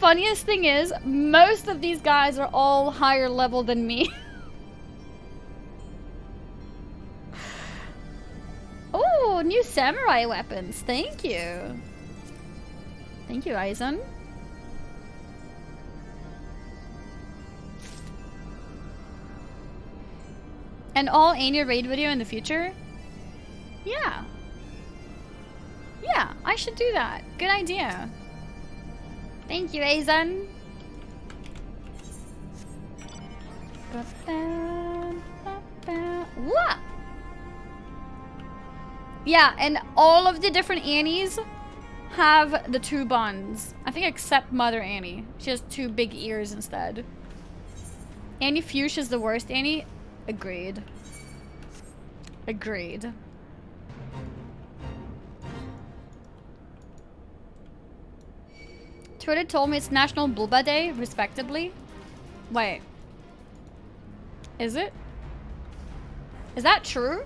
funniest thing is, most of these guys are all higher level than me. Oh, new samurai weapons. Thank you. Thank you, Aizen. An all Anya raid video in the future? Yeah. Yeah, I should do that. Good idea. Thank you, Aizen. What? Yeah, and all of the different Annies have the two buns. I think except Mother Annie. She has two big ears instead. Annie Fuchsia is the worst Annie. Agreed. Agreed. Twitter told me it's National Bulba Day, respectively. Wait. Is it? Is that true?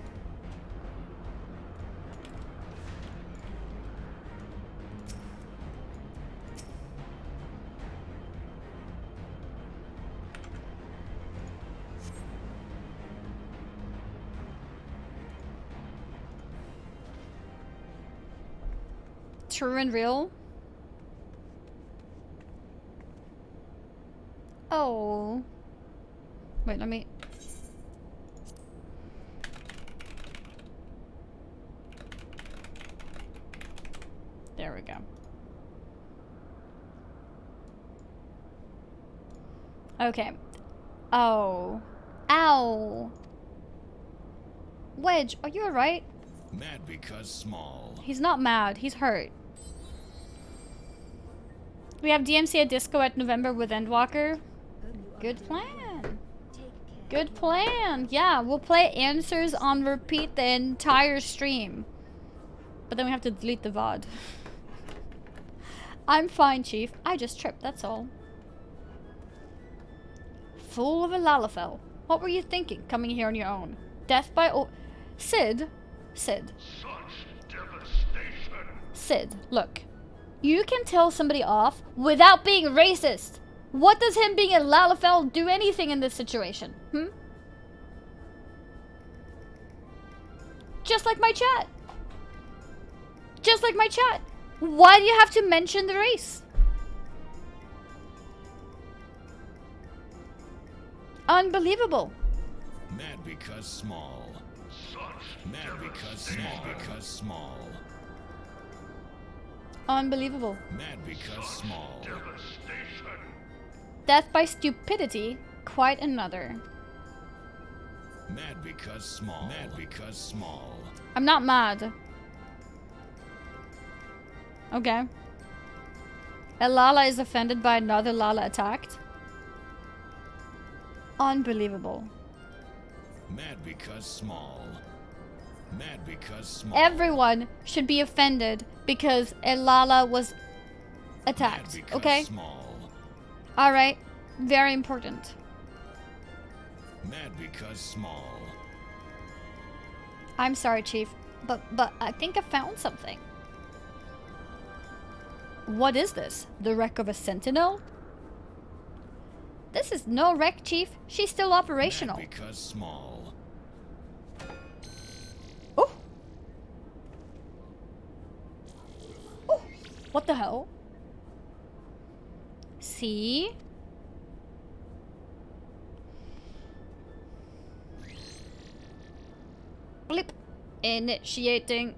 True and real? Oh. Wait, let me... There we go. Okay. Oh. Ow. Wedge, are you alright? Mad because small. He's not mad, he's hurt. We have DMC at Disco at November with Endwalker. Good plan. Good plan. Yeah, we'll play Answers on repeat the entire stream. But then we have to delete the VOD. I'm fine, Chief. I just tripped, that's all. Fool of a Lalafell. What were you thinking, coming here on your own? Death by Sid? Sid. Such devastation. Sid, look. You can tell somebody off without being racist. What does him being a Lalafell do anything in this situation? Hmm? Just like my chat. Just like my chat. Why do you have to mention the race? Unbelievable. Mad because small. Mad because small. Because small. Unbelievable. Mad because small. Death by stupidity, quite another. Mad because small. Mad because small. I'm not mad. Okay. A Lala is offended by another Lala attacked. Unbelievable. Mad because small. Mad because small. Everyone should be offended because a Lala was attacked. Okay? Small. Alright. Very important. Mad because small. I'm sorry, Chief. But I think I found something. What is this? The wreck of a Sentinel? This is no wreck, Chief. She's still operational. Mad because small. Oh! Oh! What the hell? See? Blip. Initiating.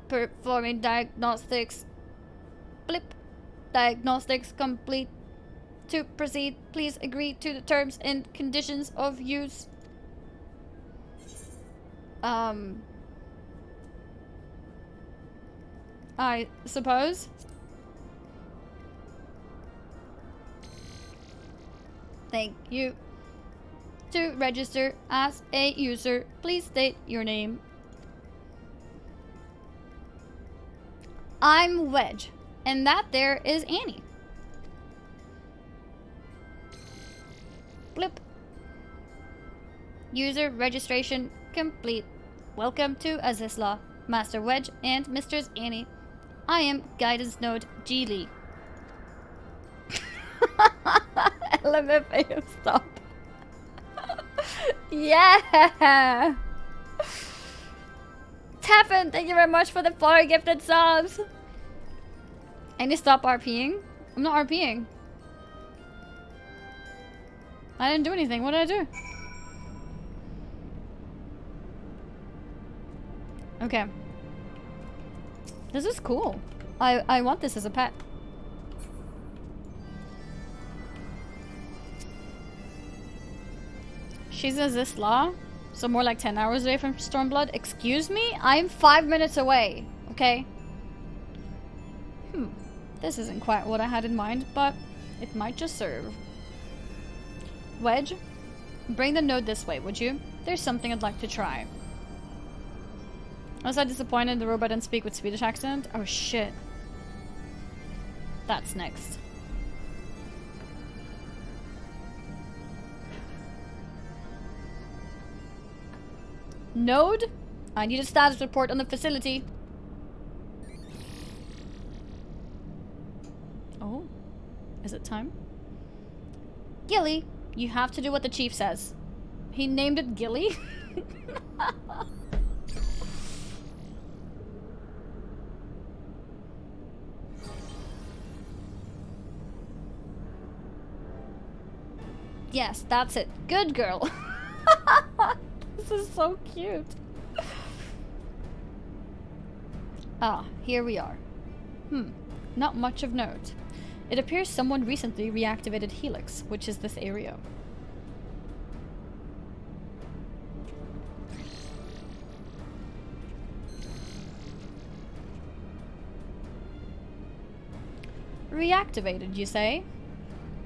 Performing diagnostics. Blip. Diagnostics complete. To proceed, please agree to the terms and conditions of use. I suppose. Thank you. To register as a user, please state your name. I'm Wedge, and that there is Annie. Blip. User registration complete. Welcome to Azizla, Master Wedge and Mistress Annie. I am Guidance Node Geely. LMFAO, stop. Yeah! Taffin, thank you very much for the 4 gifted subs. I need to stop RPing. I'm not RPing. I didn't do anything. What did I do? Okay. This is cool. I want this as a pet. She's a Zisla, so more like 10 hours away from Stormblood. Excuse me? I'm 5 minutes away, okay? This isn't quite what I had in mind, but it might just serve. Wedge, bring the node this way, would you? There's something I'd like to try. Was I disappointed the robot didn't speak with Swedish accent? Oh shit. That's next. Node? I need a status report on the facility. Oh. Is it time? Gilly, you have to do what the chief says. He named it Gilly? Yes, that's it. Good girl. This is so cute. Ah, here we are. Not much of note. It appears someone recently reactivated Helix, which is this area. Reactivated, you say?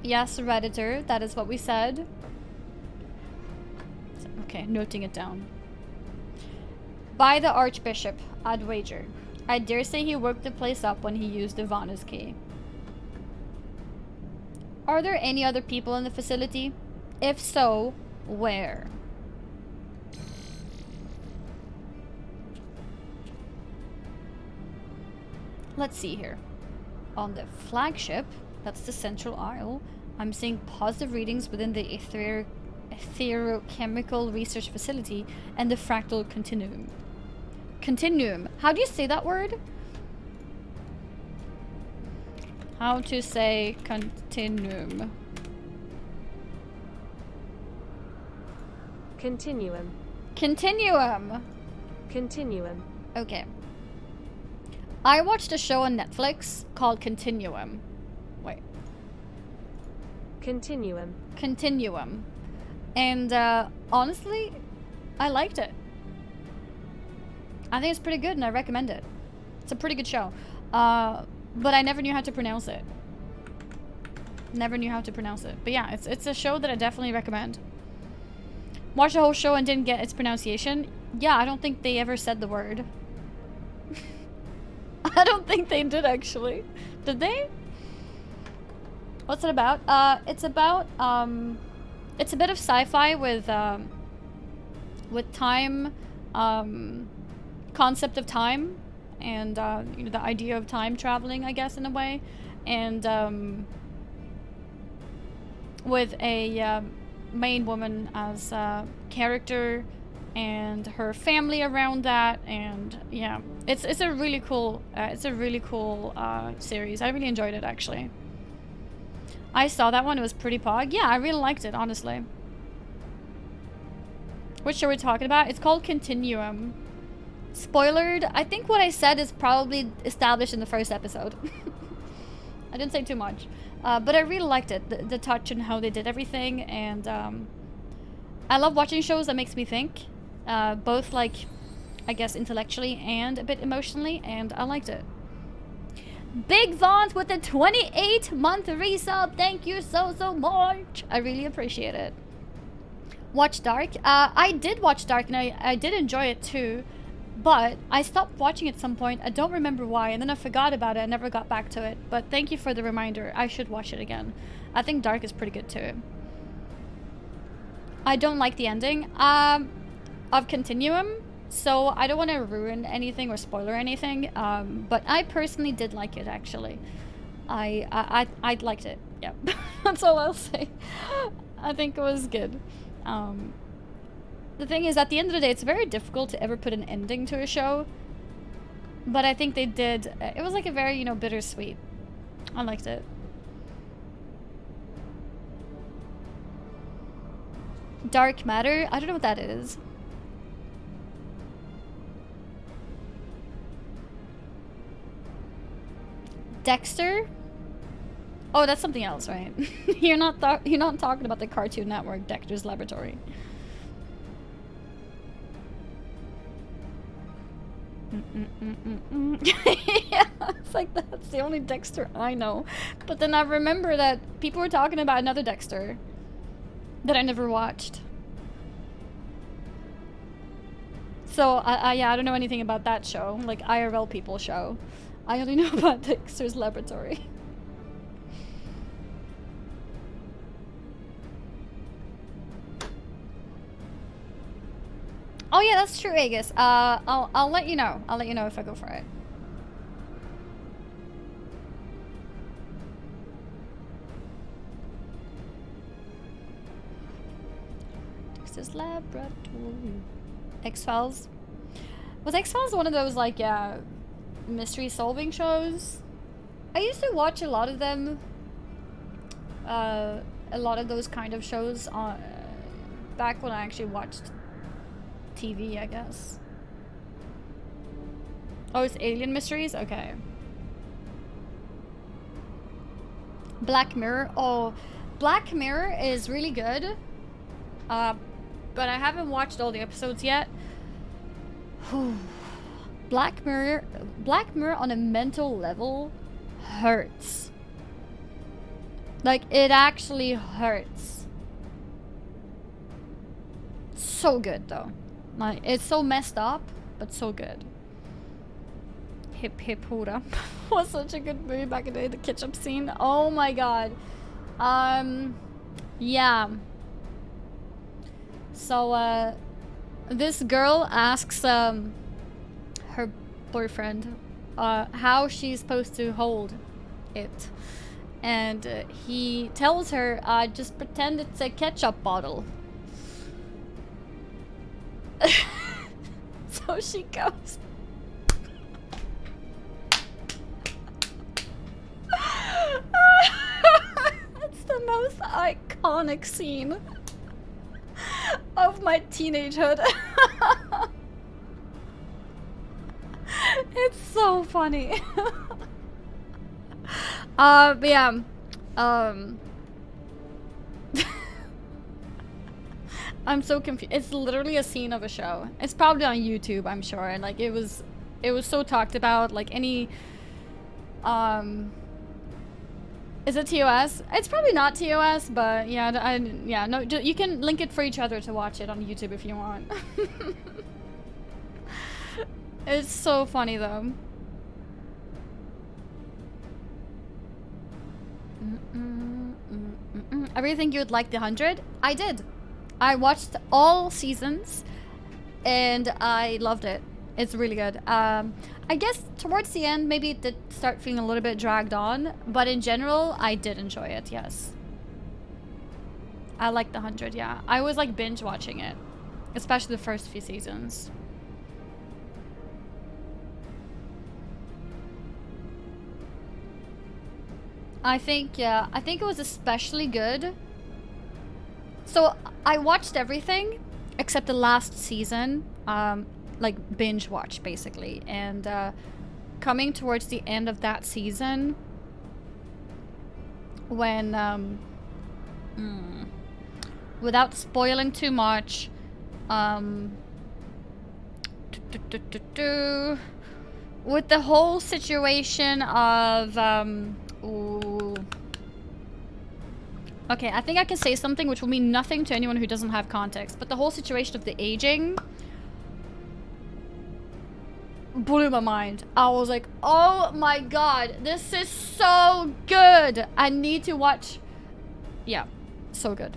Yes, Redditor, that is what we said. Okay, noting it down. By the Archbishop, I'd wager. I dare say he woke the place up when he used Ivana's key. Are there any other people in the facility? If so, where? Let's see here. On the flagship, that's the central aisle, I'm seeing positive readings within the etherochemical research facility and the fractal continuum. Continuum. How do you say that word? How to say continuum? Continuum. Continuum. Continuum. Okay. I watched a show on Netflix called Continuum. Wait. Continuum. Continuum. And honestly, I liked it. I think it's pretty good and I recommend it. It's a pretty good show. But I never knew how to pronounce it. Never knew how to pronounce it. But yeah, it's a show that I definitely recommend. Watched the whole show and didn't get its pronunciation. Yeah, I don't think they ever said the word. I don't think they did actually. Did they? What's it about? It's about it's a bit of sci-fi with time, concept of time, and you know, the idea of time traveling, I guess, in a way, and with a main woman as a character and her family around that, and yeah, it's a really cool series. I really enjoyed it actually. I saw that one, it was pretty pog. Yeah, I really liked it, honestly. Which show are we talking about? It's called Continuum. Spoilered, I think what I said is probably established in the first episode. I didn't say too much. But I really liked it, the touch and how they did everything, and I love watching shows that makes me think. Both, like, I guess intellectually and a bit emotionally, and I liked it. Big Vaunt with a 28-month resub. Thank you so much. I really appreciate it. Watch Dark. I did watch Dark and I did enjoy it too, but I stopped watching at some point. I don't remember why, and then I forgot about it. I never got back to it, but thank you for the reminder. I should watch it again. I think Dark is pretty good too. I don't like the ending of Continuum, so I don't want to ruin anything or spoiler anything, but I personally did like it actually. I liked it. Yeah, that's all I'll say. I think it was good. The thing is, at the end of the day, it's very difficult to ever put an ending to a show. But I think they did. It was like a very, you know, bittersweet. I liked it. Dark Matter? I don't know what that is. Dexter? Oh, that's something else, right? You're not talking about the Cartoon Network Dexter's Laboratory. Yeah, it's like that's the only Dexter I know. But then I remember that people were talking about another Dexter that I never watched. So yeah, I don't know anything about that show, like IRL people show. I only know about Dexter's Laboratory. Oh yeah, that's true, Aegis. I'll let you know. I'll let you know if I go for it. Dexter's Laboratory. X-Files. Was X-Files one of those, like, yeah, mystery solving shows? I used to watch a lot of them. A lot of those kind of shows on back when I actually watched TV, I guess. Oh, it's Alien Mysteries? Okay. Black Mirror. Oh, Black Mirror is really good. But I haven't watched all the episodes yet. Black Mirror on a mental level hurts. Like, it actually hurts. So good, though. Like, it's so messed up, but so good. Hip Hip Hura was such a good movie back in the day. The ketchup scene. Oh my god. Yeah. So, this girl asks, her boyfriend, how she's supposed to hold it. And he tells her, just pretend it's a ketchup bottle. So she goes. It's the most iconic scene of my teenagehood. It's so funny. But yeah, I'm so confused. It's literally a scene of a show. It's probably on YouTube, I'm sure. And like it was so talked about. Like any, is it TOS? It's probably not TOS, but yeah, yeah, no, you can link it for each other to watch it on YouTube if you want. It's so funny though. I really think you would like the 100. I did. I watched all seasons and I loved it. It's really good. I guess towards the end maybe it did start feeling a little bit dragged on, but in general I did enjoy it. Yes, I liked the 100. Yeah, I was like binge watching it, especially the first few seasons. I think, yeah, I think it was especially good. So I watched everything except the last season, like binge watch basically. And coming towards the end of that season, when, without spoiling too much, with the whole situation of, ooh. Okay, I think I can say something which will mean nothing to anyone who doesn't have context, but the whole situation of the aging blew my mind. I was like, oh my god, this is so good. I need to watch. Yeah, so good.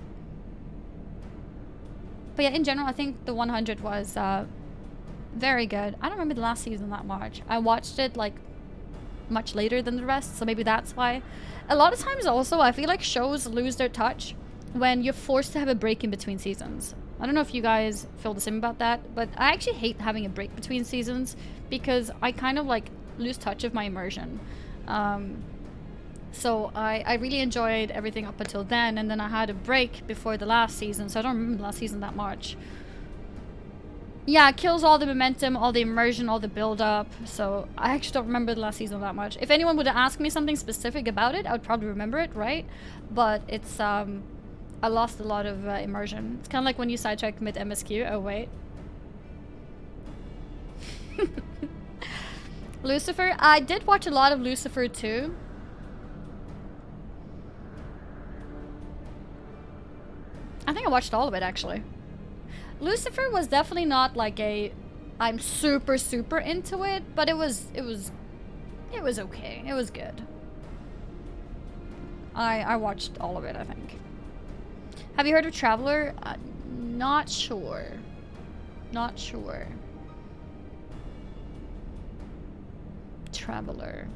But yeah, in general, I think the 100 was very good. I don't remember the last season that much. I watched it like much later than the rest, so maybe that's why. A lot of times also, I feel like shows lose their touch when you're forced to have a break in between seasons. I don't know if you guys feel the same about that, but I actually hate having a break between seasons because I kind of like lose touch of my immersion. So I really enjoyed everything up until then, and then I had a break before the last season, so I don't remember the last season that much. Yeah, it kills all the momentum, all the immersion, all the build-up, so I actually don't remember the last season that much. If anyone would have asked me something specific about it, I would probably remember it, right? But it's, I lost a lot of immersion. It's kind of like when you sidetrack mid MSQ. Oh, wait. Lucifer? I did watch a lot of Lucifer too. I think I watched all of it, actually. Lucifer was definitely not like a I'm super into it, but it was okay. It was good. I watched all of it, I think. Have you heard of Traveler? Not sure. Not sure. Traveler.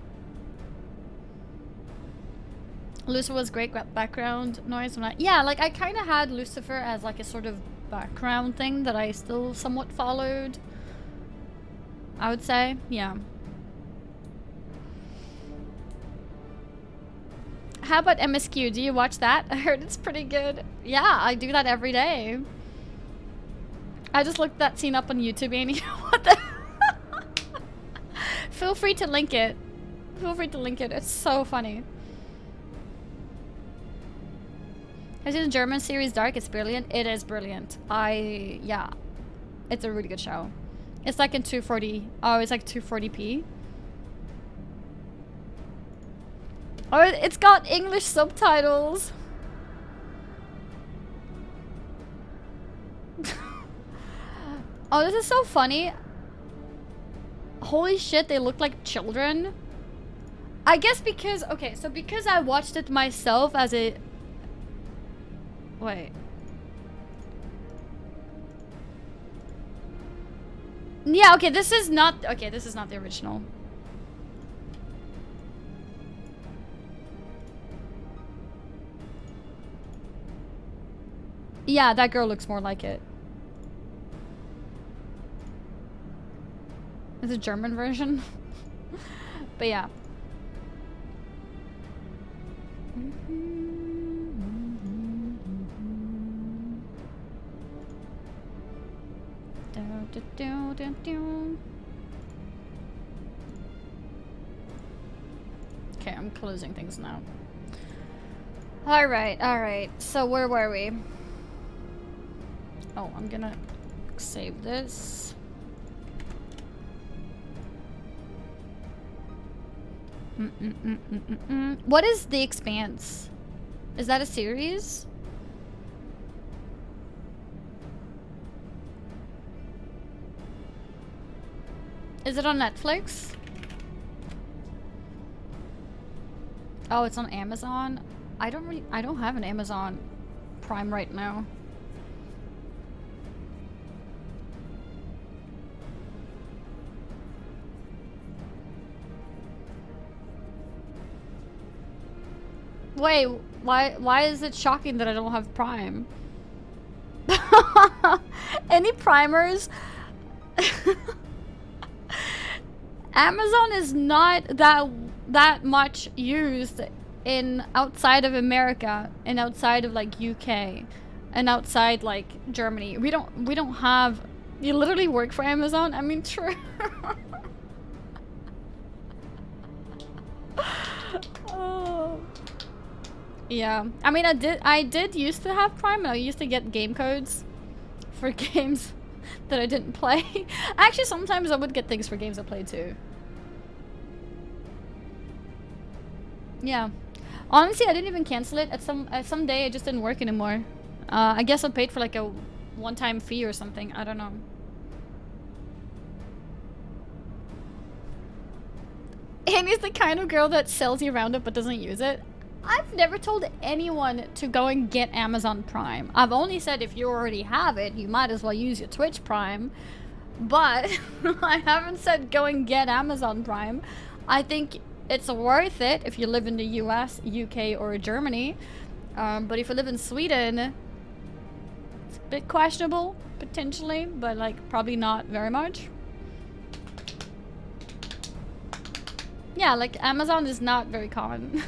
Lucifer was great background noise. Yeah, like I kind of had Lucifer as like a sort of background thing that I still somewhat followed, I would say. Yeah. How about MSQ? Do you watch that? I heard it's pretty good. Yeah, I do that every day. I just looked that scene up on YouTube and you know what the Feel free to link it. Feel free to link it. It's so funny. Have you seen the German series Dark? It's brilliant. It is brilliant. Yeah. It's a really good show. It's like in 240. Oh, it's like 240p. Oh, it's got English subtitles. Oh, this is so funny. Holy shit, they look like children. I guess because, okay, so because I watched it myself as a... Wait. Yeah, okay, this is not the original. Yeah, that girl looks more like it. It's a German version. But yeah. Okay, I'm closing things now. Alright. So where were we? Oh, I'm gonna save this. What is The Expanse? Is that a series? Is it on Netflix? Oh, it's on Amazon. I don't have an Amazon Prime right now. Wait, why is it shocking that I don't have Prime? Any primers? Amazon is not that much used in outside of America and outside of like UK and outside like Germany. We don't have. You literally work for Amazon? I mean, true. Oh. Yeah, I mean, I did used to have Prime, and I used to get game codes for games that I didn't play. Actually, sometimes I would get things for games I played too. Yeah, honestly, I didn't even cancel it. At some day, it just didn't work anymore. I guess I paid for like a one-time fee or something. I don't know. Annie's the kind of girl that sells you Roundup but doesn't use it. I've never told anyone to go and get Amazon Prime. I've only said if you already have it, you might as well use your Twitch Prime. But I haven't said go and get Amazon Prime. I think it's worth it if you live in the US, UK, or Germany. But if you live in Sweden, it's a bit questionable, potentially, but like probably not very much. Yeah, like Amazon is not very common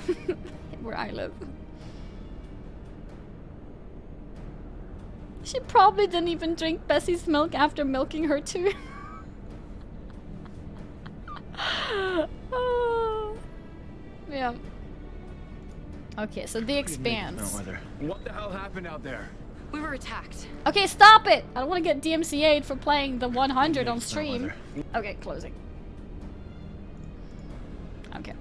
where I live. She probably didn't even drink Bessie's milk after milking her too. Oh. Yeah. Okay, so The Expanse. What the hell happened out there? We were attacked. Okay, stop it! I don't want to get DMCA'd for playing the 100 on stream. Okay, closing. Okay.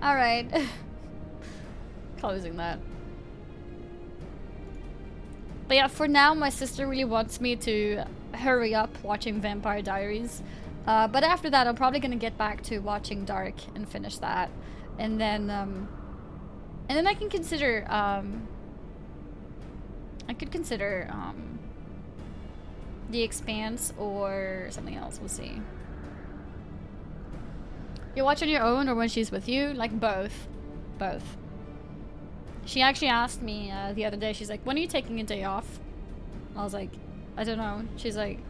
Alright. Closing that. But yeah, for now, my sister really wants me to hurry up watching Vampire Diaries. But after that, I'm probably gonna get back to watching Dark and finish that. And then I can consider, I could consider, The Expanse or something else. We'll see. You watch on your own or when she's with you? Like both. Both. She actually asked me the other day, she's like, when are you taking a day off? I was like, I don't know. She's like,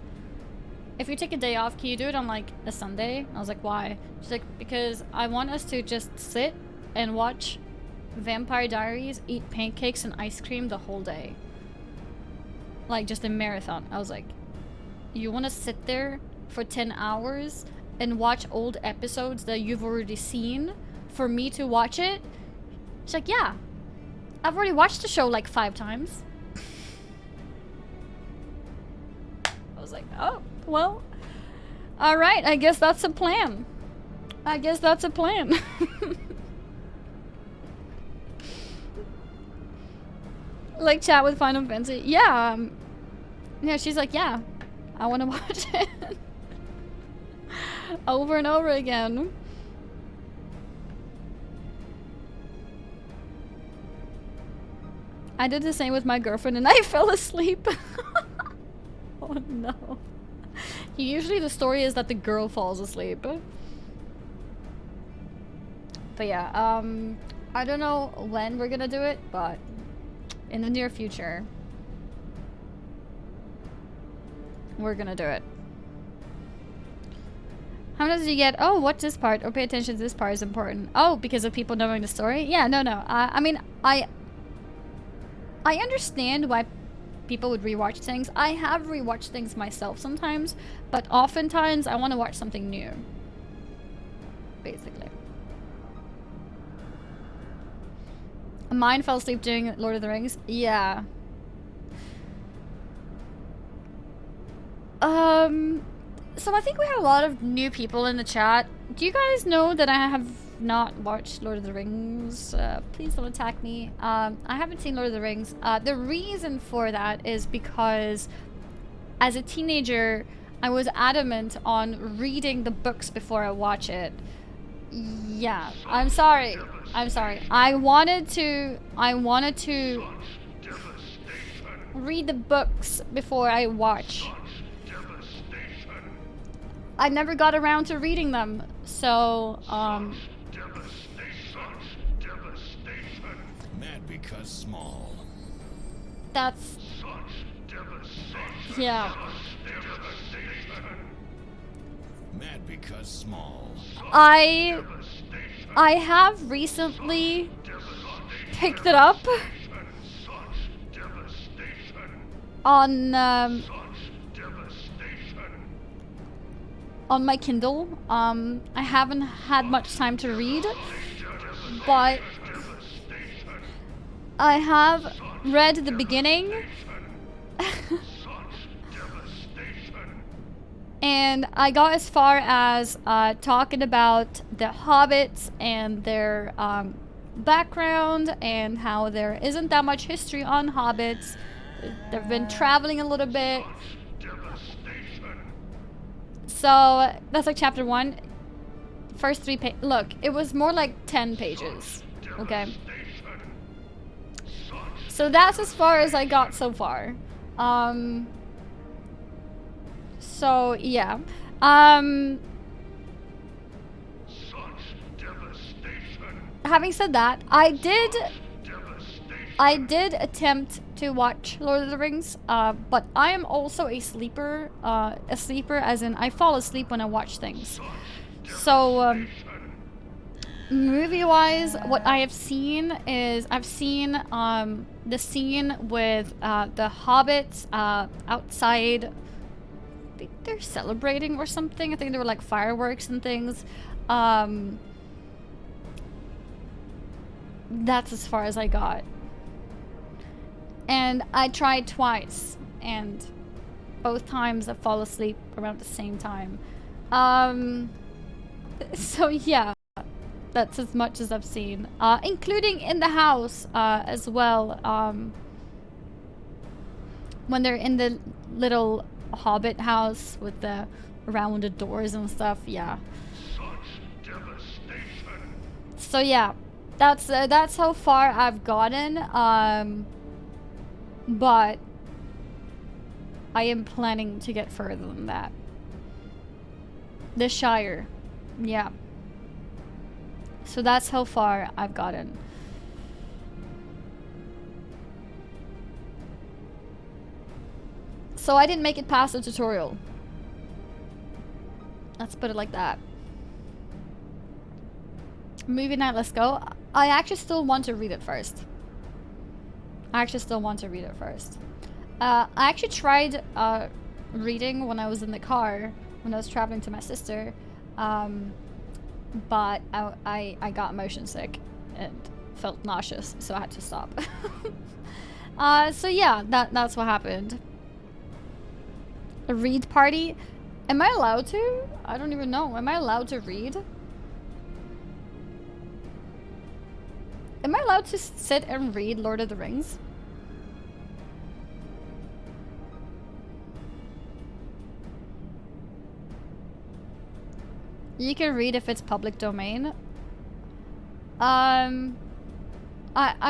if you take a day off, can you do it on like a Sunday? I was like, why? She's like, because I want us to just sit and watch Vampire Diaries, eat pancakes and ice cream the whole day. Like just a marathon. I was like, you want to sit there for 10 hours and watch old episodes that you've already seen for me to watch it? She's like, yeah. I've already watched the show like 5 times. I was like, oh, well. Alright, I guess that's a plan. I guess that's a plan. Like chat with Final Fantasy. Yeah, yeah, she's like, yeah. I want to watch it. Over and over again. I did the same with my girlfriend and I fell asleep. Oh no. Usually the story is that the girl falls asleep. But yeah, I don't know when we're gonna do it, but in the near future, we're gonna do it. How does you get, oh, what's this part? Or pay attention to this part is important. Oh, because of people knowing the story? Yeah, no. I mean, I understand why people would rewatch things. I have rewatched things myself sometimes, but oftentimes I want to watch something new. Basically. Mine fell asleep during Lord of the Rings. Yeah. So I think we have a lot of new people in the chat. Do you guys know that I have not watched Lord of the Rings? Please don't attack me. I haven't seen Lord of the Rings. The reason for that is because as a teenager, I was adamant on reading the books before I watch it. Yeah, I'm sorry. I wanted to read the books before I watch. I never got around to reading them, so Mad because small. That's yeah. Mad because small. I have recently picked it up on my Kindle. I haven't had much time to read, but I have read the beginning. And I got as far as talking about the hobbits and their background and how there isn't that much history on hobbits. They've been traveling a little bit. So that's like chapter 1. First 3 pages. Look, it was more like 10 pages. Okay. So that's as far as I got so far. So yeah. having said that, I did attempt to watch Lord of the Rings, but I am also a sleeper as in I fall asleep when I watch things. So, movie-wise, what I have seen is I've seen the scene with the hobbits outside. I think they're celebrating or something. I think there were like fireworks and things. That's as far as I got. And I tried twice, and both times I fall asleep around the same time. So yeah, that's as much as I've seen, including in the house as well. When they're in the little hobbit house with the rounded doors and stuff, yeah. So yeah, that's how far I've gotten. But I am planning to get further than that. The Shire. Yeah. So that's how far I've gotten. So I didn't make it past the tutorial. Let's put it like that. Movie night, let's go. I actually still want to read it first. I actually tried reading when I was in the car when I was traveling to my sister, but I got motion sick and felt nauseous, so I had to stop. So yeah, that's what happened. A read party? Am I allowed to? I don't even know. Am I allowed to read? Am I allowed to sit and read Lord of the Rings? You can read if it's public domain. I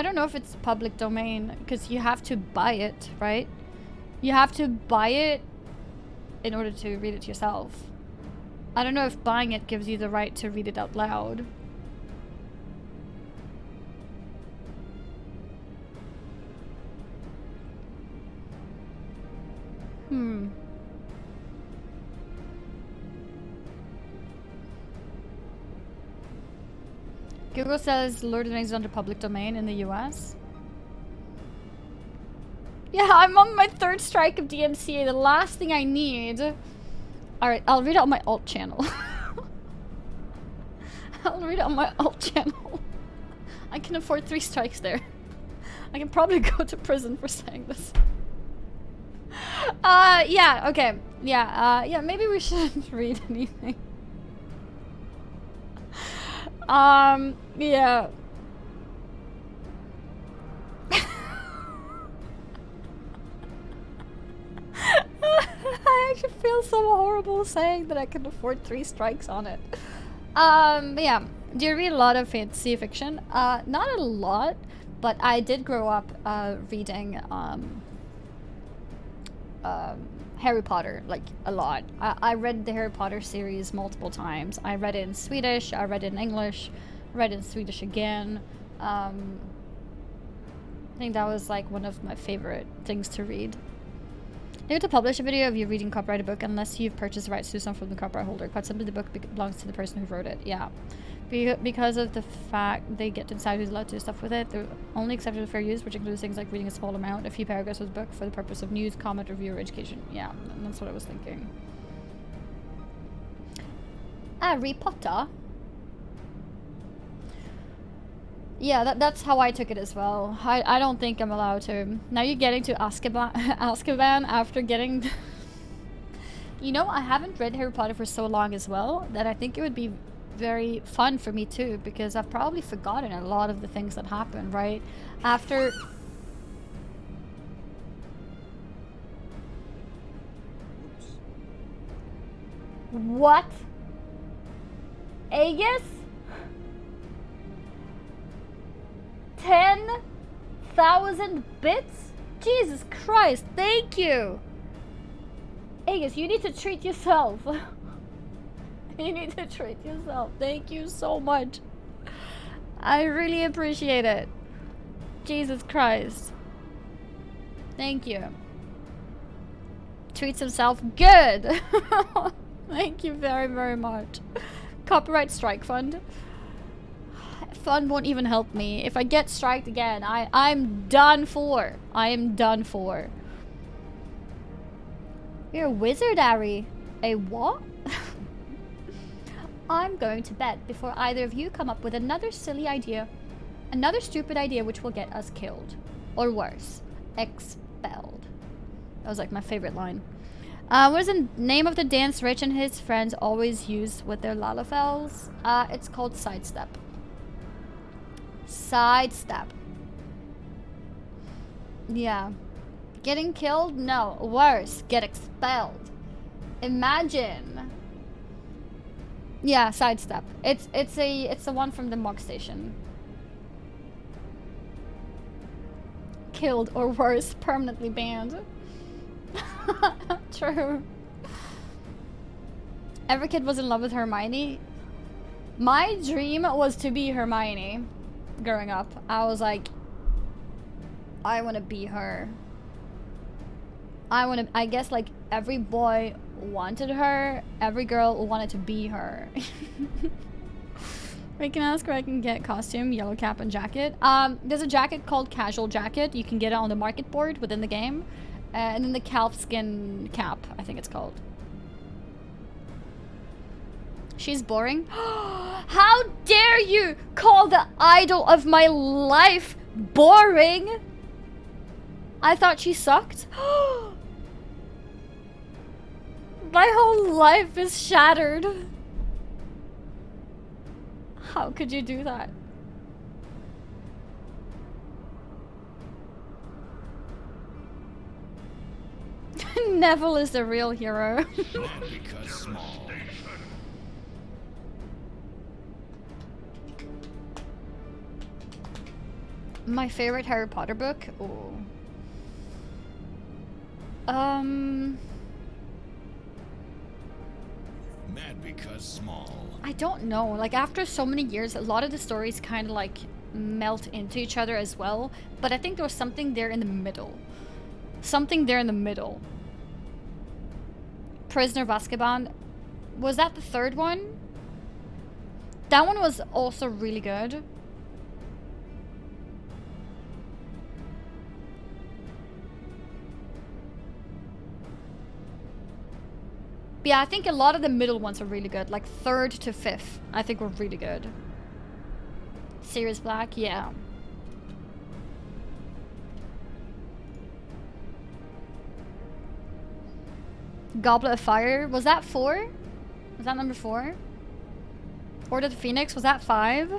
don't know if it's public domain because you have to buy it, right? You have to buy it in order to read it yourself. I don't know if buying it gives you the right to read it out loud. Google says Lord of the Rings is under public domain in the US. Yeah, I'm on my 3rd strike of DMCA. The last thing I need. Alright, I'll read it on my alt channel. I'll read it on my alt channel. I can afford 3 strikes there. I can probably go to prison for saying this. Yeah, okay. Yeah, maybe we shouldn't read anything. Yeah. I actually feel so horrible saying that I can afford 3 strikes on it. But yeah. Do you read a lot of fantasy fiction? Not a lot, but I did grow up, reading, Harry Potter, like, a lot. I read the Harry Potter series multiple times. I read it in Swedish, I read it in English, read it in Swedish again. I think that was, like, one of my favorite things to read. You have to publish a video of you reading copyrighted book unless you've purchased the rights to some from the copyright holder. Quite simply, the book belongs to the person who wrote it. Yeah. Because of the fact they get to decide who's allowed to do stuff with it, they're only accepted for fair use, which includes things like reading a small amount, a few paragraphs of the book for the purpose of news, comment, review, or education. Yeah, that's what I was thinking. Harry Potter? Yeah, that's how I took it as well. I don't think I'm allowed to. Now you're getting to Azkaban after getting... You know, I haven't read Harry Potter for so long as well that I think it would be very fun for me too, because I've probably forgotten a lot of the things that happened, right? After... What? Aegis? 10,000 bits? Jesus Christ, thank you! Aegis, you need to treat yourself. You need to treat yourself. Thank you so much. I really appreciate it. Jesus Christ. Thank you. Treats himself good. Thank you very, very much. Copyright strike fund. Fund won't even help me. If I get striked again, I'm done for. I am done for. You're a wizard, Ari. A what? I'm going to bed before either of you come up with another silly idea. Another stupid idea which will get us killed. Or worse, expelled. That was like my favorite line. What is the name of the dance Rich and his friends always use with their lalafels? It's called sidestep. Sidestep. Yeah. Getting killed? No. Worse. Get expelled. Imagine. Yeah, sidestep. It's the one from the Mog Station. Killed or worse, permanently banned. True. Every kid was in love with Hermione. My dream was to be Hermione growing up. I was like, I want to be her. I guess like every boy wanted her, every girl wanted to be her. We can ask where I can get costume, yellow cap and jacket. There's a jacket called Casual Jacket. You can get it on the market board within the game. And then the calfskin cap, I think it's called. She's boring. How dare you call the idol of my life boring? I thought she sucked. My whole life is shattered. How could you do that? Neville is the real hero. Not because small. My favorite Harry Potter book? Oh. Mad because small. I don't know. Like, after so many years, a lot of the stories kind of like melt into each other as well. But I think there was something there in the middle. Something there in the middle. Prisoner of Azkaban. Was that the third one? That one was also really good. But yeah, I think a lot of the middle ones are really good. Like 3rd to 5th, I think were really good. Sirius Black, yeah. Goblet of Fire, was that 4? Was that number 4? Order of the Phoenix, was that 5?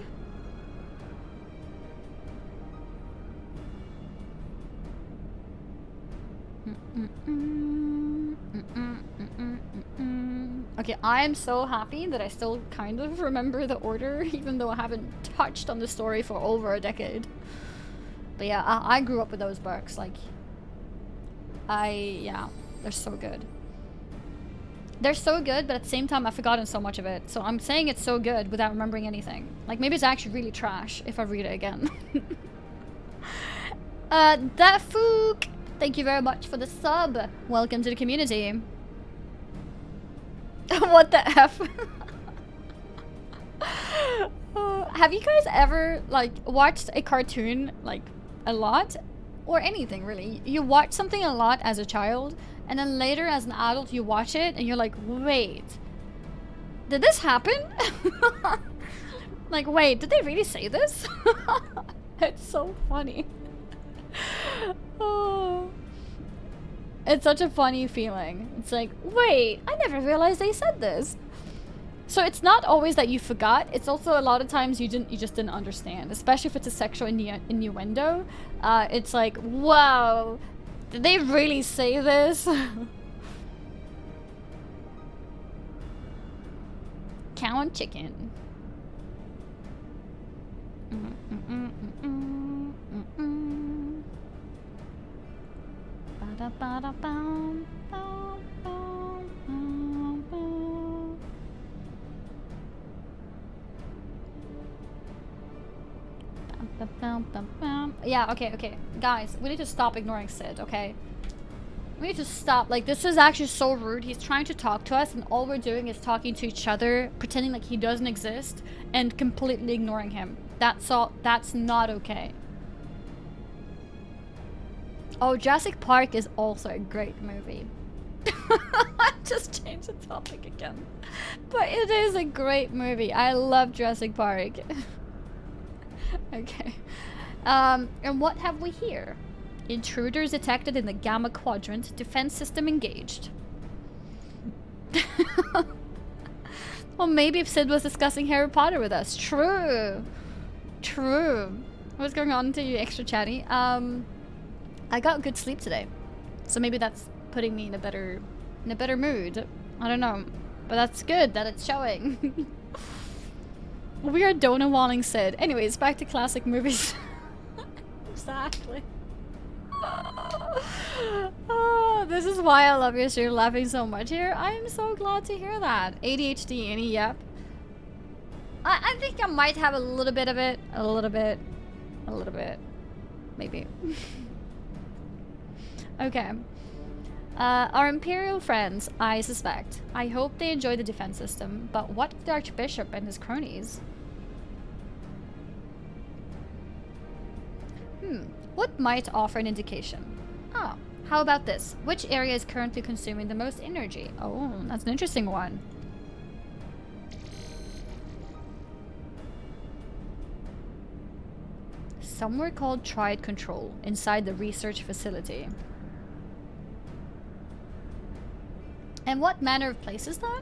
Okay, I am so happy that I still kind of remember the order, even though I haven't touched on the story for over a decade. But yeah, I grew up with those books, like... yeah, they're so good. They're so good, but at the same time, I've forgotten so much of it. So I'm saying it's so good without remembering anything. Like, maybe it's actually really trash if I read it again. That Fook! Thank you very much for the sub. Welcome to the community. What the F? Have you guys ever, like, watched a cartoon, like, a lot? Or anything, really. You watch something a lot as a child, and then later as an adult you watch it, and you're like, wait. Did this happen? Like, wait, did they really say this? It's so funny. Oh. It's such a funny feeling. It's like, wait, I never realized they said this. So it's not always that you forgot. It's also a lot of times you just didn't understand, especially if it's a sexual innuendo. It's like, wow, did they really say this? Cow and chicken. Yeah, okay, okay. Guys, we need to stop ignoring Sid, okay? We need to stop. Like, this is actually so rude. He's trying to talk to us, and all we're doing is talking to each other, pretending like he doesn't exist, and completely ignoring him. That's all. That's not okay. Oh, Jurassic Park is also a great movie. I just changed the topic again. But it is a great movie. I love Jurassic Park. Okay. And what have we here? Intruders detected in the Gamma Quadrant. Defense system engaged. Well, maybe if Sid was discussing Harry Potter with us. True. True. What's going on to you, extra chatty? I got good sleep today. So maybe that's putting me in a better mood. I don't know. But that's good that it's showing. We are Donawalling Sid. Anyways, back to classic movies. Exactly. Oh, this is why I love you. So you're laughing so much here. I am so glad to hear that. ADHD, any yep. I think I might have a little bit of it. A little bit. Maybe. Okay. Our Imperial friends, I suspect. I hope they enjoy the defense system, but what of the Archbishop and his cronies? What might offer an indication? Oh, how about this? Which area is currently consuming the most energy? Oh, that's an interesting one. Somewhere called Triad Control, inside the research facility. And what manner of place is that?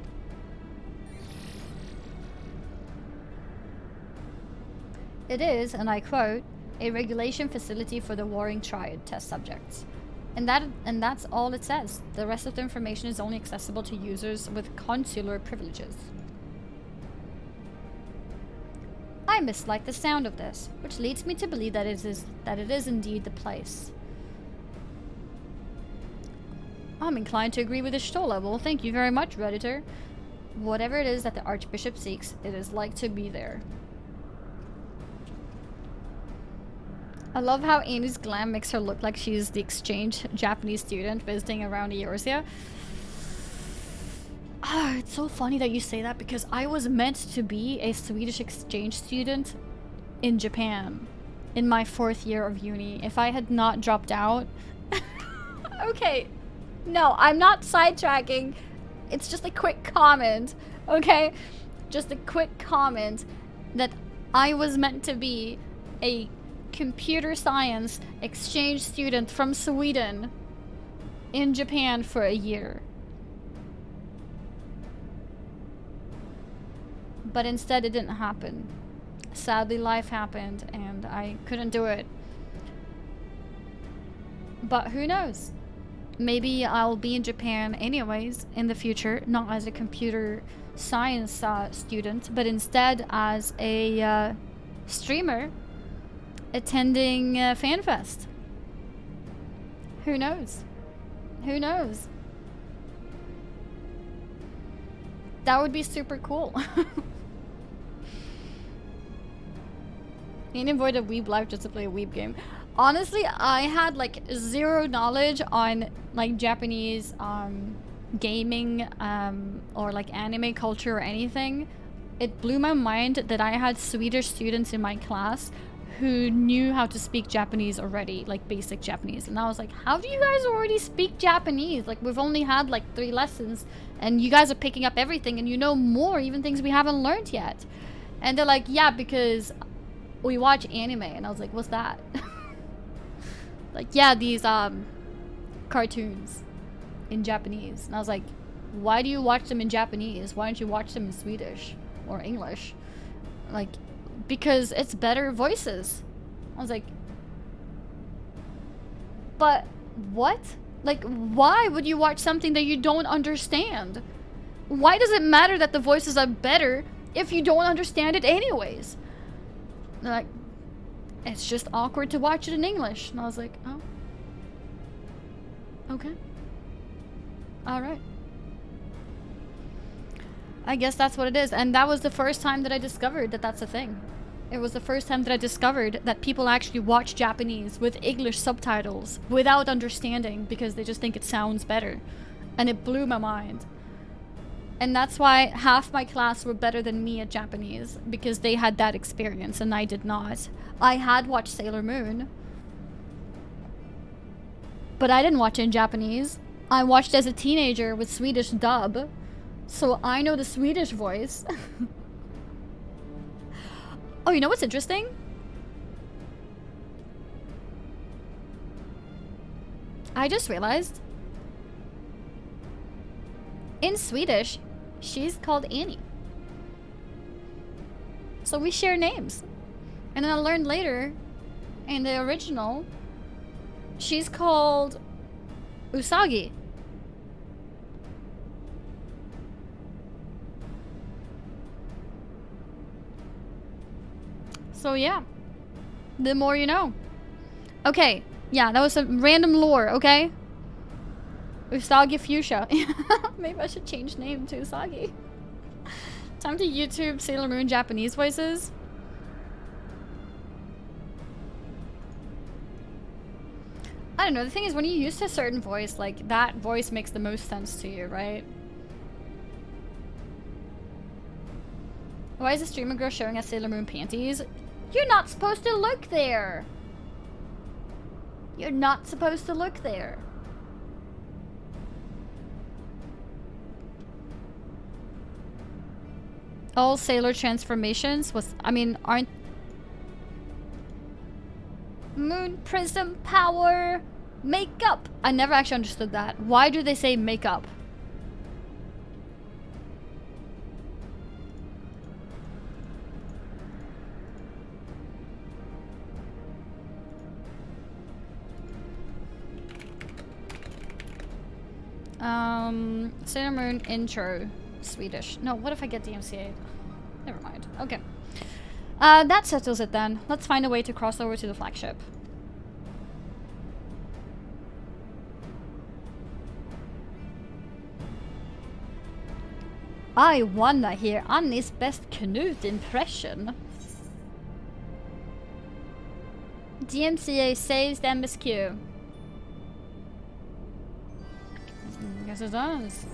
It is, and I quote, a regulation facility for the warring triad test subjects. And that's all it says. The rest of the information is only accessible to users with consular privileges. I mislike the sound of this, which leads me to believe that it is indeed the place. I'm inclined to agree with Ishtola. Well, thank you very much, Redditor. Whatever it is that the Archbishop seeks, it is like to be there. I love how Amy's glam makes her look like she's the exchange Japanese student visiting around Eorzea. Ah, it's so funny that you say that because I was meant to be a Swedish exchange student in Japan in my 4th year of uni. If I had not dropped out... Okay. No, I'm not sidetracking. It's just a quick comment, okay? Just a quick comment that I was meant to be a computer science exchange student from Sweden in Japan for a year. But instead it didn't happen. Sadly, life happened and I couldn't do it. But who knows? Maybe I'll be in Japan anyways in the future, not as a computer science student, but instead as a streamer attending FanFest. Who knows? Who knows? That would be super cool. Can't avoid a weeb life just to play a weeb game. Honestly, I had like zero knowledge on like Japanese gaming or like anime culture or anything. It blew my mind that I had Swedish students in my class who knew how to speak Japanese already, like basic Japanese. And I was like, how do you guys already speak Japanese? Like, we've only had like 3 lessons and you guys are picking up everything and you know more, even things we haven't learned yet. And they're like, yeah, because we watch anime. And I was like, what's that? Like, yeah, these cartoons in Japanese. And I was like, why do you watch them in Japanese? Why don't you watch them in Swedish or English? Like, because it's better voices. I was like, but what? Like, why would you watch something that you don't understand? Why does it matter that the voices are better if you don't understand it anyways? They're like, it's just awkward to watch it in English. And I was like, oh, okay, all right. I guess that's what it is. And that was the first time that I discovered that that's a thing. It was the first time that I discovered that people actually watch Japanese with English subtitles without understanding because they just think it sounds better. And it blew my mind. And that's why half my class were better than me at Japanese, because they had that experience and I did not. I had watched Sailor Moon, but I didn't watch it in Japanese. I watched as a teenager with Swedish dub, so I know the Swedish voice. Oh, you know what's interesting? I just realized in Swedish, she's called Annie. So we share names. And then I learned later, in the original, she's called Usagi. So yeah, the more you know. Okay, yeah, that was some random lore, okay? Usagi Fuchsia. Maybe I should change name to Usagi. Time to YouTube Sailor Moon Japanese voices. I don't know, the thing is when you use a certain voice, like that voice makes the most sense to you, right? Why is the streamer girl showing us Sailor Moon panties? You're not supposed to look there! You're not supposed to look there. All Sailor transformations was, I mean, aren't... Moon Prism Power Makeup. I never actually understood that. Why do they say makeup? Sailor Moon intro Swedish. No, what if I get DMCA? Never mind. Okay. That settles it then. Let's find a way to cross over to the flagship. I wanna hear Annie's best Knut impression. DMCA saves the MSQ. Guess it does.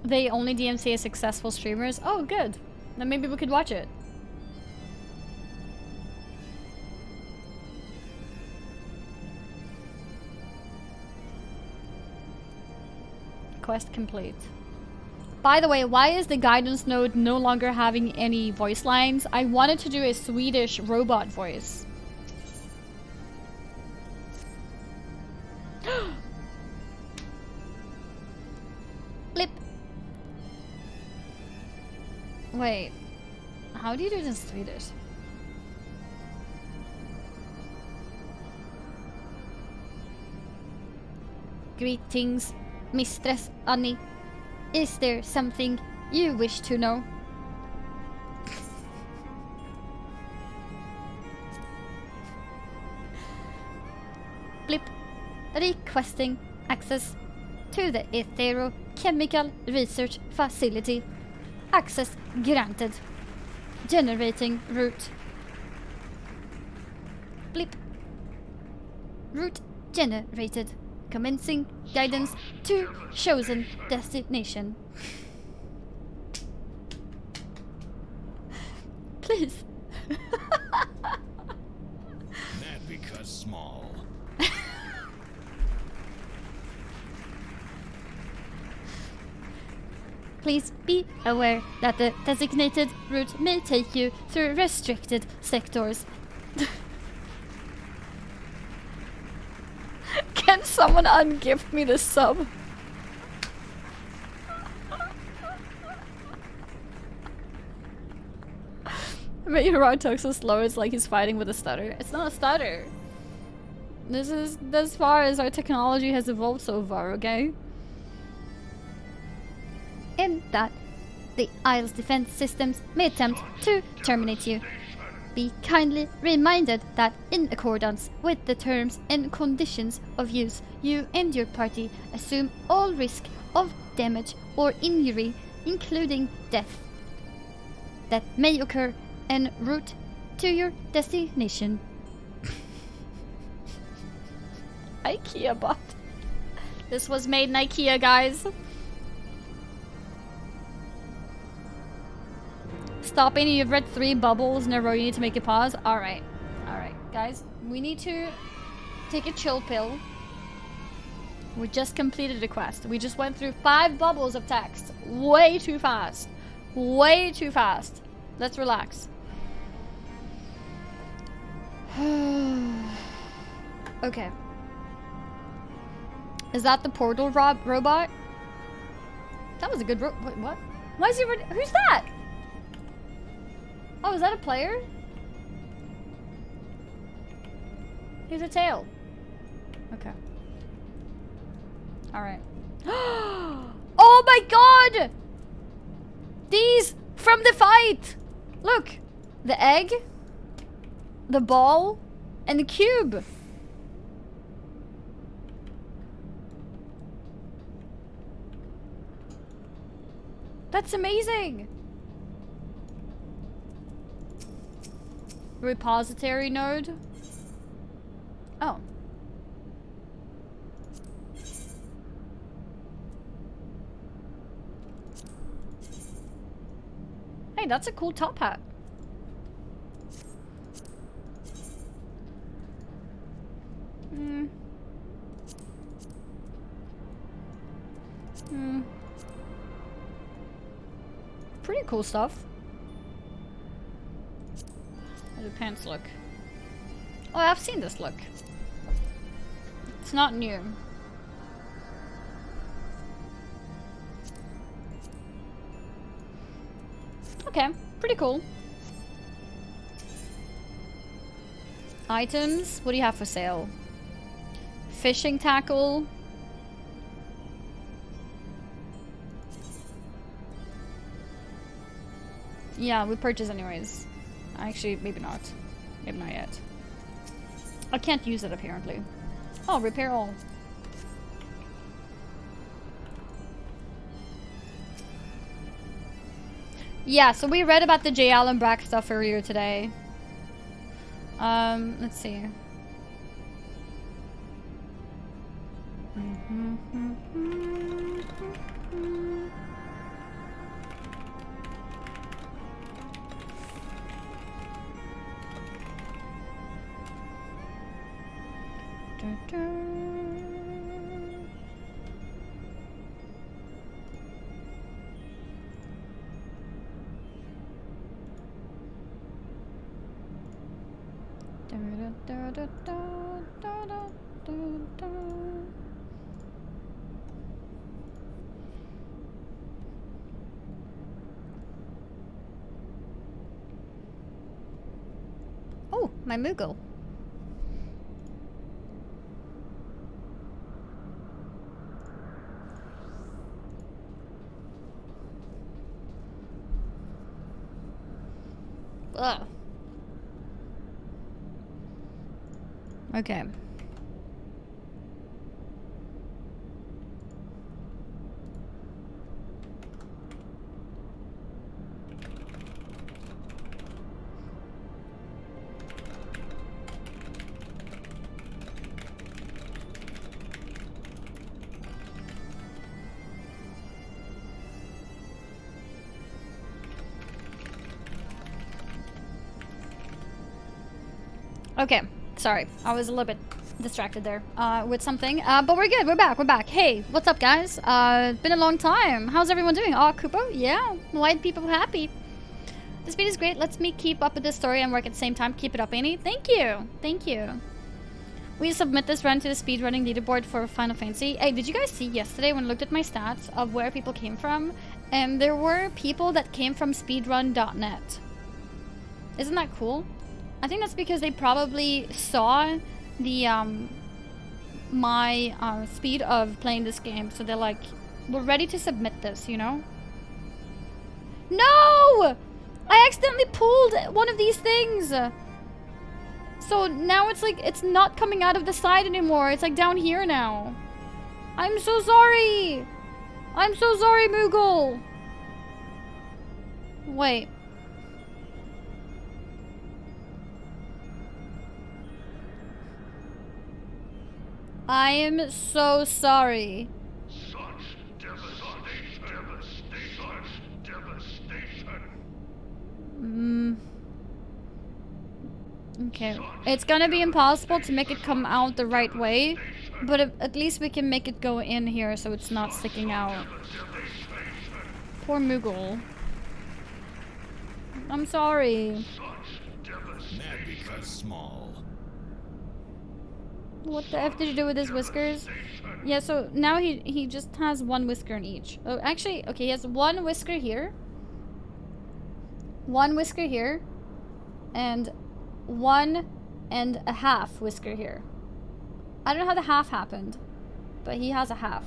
They only DMCA successful streamers? Oh, good. Then maybe we could watch it. Quest complete. By the way, why is the guidance node no longer having any voice lines? I wanted to do a Swedish robot voice. Blip. Wait, how do you do it in Swedish? Greetings, Mistress Annie. Is there something you wish to know? Blip. Requesting access to the Etherochemical Research Facility. Access granted. Generating route. Blip. Route generated. Commencing guidance to chosen destination. Please. Mad because small. Please be aware that the designated route may take you through restricted sectors. Can someone ungift me the sub? Meteorite talks so slow, it's like he's fighting with a stutter. It's not a stutter. This is as far as our technology has evolved so far, okay? In that, the Isle's defense systems may attempt to terminate you. Be kindly reminded that in accordance with the terms and conditions of use, you and your party assume all risk of damage or injury, including death, that may occur en route to your destination. IKEA bot. This was made in IKEA, guys. Stopping, you've read 3 bubbles in a row, you need to make a pause. Alright. Alright, guys. We need to take a chill pill. We just completed a quest. We just went through 5 bubbles of text. Way too fast. Way too fast. Let's relax. Okay. Is that the portal robot? That was a good wait, what? Why is he who's that? Oh, is that a player? He's a tail. Okay. Alright. Oh my god! These from the fight! Look! The egg, the ball, and the cube. That's amazing! Repository node? Oh. Hey, that's a cool top hat. Pretty cool stuff. How do pants look? Oh, I've seen this look. It's not new. Okay, pretty cool. Items, what do you have for sale? Fishing tackle. Yeah, we purchase anyways. Actually, maybe not. Maybe not yet. I can't use it apparently. Oh, repair all. Yeah, so we read about the J. Allen Brack stuff earlier today. Let's see. Oh, my Moogle. Ugh. Okay. Okay, sorry. I was a little bit distracted there with something. But we're good. We're back. We're back. Hey, what's up, guys? Been a long time. How's everyone doing? Oh, Kupo? Yeah. White people happy. The speed is great. Lets me keep up with this story and work at the same time. Keep it up, Annie. Thank you. Thank you. We submit this run to the speedrunning leaderboard for Final Fantasy. Hey, did you guys see yesterday when I looked at my stats of where people came from? And there were people that came from speedrun.net. Isn't that cool? I think that's because they probably saw the my speed of playing this game, so they're like, we're ready to submit this, you know? No! I accidentally pulled one of these things. So now it's like, it's not coming out of the side anymore. It's like down here now. I'm so sorry. I'm so sorry, Moogle! Wait. I am so sorry. Such devastation. Okay. It's gonna be impossible to make it come out the right way, but at least we can make it go in here so it's not sticking out. Poor Moogle. I'm sorry. Mad because small. What the F did you do with his whiskers? Yeah, so now he just has one whisker in each. Oh, actually, okay, he has one whisker here. One whisker here. And 1.5 whisker here. I don't know how the half happened, but he has a half.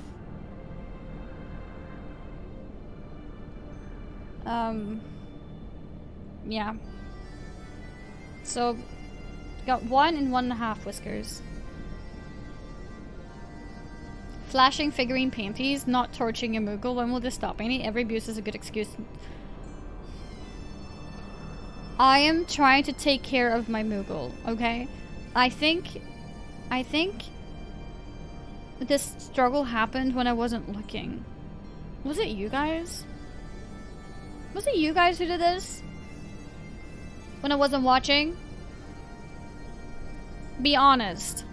Yeah. So, got 1 and 1.5 whiskers. Flashing figurine panties, not torching a Moogle. When will this stop? Every abuse is a good excuse. I am trying to take care of my Moogle, okay? I think this struggle happened when I wasn't looking. Was it you guys? Was it you guys who did this? When I wasn't watching? Be honest.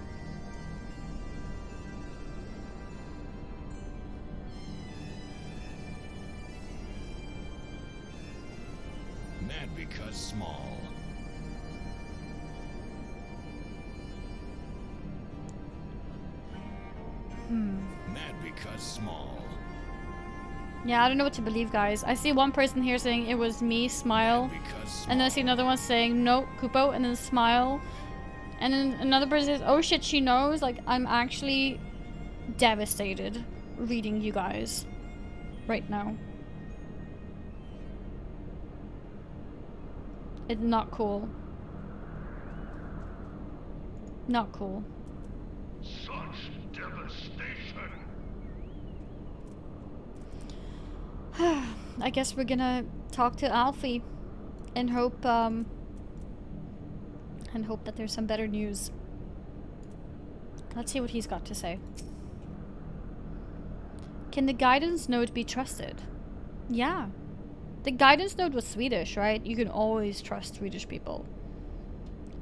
Mad because small. Mad because small. Yeah, I don't know what to believe, guys. I see one person here saying it was me, smile. Because And then I see another one saying, no, Kupo, and then smile. And then another person says, oh shit, she knows. Like, I'm actually devastated reading you guys right now. It's not cool. Not cool. Such devastation. I guess we're gonna talk to Alfie and hope that there's some better news. Let's see what he's got to say. Can the guidance node be trusted? Yeah. The guidance node was Swedish, right? You can always trust Swedish people.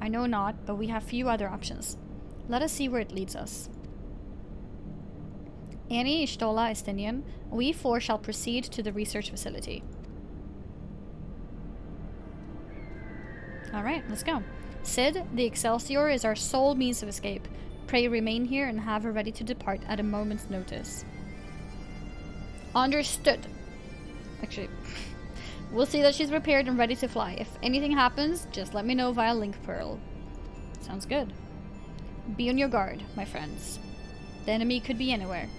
I know not, but we have few other options. Let us see where it leads us. Annie, Ishtola, Estinian, we four shall proceed to the research facility. Alright, let's go. Sid, the Excelsior is our sole means of escape. Pray remain here and have her ready to depart at a moment's notice. Understood. Actually, we'll see that she's prepared and ready to fly. If anything happens, just let me know via Link Pearl. Sounds good. Be on your guard, my friends. The enemy could be anywhere.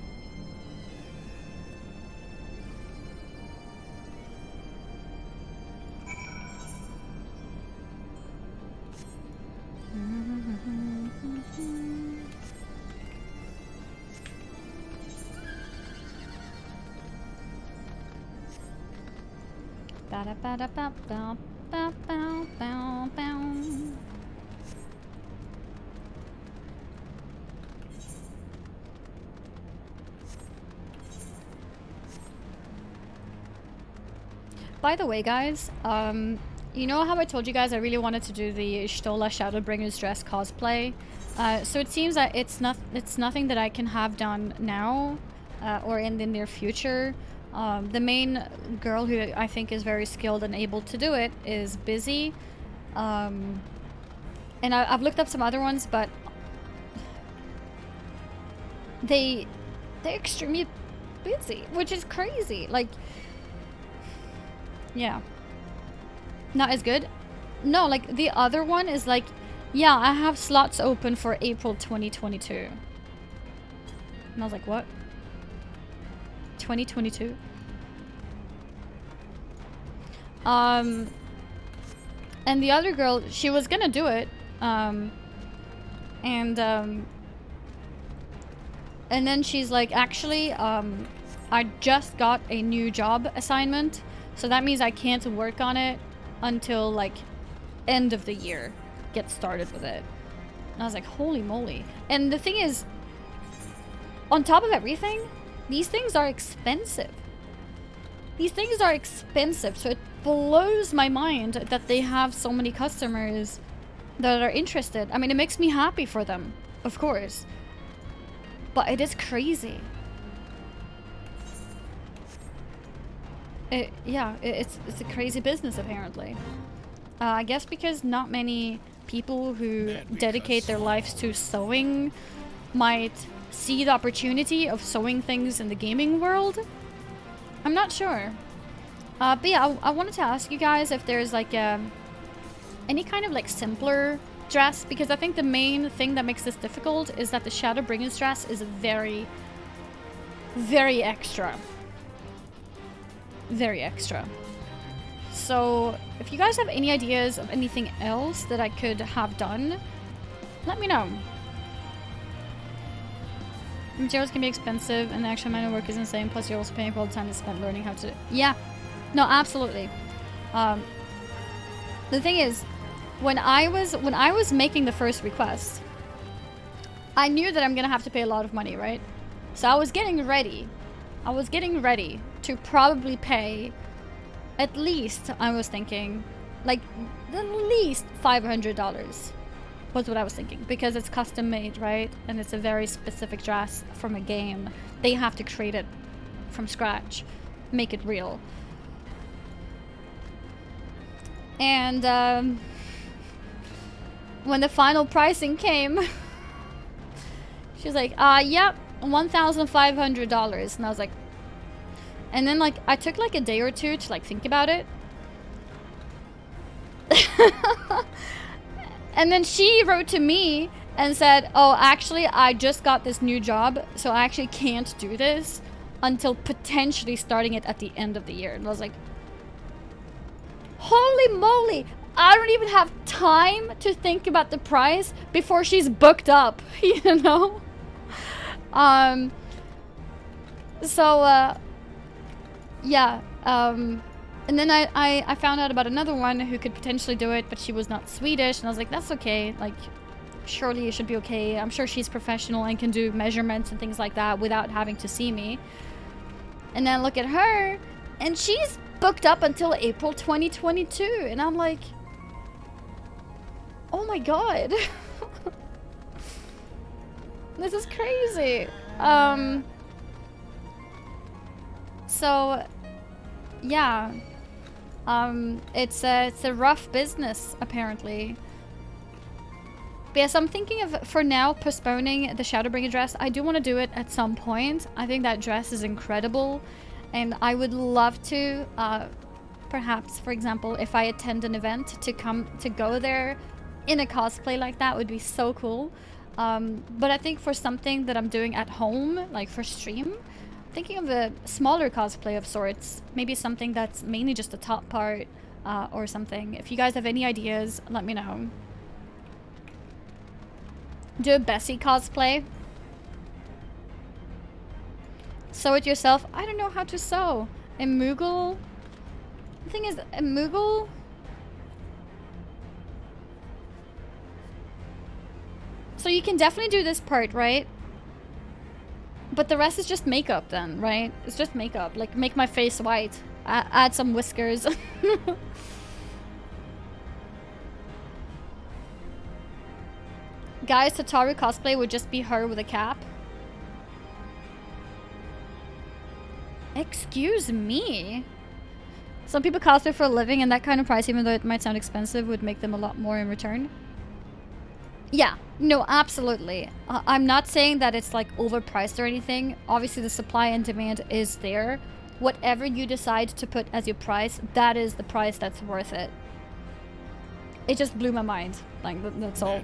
By the way, guys, you know how I told you guys I really wanted to do the Stola Shadowbringer's dress cosplay? So it seems that it's nothing that I can have done now or in the near future. The main girl who I think is very skilled and able to do it is busy. And I've looked up some other ones, but they're extremely busy, which is crazy. Like, yeah. Not as good? No, like, the other one is like, yeah, I have slots open for April 2022. And I was like, what? 2022? And the other girl, she was gonna do it, and then she's like, actually, I just got a new job assignment, so that means I can't work on it until like end of the year. Get started with it. And I was like, holy moly. And the thing is, on top of everything, these things are expensive. These things are expensive, so it blows my mind that they have so many customers that are interested. I mean, it makes me happy for them, of course. But it is crazy. It's a crazy business, apparently. I guess because not many people who dedicate their lives to sewing might see the opportunity of sewing things in the gaming world. I'm not sure. But yeah, I wanted to ask you guys if there's like any kind of like simpler dress, because I think the main thing that makes this difficult is that the Shadowbringers dress is very, very extra. Very extra. So if you guys have any ideas of anything else that I could have done, let me know. Materials can be expensive and the actual amount of work is insane, plus you're also paying for all the time you spent learning how to... Yeah. No, absolutely. The thing is, when I was making the first request, I knew that I'm gonna have to pay a lot of money, right? So I was getting ready. I was getting ready to probably pay at least, I was thinking, like at least $500 was what I was thinking, because it's custom made, right? And it's a very specific dress from a game. They have to create it from scratch, make it real. And when the final pricing came, she was like, yep, $1,500. And I was like, and then like I took like a day or two to like think about it. And then she wrote to me and said, oh, actually I just got this new job, so I actually can't do this until potentially starting it at the end of the year. And I was like, holy moly, I don't even have time to think about the price before she's booked up, you know? Yeah, and then I found out about another one who could potentially do it, but she was not Swedish, and I was like, that's okay, like, surely you should be okay. I'm sure she's professional and can do measurements and things like that without having to see me. And then look at her, and she's booked up until April 2022, and I'm like, oh my god. This is crazy. So yeah, it's a rough business apparently. But yes, I'm thinking of, for now, postponing the Shadowbringer dress. I do want to do it at some point. I think that dress is incredible, and I would love to, perhaps, for example, if I attend an event, to go there in a cosplay like that would be so cool. But I think for something that I'm doing at home, like for stream, thinking of a smaller cosplay of sorts, maybe something that's mainly just the top part, or something. If you guys have any ideas, let me know. Do a Bessie cosplay. Sew it yourself. I don't know how to sew. A Moogle. The thing is, a Moogle. So you can definitely do this part, right? But the rest is just makeup then, right? It's just makeup. Like, make my face white. Add some whiskers. Guys, Tataru cosplay would just be her with a cap. Excuse me? Some people cosplay for a living, and that kind of price, even though it might sound expensive, would make them a lot more in return. Yeah, no, absolutely. I'm not saying that it's like overpriced or anything. Obviously, the supply and demand is there. Whatever you decide to put as your price, that is the price that's worth it. It just blew my mind. Like, that's all.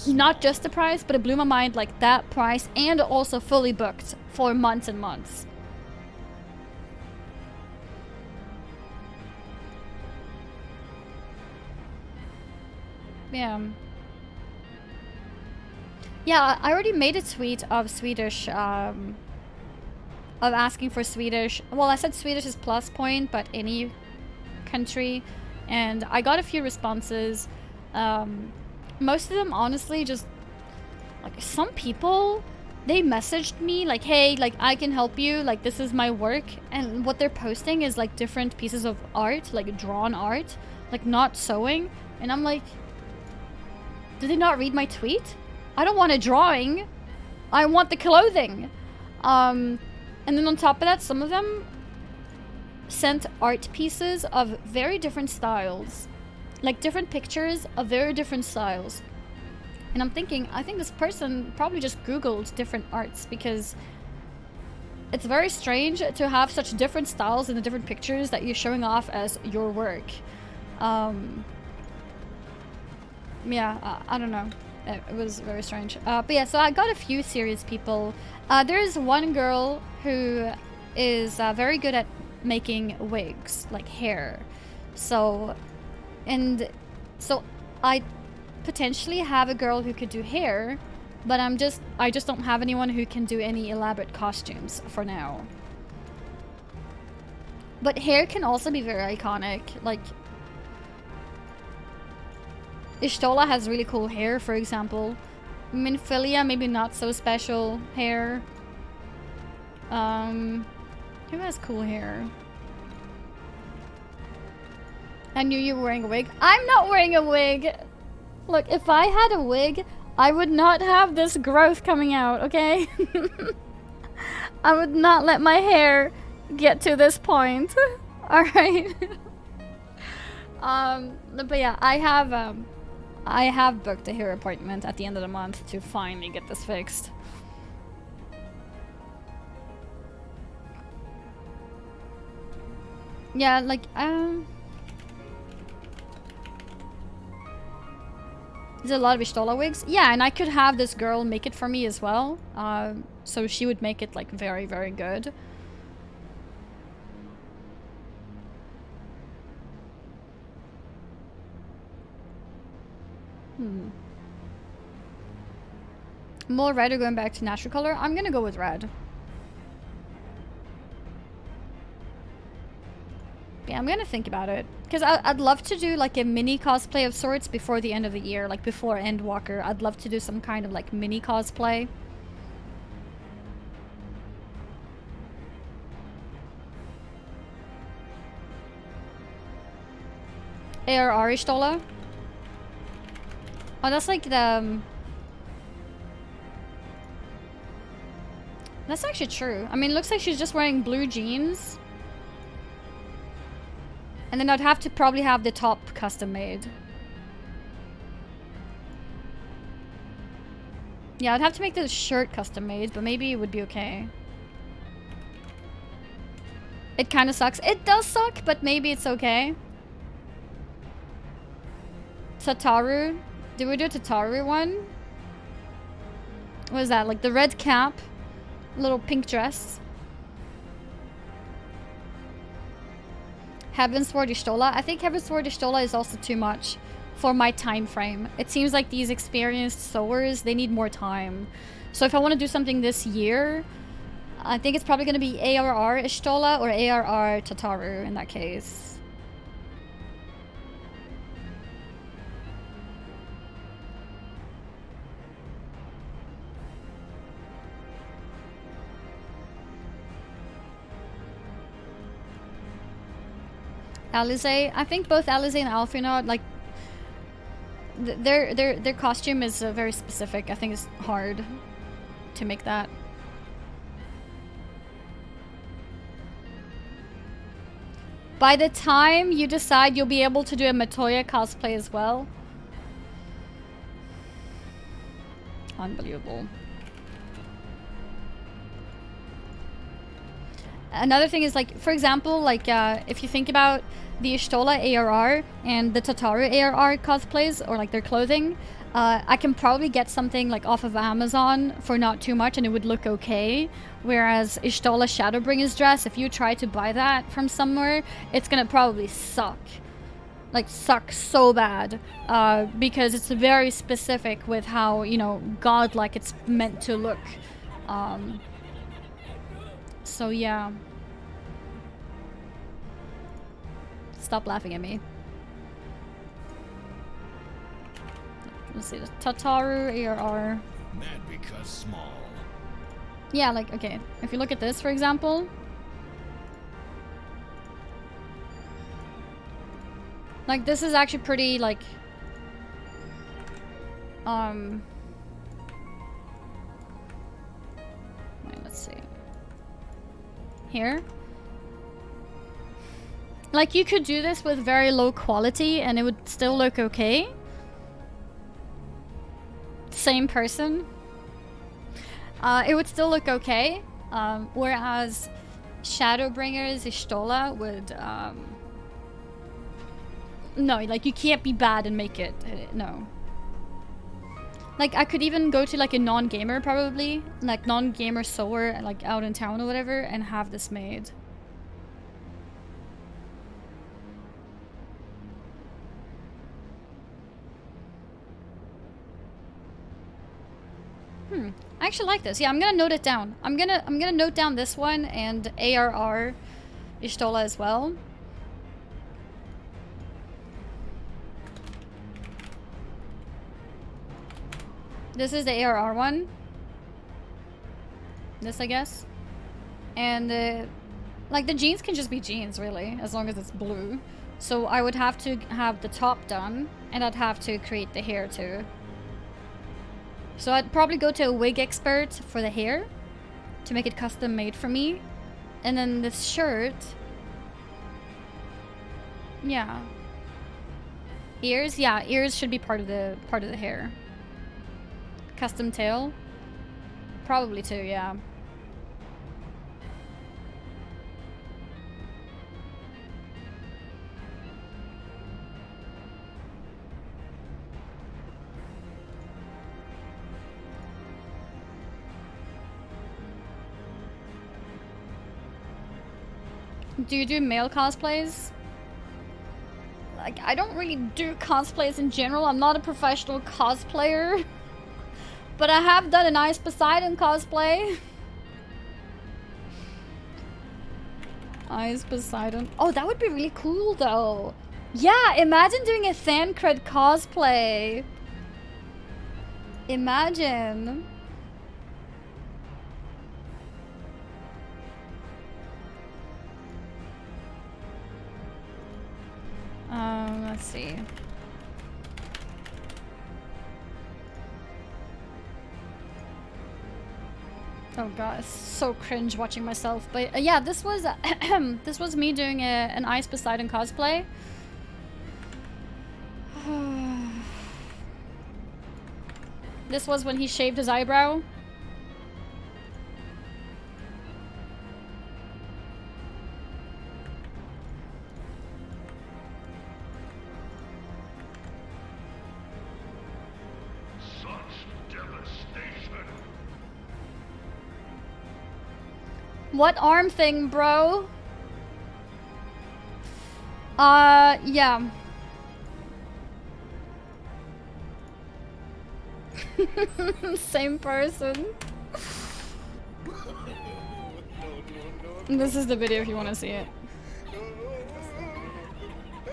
Not just the price, but it blew my mind, like, that price, and also fully booked for months and months. Yeah. Yeah, I already made a tweet of Swedish of asking for Swedish. Well, I said Swedish is plus point, but any country. And I got a few responses. Most of them, honestly, just like some people, they messaged me like, hey, like I can help you, like this is my work. And what they're posting is like different pieces of art, like drawn art, like not sewing. And I'm like, did they not read my tweet? I don't want a drawing. I want the clothing. And then on top of that, some of them sent art pieces of very different styles. Like different pictures of very different styles. And I'm thinking, I think this person probably just Googled different arts, because it's very strange to have such different styles in the different pictures that you're showing off as your work. Yeah, I don't know. It was very strange. But yeah, so I got a few serious people. There's one girl who is very good at making wigs, like hair. So I potentially have a girl who could do hair, but I just don't have anyone who can do any elaborate costumes for now. But hair can also be very iconic. Like Ishtola has really cool hair, for example. Minfilia, maybe not so special hair. Who has cool hair? I knew you were wearing a wig. I'm not wearing a wig! Look, if I had a wig, I would not have this growth coming out, okay? I would not let my hair get to this point. Alright? But yeah, I have booked a hair appointment at the end of the month to finally get this fixed. Yeah, like, there's a lot of Ishtola wigs. Yeah, and I could have this girl make it for me as well. So she would make it, like, very, very good. More red or going back to natural color? I'm gonna go with red. Yeah, I'm gonna think about it. Because I'd love to do like a mini cosplay of sorts before the end of the year. Like before Endwalker. I'd love to do some kind of like mini cosplay. ARR Ishtola? Oh, that's like the... That's actually true. I mean, it looks like she's just wearing blue jeans. And then I'd have to probably have the top custom made. Yeah, I'd have to make the shirt custom made, but maybe it would be okay. It kind of sucks. It does suck, but maybe it's okay. Tataru. Did we do a Tataru one? What is that? Like the red cap? Little pink dress. Heavensward Ishtola. I think Heavensward Ishtola is also too much for my time frame. It seems like these experienced sewers, they need more time. So if I want to do something this year, I think it's probably going to be ARR Ishtola or ARR Tataru in that case. Alize, I think both Alize and Alfina, like their costume is very specific. I think it's hard to make that. By the time you decide you'll be able to do a Matoya cosplay as well. Unbelievable. Another thing is, like, for example, like, if you think about the Ishtola ARR and the Tataru ARR cosplays, or, like, their clothing, I can probably get something, like, off of Amazon for not too much and it would look okay. Whereas Ishtola Shadowbringer's dress, if you try to buy that from somewhere, it's gonna probably suck. Like, suck so bad. Because it's very specific with how, you know, godlike it's meant to look. So yeah. Stop laughing at me. Let's see, the Tataru, ARR. Mad because small. Yeah, like, okay. If you look at this, for example. Like, this is actually pretty, like... Wait, let's see. Here. Like, you could do this with very low quality and it would still look okay. Same person. It would still look okay. Whereas Shadowbringer's Ishtola would, no, like, you can't be bad and make it, no. Like, I could even go to, like, a non-gamer, probably. Like, non-gamer sewer, like, out in town or whatever, and have this made. I actually like this. Yeah, I'm gonna note it down. I'm gonna note down this one and ARR Ishtola as well. This is the ARR one. This, I guess. And like, the jeans can just be jeans, really, as long as it's blue. So I would have to have the top done, and I'd have to create the hair too. So I'd probably go to a wig expert for the hair to make it custom made for me. And then this shirt. Yeah. Ears? Yeah, ears should be part of the hair. Custom tail? Probably too, yeah. Do you do male cosplays? Like, I don't really do cosplays in general. I'm not a professional cosplayer. But I have done an Ice Poseidon cosplay. Ice Poseidon. Oh, that would be really cool, though. Yeah, imagine doing a Thancred cosplay. Imagine. Let's see. Oh god, it's so cringe watching myself. But yeah, this was this was me doing an Ice Poseidon cosplay. This was when he shaved his eyebrow. What arm thing, bro? Yeah. Same person. This is the video if you want to see it.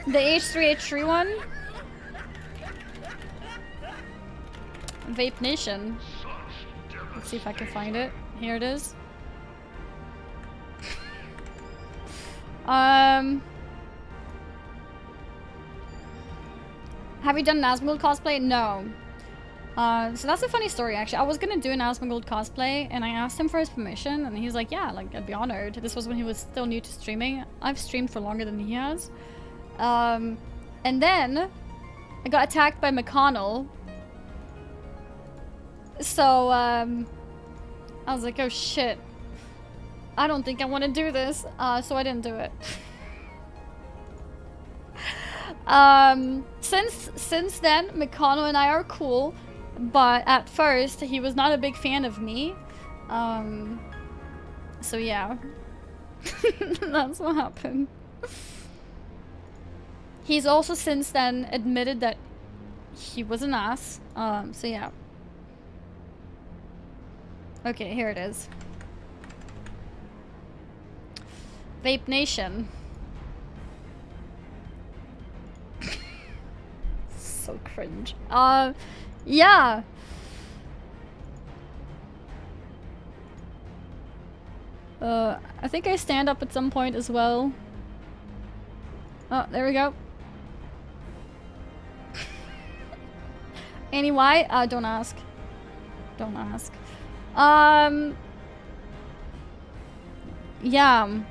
The H3H3 one? Vape Nation. Let's see if I can find it. Here it is. Have you done an Asmongold cosplay? No. So that's a funny story, actually. I was gonna do an Asmongold cosplay, and I asked him for his permission, and he was like, yeah, like, I'd be honored. This was when he was still new to streaming. I've streamed for longer than he has. And then I got attacked by McConnell. So, I was like, oh shit. I don't think I want to do this, so I didn't do it. Since then, McConnell and I are cool, but at first he was not a big fan of me. So yeah, that's what happened. He's also since then admitted that he was an ass. So yeah. Okay, here it is. Vape Nation. So cringe. Yeah. I think I stand up at some point as well. Oh, there we go. Any why? Don't ask. Don't ask. Yeah.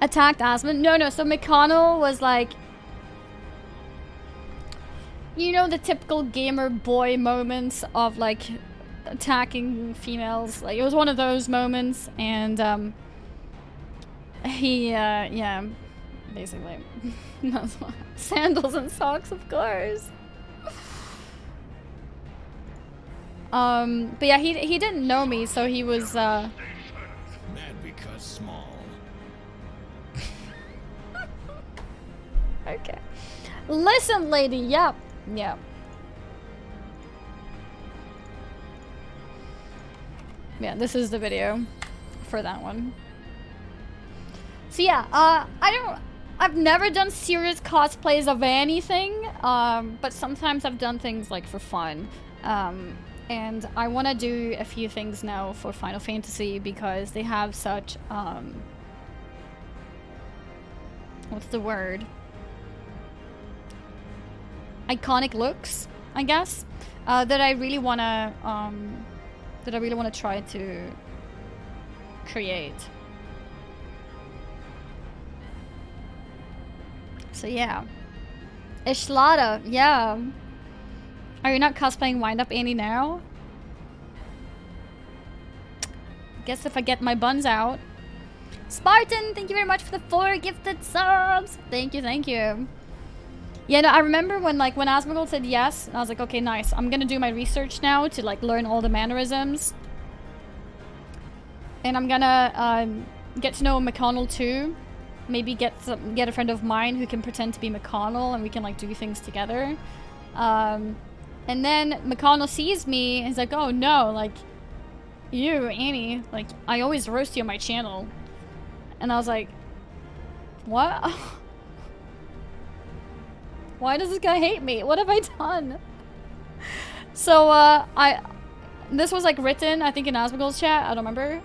Attacked Asmund? No, so McConnell was like... You know the typical gamer boy moments of like attacking females. Like it was one of those moments, and he yeah, basically. That's why. Sandals and socks, of course. But yeah, he didn't know me, so he was Mad because small. okay. Listen, lady. Yep. Yeah. Yeah, this is the video for that one. So yeah, I've never done serious cosplays of anything, but sometimes I've done things like for fun. And I want to do a few things now for Final Fantasy because they have such, what's the word? Iconic looks, I guess, that I really wanna try to create. So yeah, Ishlada, yeah. Are you not cosplaying Wind Up Annie now? Guess if I get my buns out. Spartan, thank you very much for the 4 gifted subs. Thank you, thank you. Yeah, no, I remember when Asmongold said yes, and I was like, okay, nice. I'm gonna do my research now to like learn all the mannerisms. And I'm gonna get to know McConnell too. Maybe get a friend of mine who can pretend to be McConnell and we can like do things together. And then McConnell sees me and he's like, oh no, like, you, Annie, like, I always roast you on my channel. And I was like, what? Why does this guy hate me? What have I done? So, this was like written, I think in Asmongold's chat, I don't remember.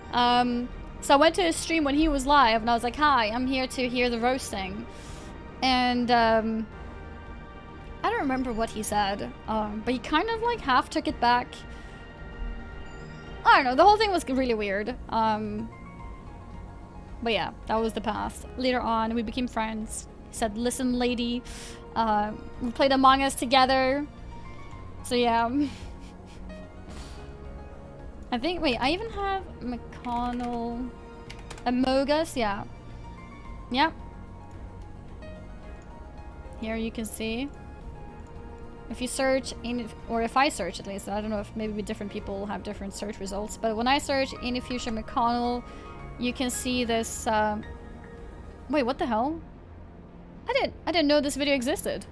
So I went to his stream when he was live and I was like, hi, I'm here to hear the roasting. And, I don't remember what he said, but he kind of like half took it back. I don't know, the whole thing was really weird. But yeah, that was the past. Later on, we became friends. He said, listen, lady. We played Among Us together. So yeah. I think, wait, I even have McConnell... Amogus, yeah. Yep. Here you can see. If you search, or if I search at least, I don't know if maybe different people have different search results, but when I search Any Future McConnell, you can see this, wait, what the hell? I didn't know this video existed.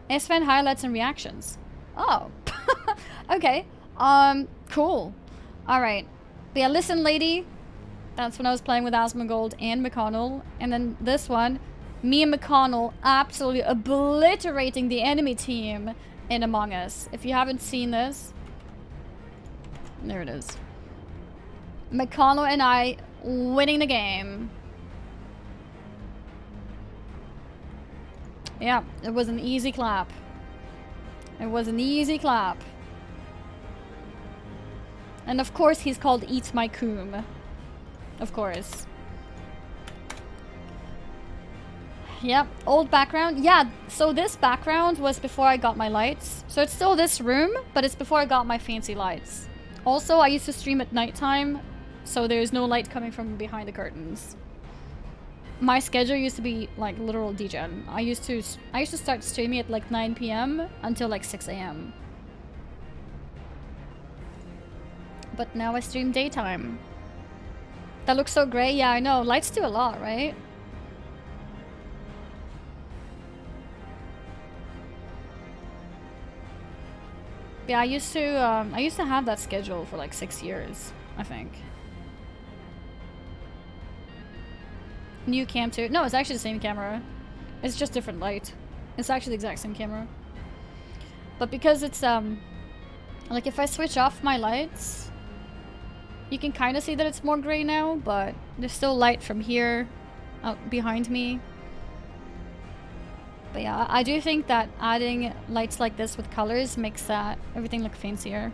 SFN highlights and reactions. Oh. Okay. Cool. Alright. But yeah, listen, lady. That's when I was playing with Asmongold and McConnell. And then this one, me and McConnell absolutely obliterating the enemy team in Among Us. If you haven't seen this, there it is. McConnell and I winning the game. Yeah, it was an easy clap. It was an easy clap. And of course he's called Eat My Coom. Of course. Yep, old background. Yeah, so this background was before I got my lights. So it's still this room, but it's before I got my fancy lights. Also, I used to stream at nighttime, so there's no light coming from behind the curtains. My schedule used to be like literal degen. I used to start streaming at like 9 PM until like 6 AM. But now I stream daytime. That looks so great. Yeah, I know. Lights do a lot, right? Yeah, I used to have that schedule for like 6 years, I think. New cam too. No, it's actually the same camera. It's just different light. It's actually the exact same camera. But because it's, like if I switch off my lights, you can kind of see that it's more gray now, but there's still light from here out behind me. But yeah, I do think that adding lights like this with colors makes that everything look fancier.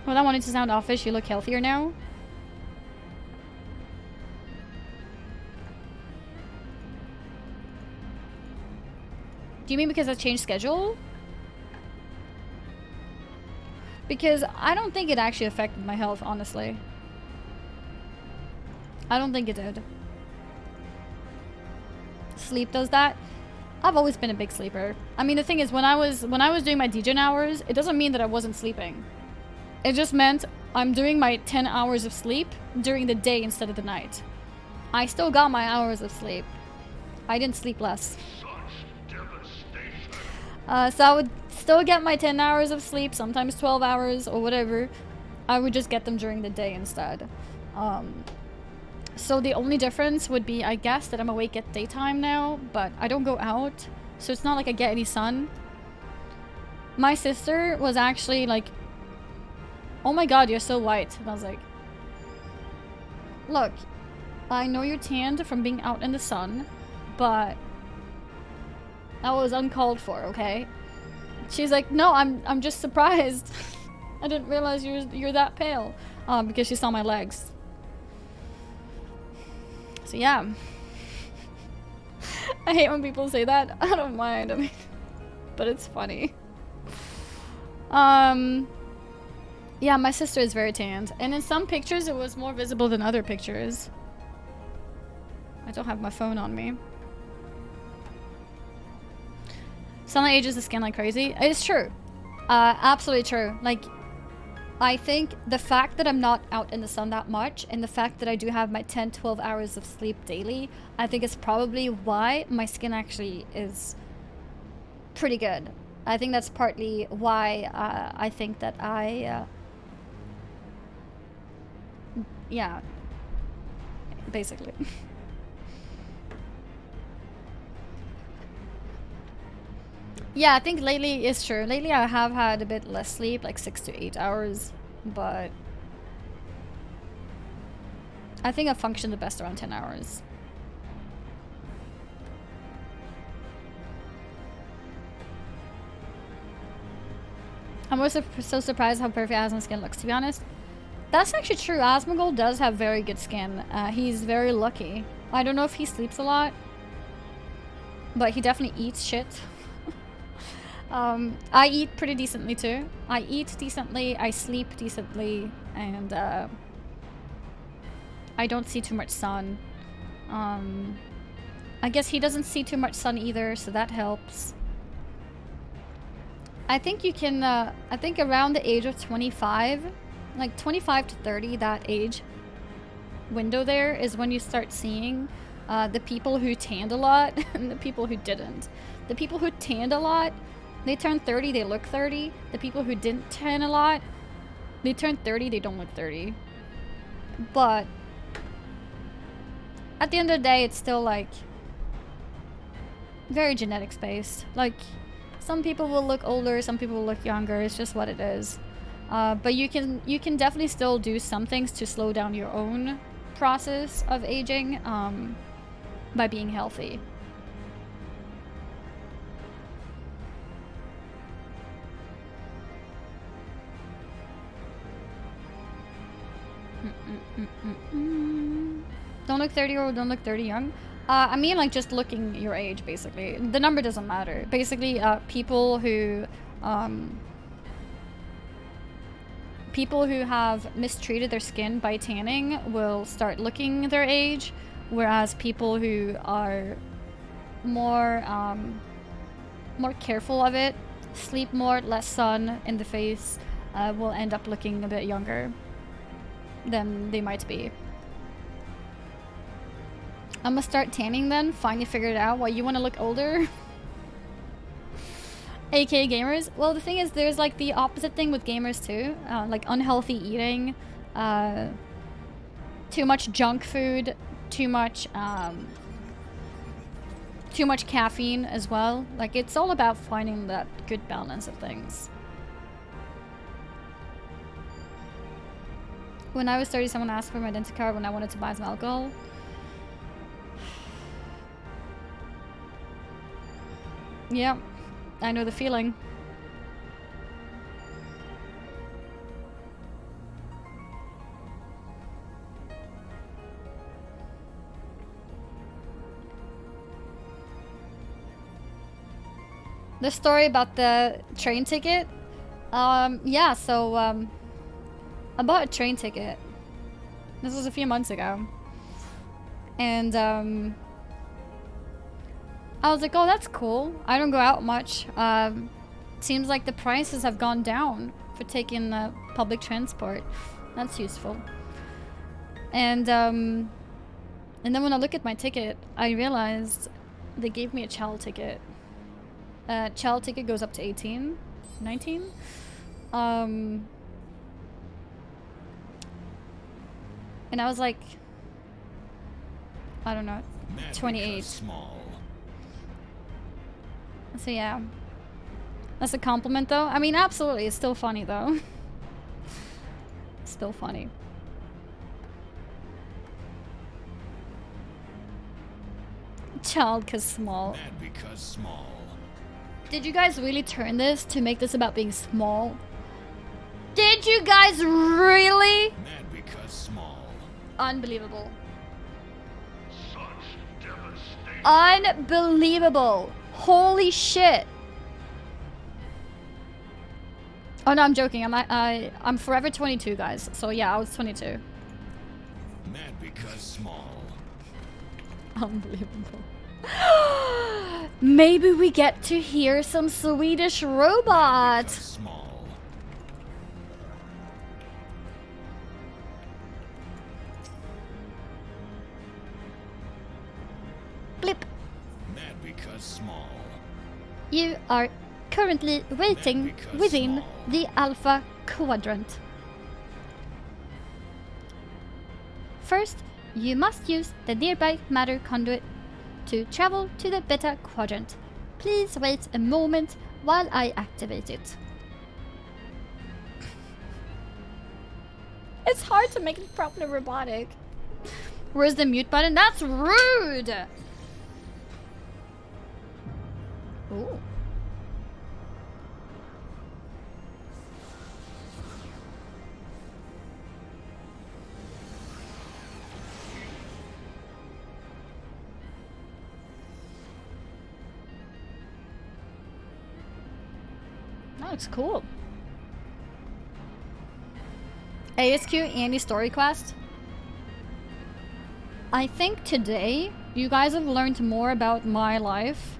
Well, I wanted to sound offish. You look healthier now. Do you mean because I changed schedule? Because I don't think it actually affected my health, honestly. I don't think it did. Sleep does that. I've always been a big sleeper. I mean, the thing is, when I was doing my DGen hours, it doesn't mean that I wasn't sleeping. It just meant I'm doing my 10 hours of sleep during the day instead of the night. I still got my hours of sleep. I didn't sleep less. So I would still get my 10 hours of sleep, sometimes 12 hours or whatever. I would just get them during the day instead. So the only difference would be, I guess, that I'm awake at daytime now, but I don't go out. So it's not like I get any sun. My sister was actually like, "Oh my god, you're so white." And I was like, "Look, I know you're tanned from being out in the sun, but that was uncalled for, okay?" She's like, "No, I'm just surprised. I didn't realize you're that pale." Because she saw my legs. So yeah. I hate when people say that. I don't mind. I mean, but it's funny. Yeah, my sister is very tanned. And in some pictures, it was more visible than other pictures. I don't have my phone on me. Sunlight ages the skin like crazy. It's true. Absolutely true. Like, I think the fact that I'm not out in the sun that much, and the fact that I do have my 10-12 hours of sleep daily, I think is probably why my skin actually is pretty good. I think that's partly why I think that yeah, basically. Yeah, I think lately it's true. Lately I have had a bit less sleep, like 6 to 8 hours, but I think I function the best around 10 hours. I'm also so surprised how perfect Asmon's skin looks, to be honest. That's actually true. Asmongold does have very good skin. He's very lucky. I don't know if he sleeps a lot, but he definitely eats shit. I eat pretty decently too. I eat decently, I sleep decently, and I don't see too much sun. I guess he doesn't see too much sun either, so that helps. I think you can, I think around the age of 25, like 25 to 30, that age window there is when you start seeing the people who tanned a lot and the people who didn't. The people who tanned a lot, they turn 30, they look 30. The people who didn't tan a lot, they turn 30, they don't look 30. But at the end of the day, it's still like very genetics based. Like, some people will look older, some people will look younger. It's just what it is. But you can definitely still do some things to slow down your own process of aging by being healthy. Don't look 30 or don't look 30 young. I mean, like, just looking your age, basically. The number doesn't matter. Basically, people who have mistreated their skin by tanning will start looking their age, whereas people who are more careful of it, sleep more, less sun in the face, will end up looking a bit younger than they might be. I'm gonna start tanning then. Finally figured out why you want to look older. AK gamers? Well, the thing is, there's like the opposite thing with gamers too. Like unhealthy eating, too much junk food, too much caffeine as well. Like, it's all about finding that good balance of things. When I was 30, someone asked for my identity card when I wanted to buy some alcohol. Yeah, I know the feeling. The story about the train ticket? Yeah, so, I bought a train ticket. This was a few months ago. And, I was like, oh, that's cool. I don't go out much. Seems like the prices have gone down for taking public transport. That's useful. And then when I look at my ticket, I realized they gave me a child ticket. Child ticket goes up to 18, 19. And I was like, I don't know, 28. Small. So yeah, that's a compliment though. I mean, absolutely, it's still funny though. Still funny. Child cause small. Mad because small. Did you guys really turn this to make this about being small? Did you guys really? Mad because small. Unbelievable. Such devastation. Unbelievable. Holy shit. Oh no, I'm joking. I'm forever 22, guys. So yeah, I was 22. Mad because small. Unbelievable. Maybe we get to hear some Swedish robot. Because small. Blip. Mad because small. You are currently waiting because within small. the Alpha Quadrant. First, you must use the nearby matter conduit to travel to the Beta Quadrant. Please wait a moment while I activate it. It's hard to make it properly robotic. Where's the mute button? That's rude! Ooh. That looks cool. ASQ Andy story quest. I think today you guys have learned more about my life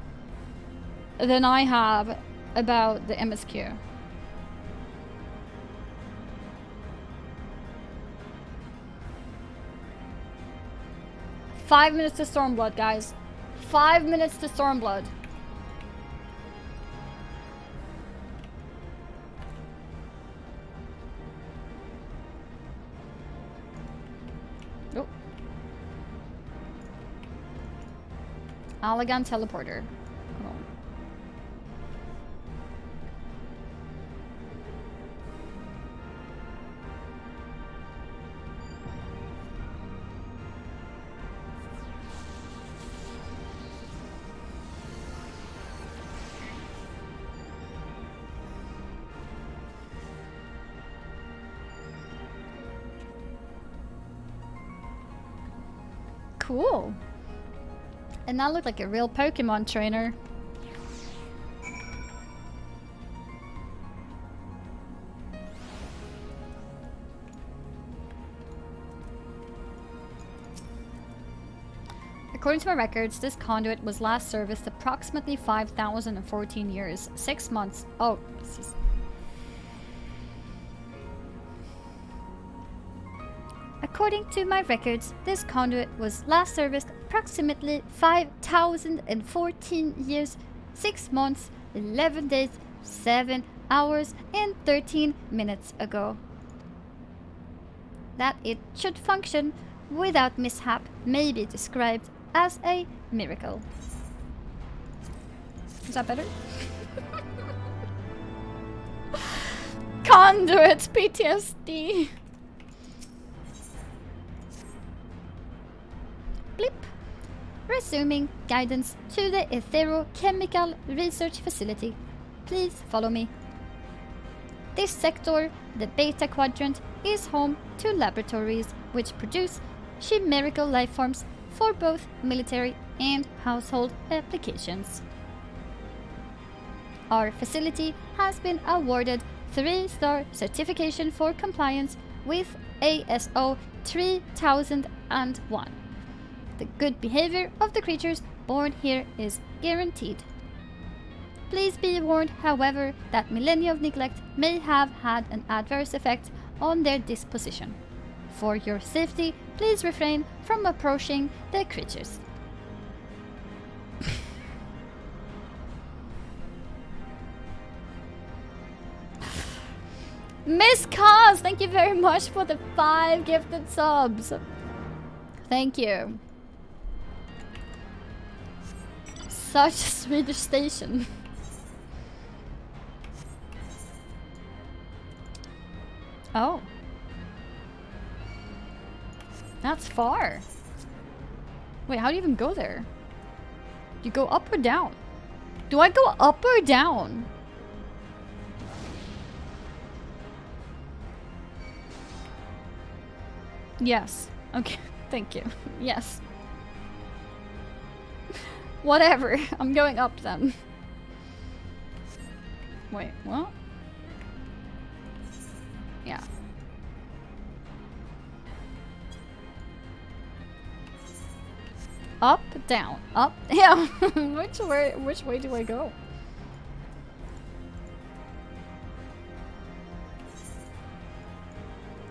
than I have about the MSQ. Five minutes to Stormblood, guys. 5 minutes to Stormblood. Oh. Allegan teleporter. Oh. Cool. And that looked like a real Pokemon trainer. According to my records, this conduit was last serviced approximately 5,014 years, 6 months. Oh, this is... According to my records, this conduit was last serviced approximately 5,014 years, 6 months, 11 days, 7 hours, and 13 minutes ago. That it should function without mishap may be described as a miracle. Is that better? Conduit PTSD. Blip. Resuming guidance to the Etherochemical Research Facility. Please follow me. This sector, the Beta Quadrant, is home to laboratories which produce chimerical lifeforms for both military and household applications. Our facility has been awarded 3-star certification for compliance with ASO 3001. The good behavior of the creatures born here is guaranteed. Please be warned, however, that millennia of neglect may have had an adverse effect on their disposition. For your safety, please refrain from approaching the creatures. Miss Cause, thank you very much for the 5 gifted subs. Thank you. Such a Swedish station. Oh. That's far. Wait, how do you even go there? Do you go up or down? Do I go up or down? Yes. Okay. Thank you. Yes. Whatever. I'm going up then. Wait, what? Yeah. Up, down, up, yeah. Which way do I go?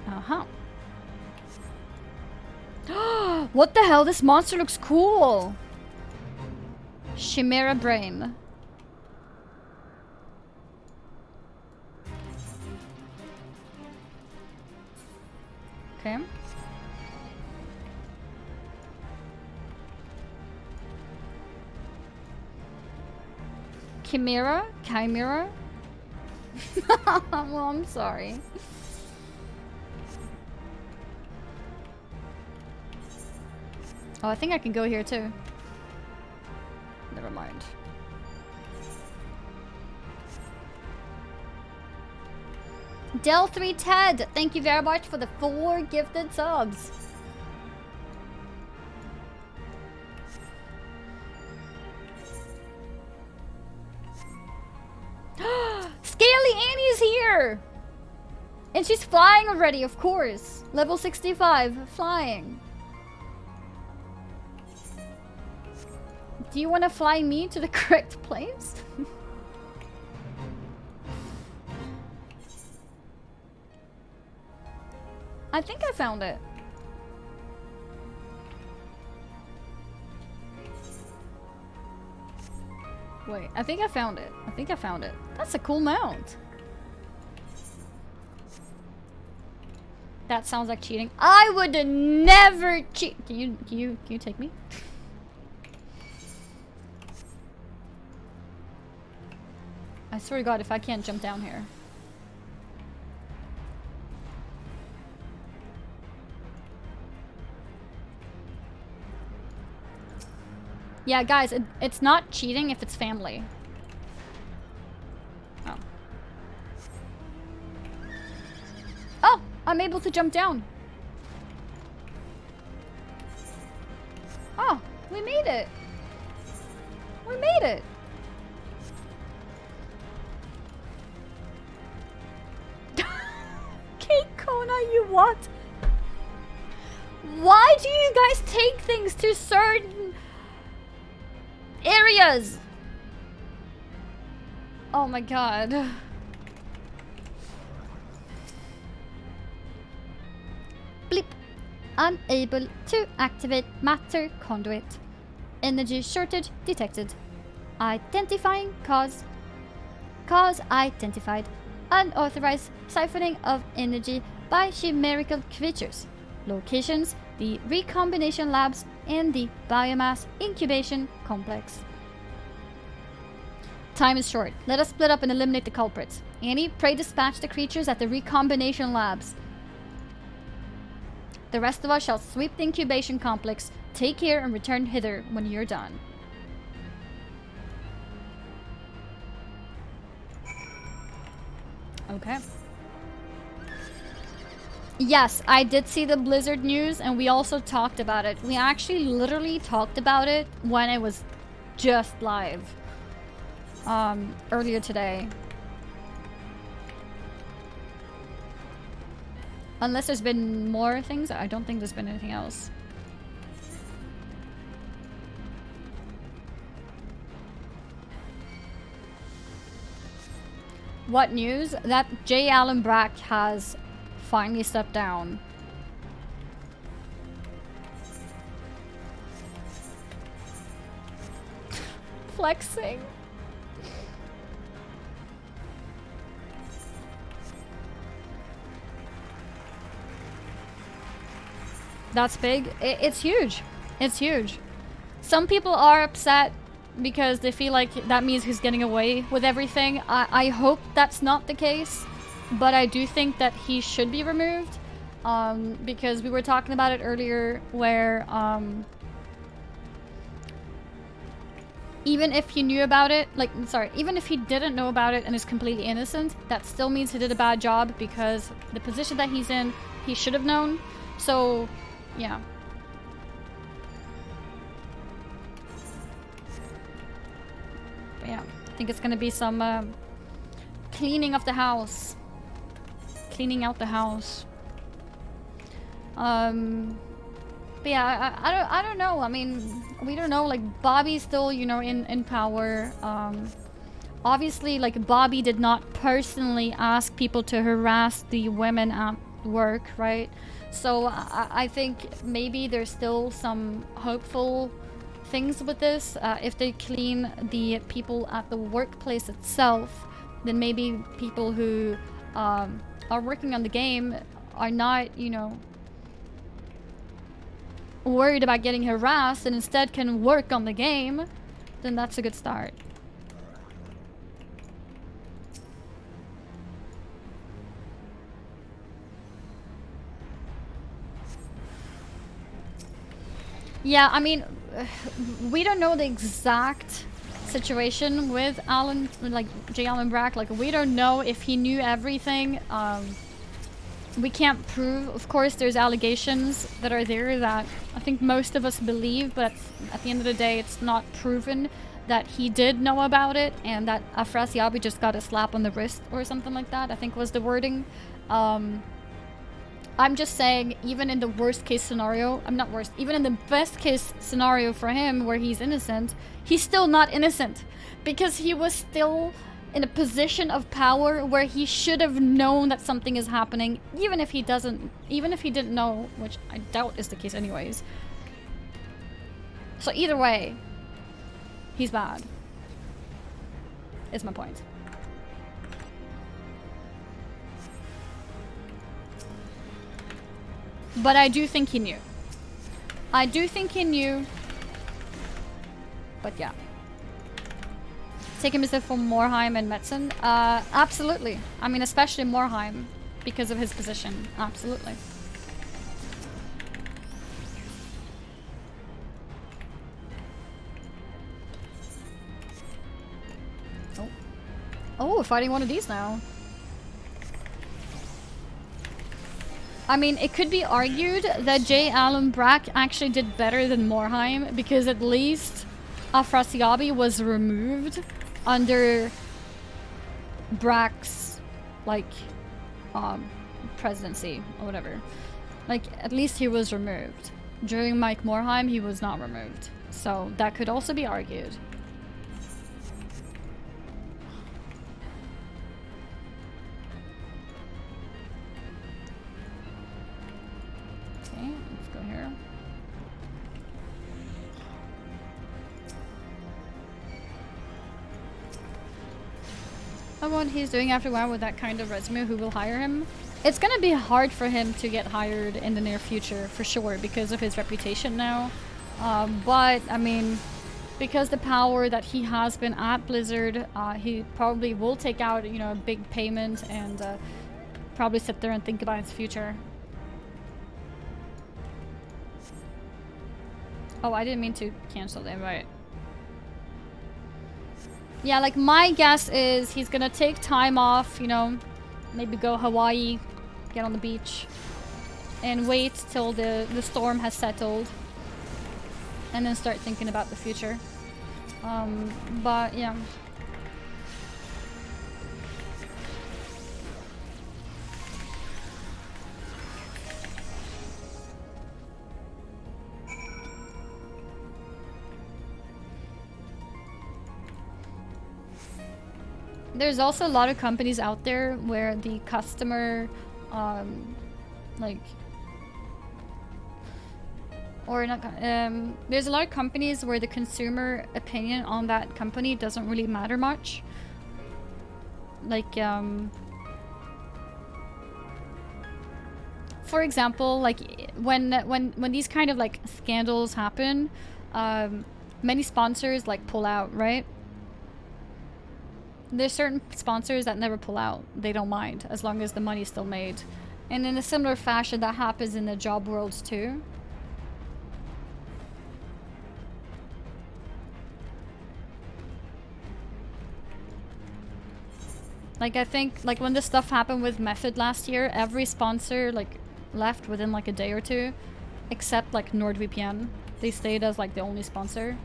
Uh-huh. What the hell? This monster looks cool. Chimera brain. Okay. Chimera? Chimera? Well, I'm sorry. Oh, I think I can go here too. Never mind. Del3 Ted, thank you very much for the 4 gifted subs. Scaly Annie's here! And she's flying already, of course. Level 65, flying. Do you want to fly me to the correct place? I think I found it. Wait, I think I found it. I think I found it. That's a cool mount. That sounds like cheating. I would never cheat. Can you take me? I swear to God, if I can't jump down here. Yeah, guys, it's not cheating if it's family. Oh. Oh, I'm able to jump down. Oh, we made it. We made it. Kate Kona, you what? Why do you guys take things to certain areas? Oh my God. Blip. Unable to activate matter conduit. Energy shortage detected. Identifying cause. Cause identified. Unauthorized siphoning of energy by chimerical creatures. Locations: the recombination labs and the biomass incubation complex. Time is short. Let us split up and eliminate the culprits. Annie, pray dispatch the creatures at the recombination labs. The rest of us shall sweep the incubation complex. Take care and return hither when you're done. Okay. Yes, I did see the Blizzard news and we also talked about it. We actually literally talked about it when it was just live. Earlier today. Unless there's been more things, I don't think there's been anything else. What news? That J. Allen Brack has finally stepped down. Flexing. That's big. It's huge. It's huge. Some people are upset because they feel like that means he's getting away with everything. I hope that's not the case, but I do think that he should be removed, because we were talking about it earlier where even if he knew about it, even if he didn't know about it and is completely innocent, that still means he did a bad job because the position that he's in, he should have known. So, yeah. But yeah, I think it's gonna be some cleaning of the house. Cleaning out the house. But yeah, I don't know. I mean, we don't know. Like, Bobby's still, you know, in power. Obviously, like, Bobby did not personally ask people to harass the women at work, right? So I think maybe there's still some hopeful things with this. If they clean the people at the workplace itself, then maybe people who are working on the game are not, you know, worried about getting harassed and instead can work on the game, then that's a good start. Yeah, I mean, we don't know the exact situation with Alan, like J. Allen Brack. Like, we don't know if he knew everything. We can't prove. Of course, there's allegations that are there that I think most of us believe, but at the end of the day, it's not proven that he did know about it and that FFXIV just got a slap on the wrist or something like that, I think was the wording. I'm just saying, even in the worst case scenario, even in the best case scenario for him where he's innocent, he's still not innocent because he was still in a position of power where he should have known that something is happening, even if he didn't know, which I doubt is the case anyways. So either way, he's bad, is my point. But I do think he knew. I do think he knew. But yeah. Take him as if for Morheim and Metzen? Absolutely. I mean, especially Morheim, because of his position. Absolutely. Oh. Oh, we're fighting one of these now. I mean, it could be argued that J. Allen Brack actually did better than Morheim because at least FFXIV was removed under Brack's, like, presidency or whatever. Like, at least he was removed. During Mike Morheim, he was not removed. So that could also be argued. Okay, let's go here. what he's doing after a while with that kind of resume, who will hire him? It's gonna be hard for him to get hired in the near future, for sure, because of his reputation now. But, I mean, because the power that he has been at Blizzard, he probably will take out, you know, a big payment and probably sit there and think about his future. Oh, I didn't mean to cancel the invite. Yeah, like, my guess is he's gonna take time off, you know, maybe go Hawaii, get on the beach, and wait till the storm has settled, and then start thinking about the future. But yeah. There's also a lot of companies out there where the customer, like, or not, there's a lot of companies where the consumer opinion on that company doesn't really matter much. Like, for example, like when these kind of like scandals happen, many sponsors like pull out, right? There's certain sponsors that never pull out. They don't mind as long as the money's still made. And in a similar fashion, that happens in the job worlds too. Like, I think, like, when this stuff happened with Method last year, every sponsor, like, left within, like, a day or two. Except, like, NordVPN. They stayed as, like, the only sponsor.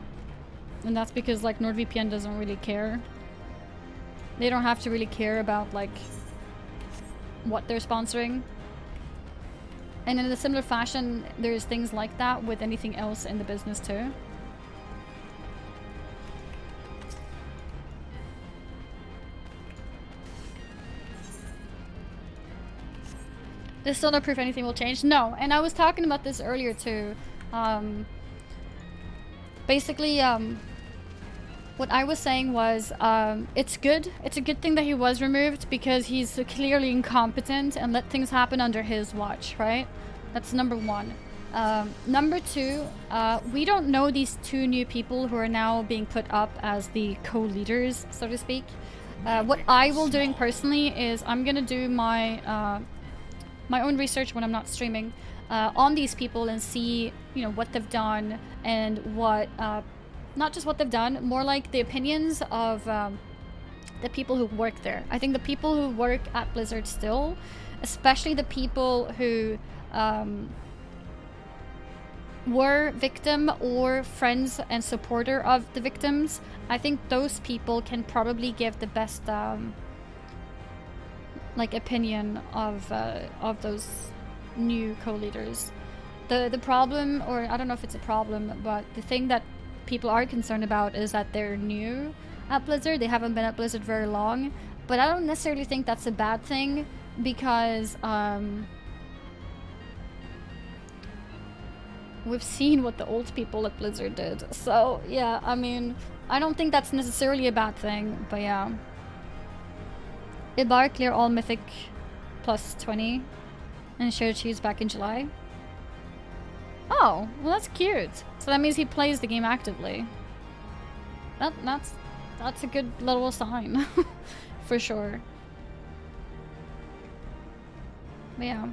And that's because, like, NordVPN doesn't really care. They don't have to really care about, like, what they're sponsoring. And in a similar fashion, there's things like that with anything else in the business too. There's still no proof anything will change? No, and I was talking about this earlier too. Basically, what I was saying was, it's good. It's a good thing that he was removed because he's clearly incompetent and let things happen under his watch, right? That's number one. Number two, we don't know these two new people who are now being put up as the co-leaders, so to speak. What I will doing personally is I'm gonna do my my own research when I'm not streaming on these people and see, you know, what they've done and what. Not just what they've done, more like the opinions of the people who work there. I think the people who work at Blizzard still, especially the people who were victim or friends and supporter of the victims, I think those people can probably give the best like opinion of those new co-leaders. The problem, or I don't know if it's a problem, but the thing that people are concerned about is that they're new at Blizzard. They haven't been at Blizzard very long, but I don't necessarily think that's a bad thing because we've seen what the old people at Blizzard did. So yeah, I mean, I don't think that's necessarily a bad thing, but yeah. Ibar clear all mythic plus 20 and share cheese back in July. Oh, well that's cute. So that means he plays the game actively. That's a good little sign. For sure. But yeah.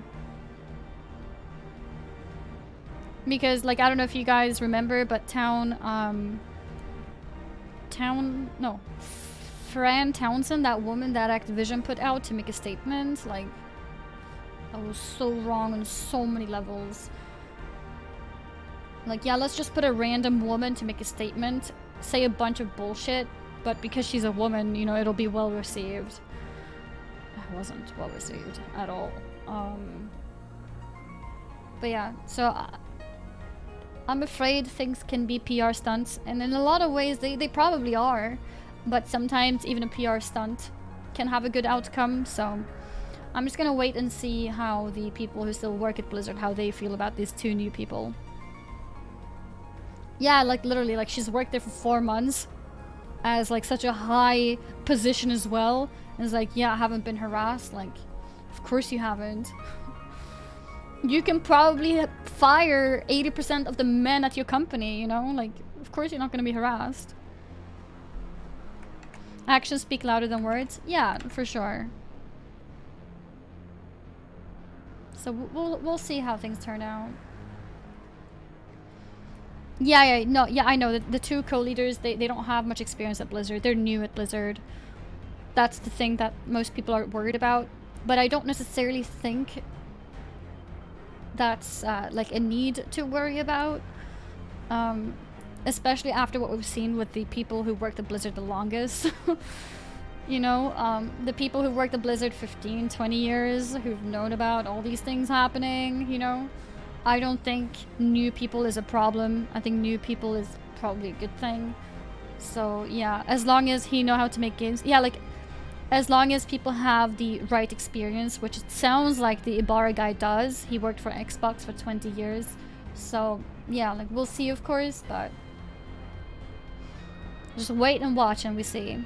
Because, like, I don't know if you guys remember, but Fran Townsend, that woman that Activision put out to make a statement, like, that was so wrong on so many levels. Like, yeah, let's just put a random woman to make a statement, say a bunch of bullshit, but because she's a woman, you know, it'll be well received. It wasn't well received at all. But yeah, so I'm afraid things can be PR stunts, and in a lot of ways they probably are, but sometimes even a PR stunt can have a good outcome, so I'm just gonna wait and see how the people who still work at Blizzard, how they feel about these two new people. Yeah, like literally, like she's worked there for 4 months as like such a high position as well, And it's like, yeah, I haven't been harassed. Like, of course you haven't. You can probably fire 80% of the men at your company, you know? Like, of course you're not going to be harassed. Actions speak louder than words? Yeah, for sure. So we'll see how things turn out. Yeah, no, yeah, I know. The two co-leaders, they don't have much experience at Blizzard. They're new at Blizzard. That's the thing that most people are worried about. But I don't necessarily think that's like a need to worry about. Especially after what we've seen with the people who worked at Blizzard the longest. You know, the people who worked at Blizzard 15, 20 years, who've known about all these things happening, you know. I don't think new people is a problem. I think new people is probably a good thing. So, yeah, as long as he know how to make games. Yeah, like, as long as people have the right experience, which it sounds like the Ibarra guy does. He worked for Xbox for 20 years. So, yeah, like, we'll see, of course, but just wait and watch and we see.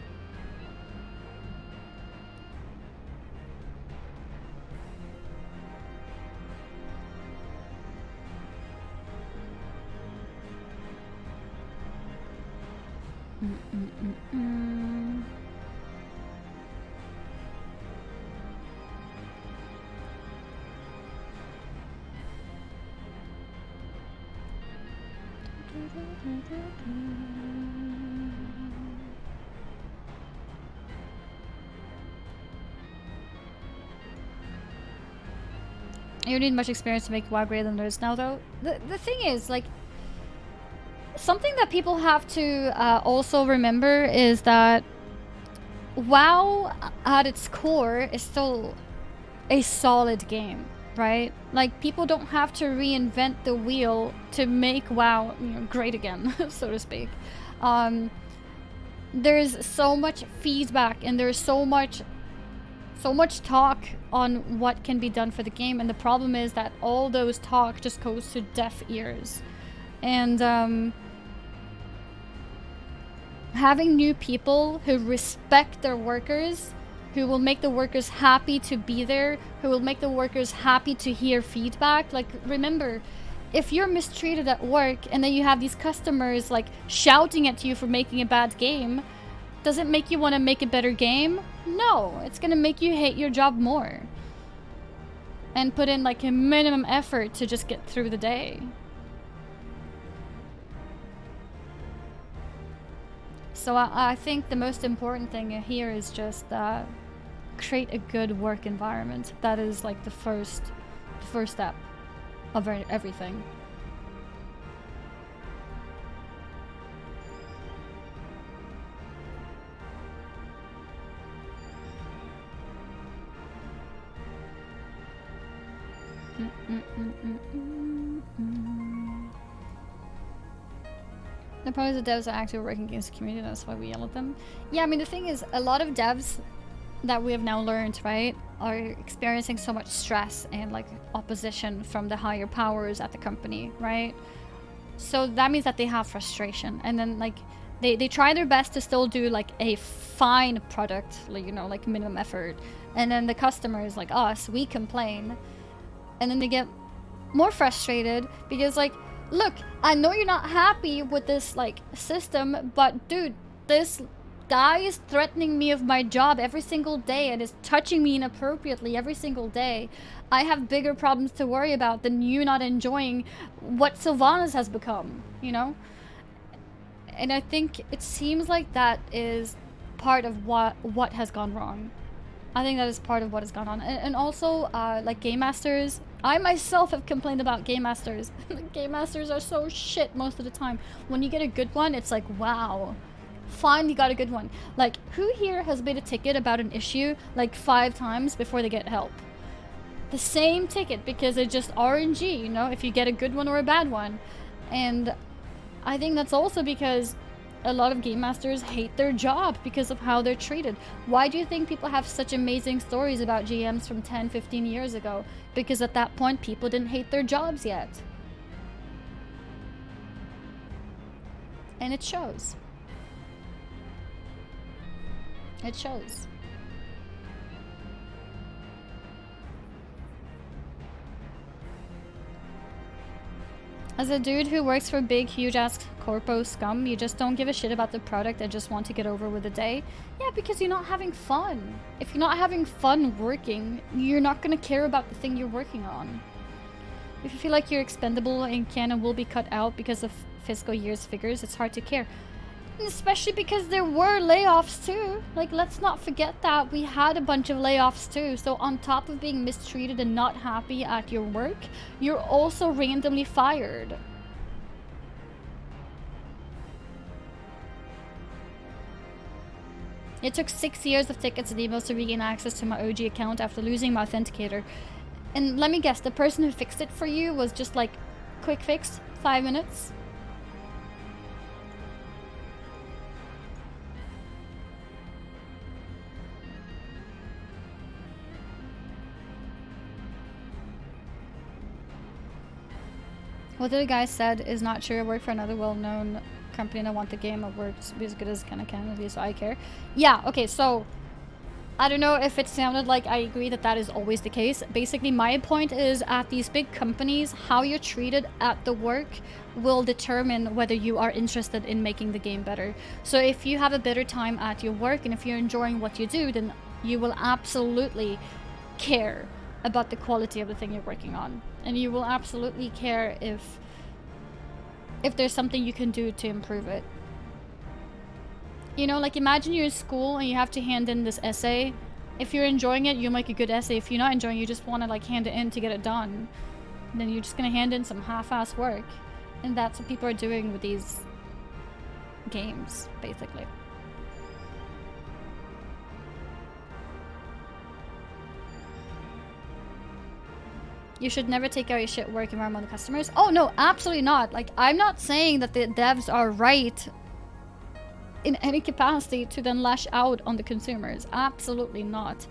You don't need much experience to make WoW greater than others now, though. The thing is, like, something that people have to also remember is that WoW, at its core, is still a solid game, right? Like, people don't have to reinvent the wheel to make WoW, you know, great again, so to speak. There's so much feedback and there's so much talk on what can be done for the game, and the problem is that all those talk just goes to deaf ears. And having new people who respect their workers, who will make the workers happy to be there, who will make the workers happy to hear feedback. Like, remember, if you're mistreated at work and then you have these customers like shouting at you for making a bad game, does it make you want to make a better game? No, it's gonna make you hate your job more and put in like a minimum effort to just get through the day. So I think the most important thing here is just create a good work environment. That is like the first step of everything. The problem is the devs are actively working against the community, that's why we yell at them. Yeah, I mean, the thing is, a lot of devs that we have now learned, right, are experiencing so much stress and like opposition from the higher powers at the company, right? So that means that they have frustration, and then like they try their best to still do like a fine product, like, you know, like minimum effort, and then the customers like us, we complain, and then they get more frustrated because like, look, I know you're not happy with this like system, but dude, this guy is threatening me of my job every single day and is touching me inappropriately every single day. I have bigger problems to worry about than you not enjoying what Sylvanas has become, you know? And I think it seems like that is part of what has gone wrong. I think that is part of what has gone on. And also, like, Game Masters. I myself have complained about Game Masters. Game Masters are so shit most of the time. When you get a good one, it's like, wow. Finally got a good one. Like, who here has made a ticket about an issue, like, 5 times before they get help? The same ticket, because it's just RNG, you know, if you get a good one or a bad one. And I think that's also because a lot of Game Masters hate their job because of how they're treated. Why do you think people have such amazing stories about GMs from 10, 15 years ago? Because at that point, people didn't hate their jobs yet. And it shows. It shows. As a dude who works for big, huge-ass corpo scum, you just don't give a shit about the product and just want to get over with the day? Yeah, because you're not having fun. If you're not having fun working, you're not gonna care about the thing you're working on. If you feel like you're expendable and can and will be cut out because of fiscal year's figures, it's hard to care. And especially because there were layoffs too. Like, let's not forget that we had a bunch of layoffs too. So on top of being mistreated and not happy at your work, you're also randomly fired. It took 6 years of tickets and emails to regain access to my OG account after losing my authenticator. And let me guess, the person who fixed it for you was just like, quick fix, 5 minutes? What the guy said is not true. I work for another well-known company and I want the game. I work to be as good as I can with you, so I care. Yeah, okay, so I don't know if it sounded like I agree that that is always the case. Basically, my point is at these big companies, how you're treated at the work will determine whether you are interested in making the game better. So if you have a better time at your work and if you're enjoying what you do, then you will absolutely care about the quality of the thing you're working on. And you will absolutely care if there's something you can do to improve it. You know, like imagine you're in school and you have to hand in this essay. If you're enjoying it, you'll make a good essay. If you're not enjoying it, you just want to like hand it in to get it done. And then you're just gonna hand in some half-ass work. And that's what people are doing with these games, basically. You should never take out your shit work environment on the customers. Oh no, absolutely not. Like, I'm not saying that the devs are right in any capacity to then lash out on the consumers. Absolutely not.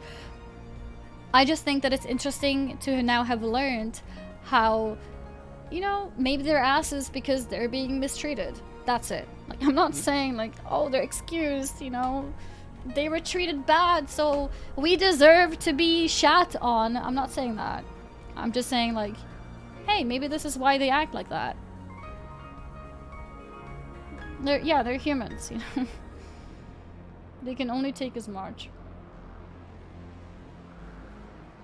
I just think that it's interesting to now have learned how, you know, maybe they're asses because they're being mistreated. That's it. Like, I'm not saying like, oh, they're excused, you know. They were treated bad, so we deserve to be shat on. I'm not saying that. I'm just saying like, hey, maybe this is why they act like that. They're humans, you know. They can only take as much.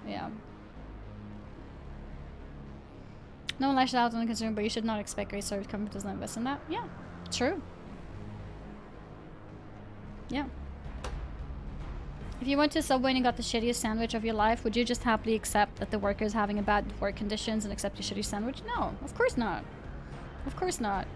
Yeah. No one lashes out on the consumer, but you should not expect great service company does not invest in that. Yeah, true. Yeah. If you went to Subway and you got the shittiest sandwich of your life, would you just happily accept that the worker is having a bad work conditions and accept your shitty sandwich? No, of course not. Of course not.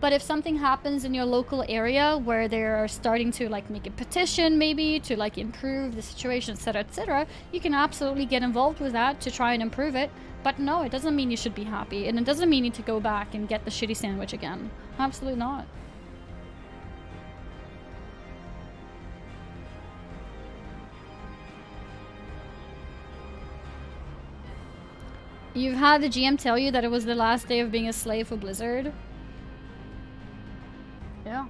But if something happens in your local area where they're starting to like make a petition maybe to like improve the situation, etc., you can absolutely get involved with that to try and improve it. But no, it doesn't mean you should be happy, and it doesn't mean you need to go back and get the shitty sandwich again. Absolutely not. You've had the GM tell you that it was the last day of being a slave for Blizzard? Yeah.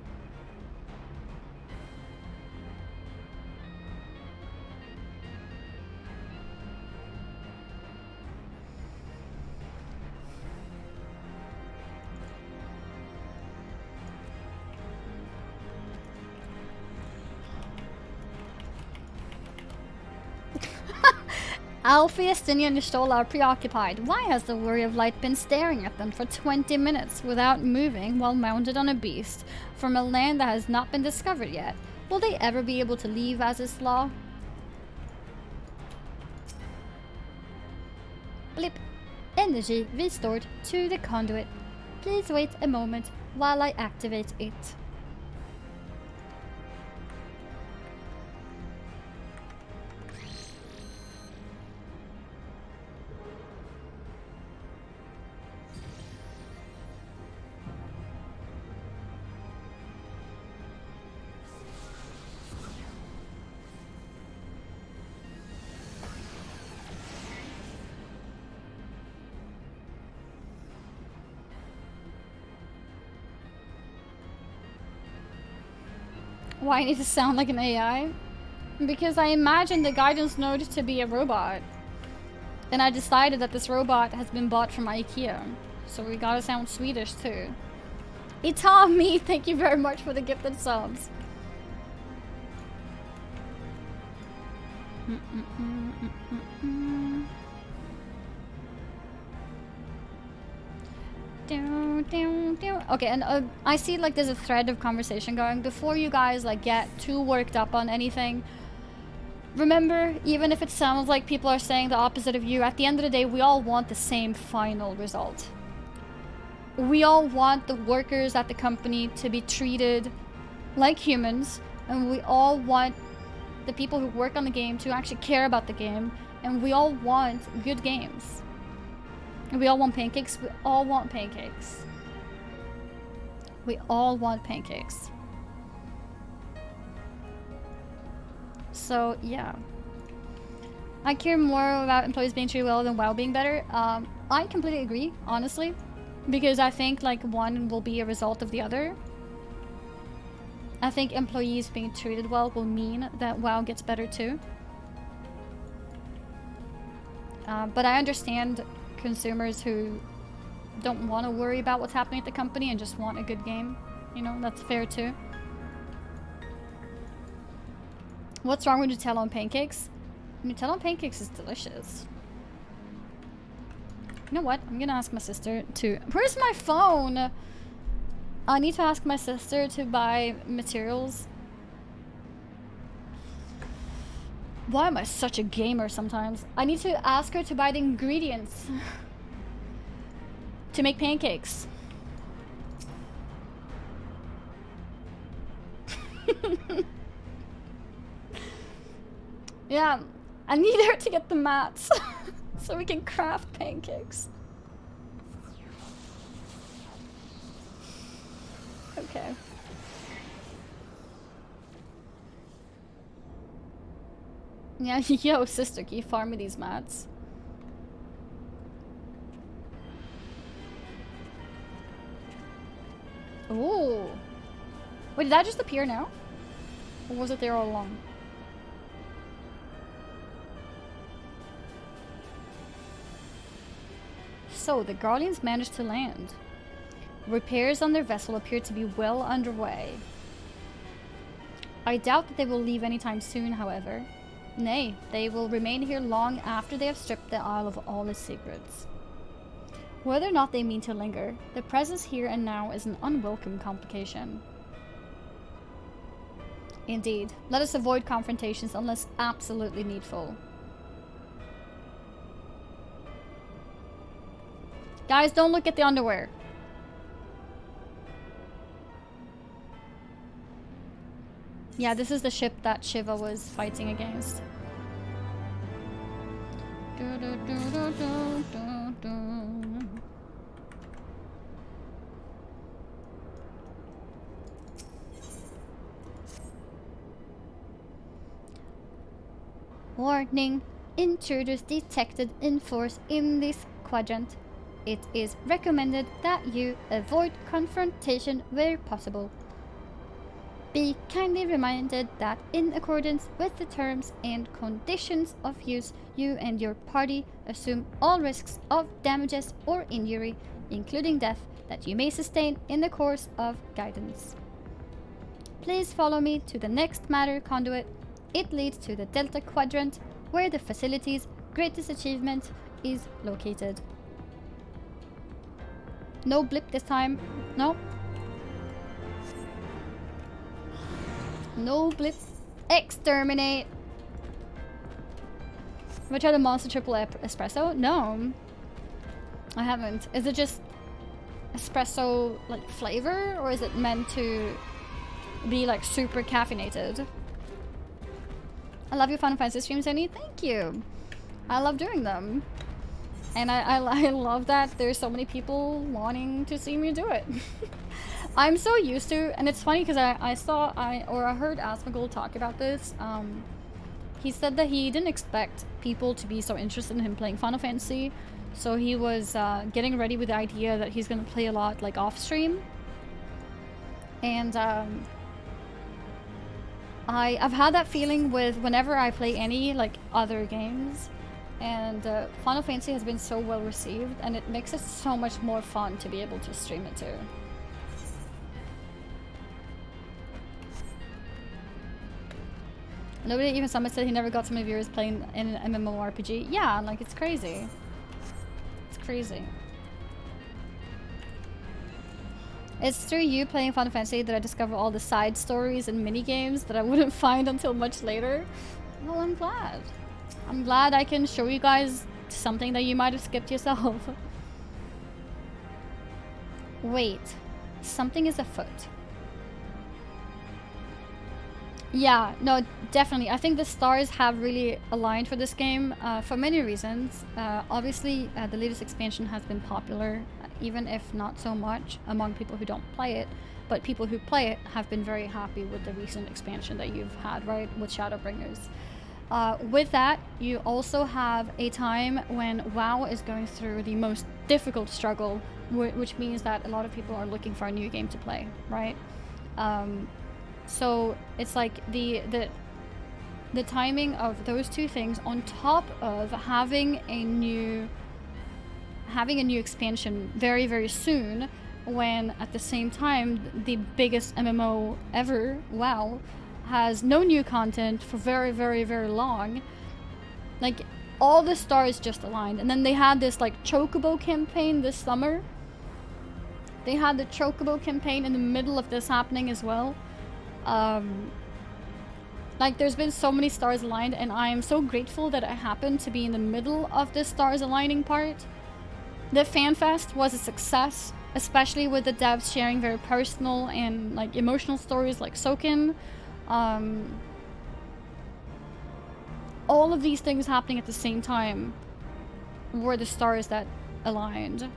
Alfie, Estinia, and Nistola are preoccupied. Why has the worry of light been staring at them for 20 minutes without moving while mounted on a beast from a land that has not been discovered yet? Will they ever be able to leave Azizlaw? Blip. Energy restored to the conduit. Please wait a moment while I activate it. Why I need to sound like an AI? Because I imagined the guidance node to be a robot. And I decided that this robot has been bought from IKEA. So we gotta sound Swedish too. Itami, thank you very much for the gifted subs. Okay, and I see like there's a thread of conversation going. Before you guys like get too worked up on anything, remember, even if it sounds like people are saying the opposite of you, at the end of the day, we all want the same final result. We all want the workers at the company to be treated like humans, and we all want the people who work on the game to actually care about the game, and we all want good games. And we all want pancakes. We all want pancakes. We all want pancakes. So, yeah. I care more about employees being treated well than WoW being better. I completely agree, honestly. Because I think, like, one will be a result of the other. I think employees being treated well will mean that WoW gets better too. But I understand consumers who don't want to worry about what's happening at the company and just want a good game. You know, that's fair too. What's wrong with Nutella on pancakes? Nutella on pancakes is delicious. You know what? I'm gonna ask my sister to... Where's my phone? I need to ask my sister to buy materials. Why am I such a gamer sometimes? I need to ask her to buy the ingredients to make pancakes. Yeah, I need her to get the mats so we can craft pancakes. Okay. Yeah, yo, sister, can you farm me these mats? Ooh. Wait, did that just appear now? Or was it there all along? So, the Guardians managed to land. Repairs on their vessel appear to be well underway. I doubt that they will leave anytime soon, however. Nay, they will remain here long after they have stripped the Isle of all its secrets. Whether or not they mean to linger, their presence here and now is an unwelcome complication. Indeed, let us avoid confrontations unless absolutely needful. Guys, don't look at the underwear. Yeah, this is the ship that Shiva was fighting against. Warning. Intruders detected in force in this quadrant. It is recommended that you avoid confrontation where possible. Be kindly reminded that in accordance with the terms and conditions of use, you and your party assume all risks of damages or injury, including death, that you may sustain in the course of guidance. Please follow me to the next matter conduit. It leads to the Delta Quadrant, where the facility's greatest achievement is located. No blip this time. No. No blip. Exterminate. Have I tried a Monster Triple Espresso? No. I haven't. Is it just espresso like flavor, or is it meant to be like super caffeinated? I love your Final Fantasy streams, Annie. Thank you. I love doing them. And I love that there's so many people wanting to see me do it. I'm so used to, and it's funny because I heard Asmongold talk about this. He said that he didn't expect people to be so interested in him playing Final Fantasy, so he was getting ready with the idea that he's gonna play a lot like off stream. And I've had that feeling with whenever I play any like other games. And Final Fantasy has been so well received, and it makes it so much more fun to be able to stream it too. Nobody, even Summit, said he never got so many viewers playing in an MMORPG. Yeah, like it's crazy. It's crazy. It's through you playing Final Fantasy that I discover all the side stories and mini games that I wouldn't find until much later. Well, I'm glad. I'm glad I can show you guys something that you might have skipped yourself. Wait, something is afoot. Yeah, no, definitely. I think the stars have really aligned for this game for many reasons. Obviously, the latest expansion has been popular, even if not so much among people who don't play it. But people who play it have been very happy with the recent expansion that you've had, right, with Shadowbringers. With that, you also have a time when WoW is going through the most difficult struggle, which means that a lot of people are looking for a new game to play, right? So it's like the timing of those two things on top of having a new expansion very, very soon, when at the same time the biggest MMO ever, WoW, has no new content for very, very, very long. Like, all the stars just aligned. And then they had this like Chocobo campaign this summer. They had the Chocobo campaign in the middle of this happening as well. Like, there's been so many stars aligned, and I am so grateful that it happened to be in the middle of this stars aligning part. The FanFest was a success, especially with the devs sharing very personal and like emotional stories like Soken. All of these things happening at the same time were the stars that aligned.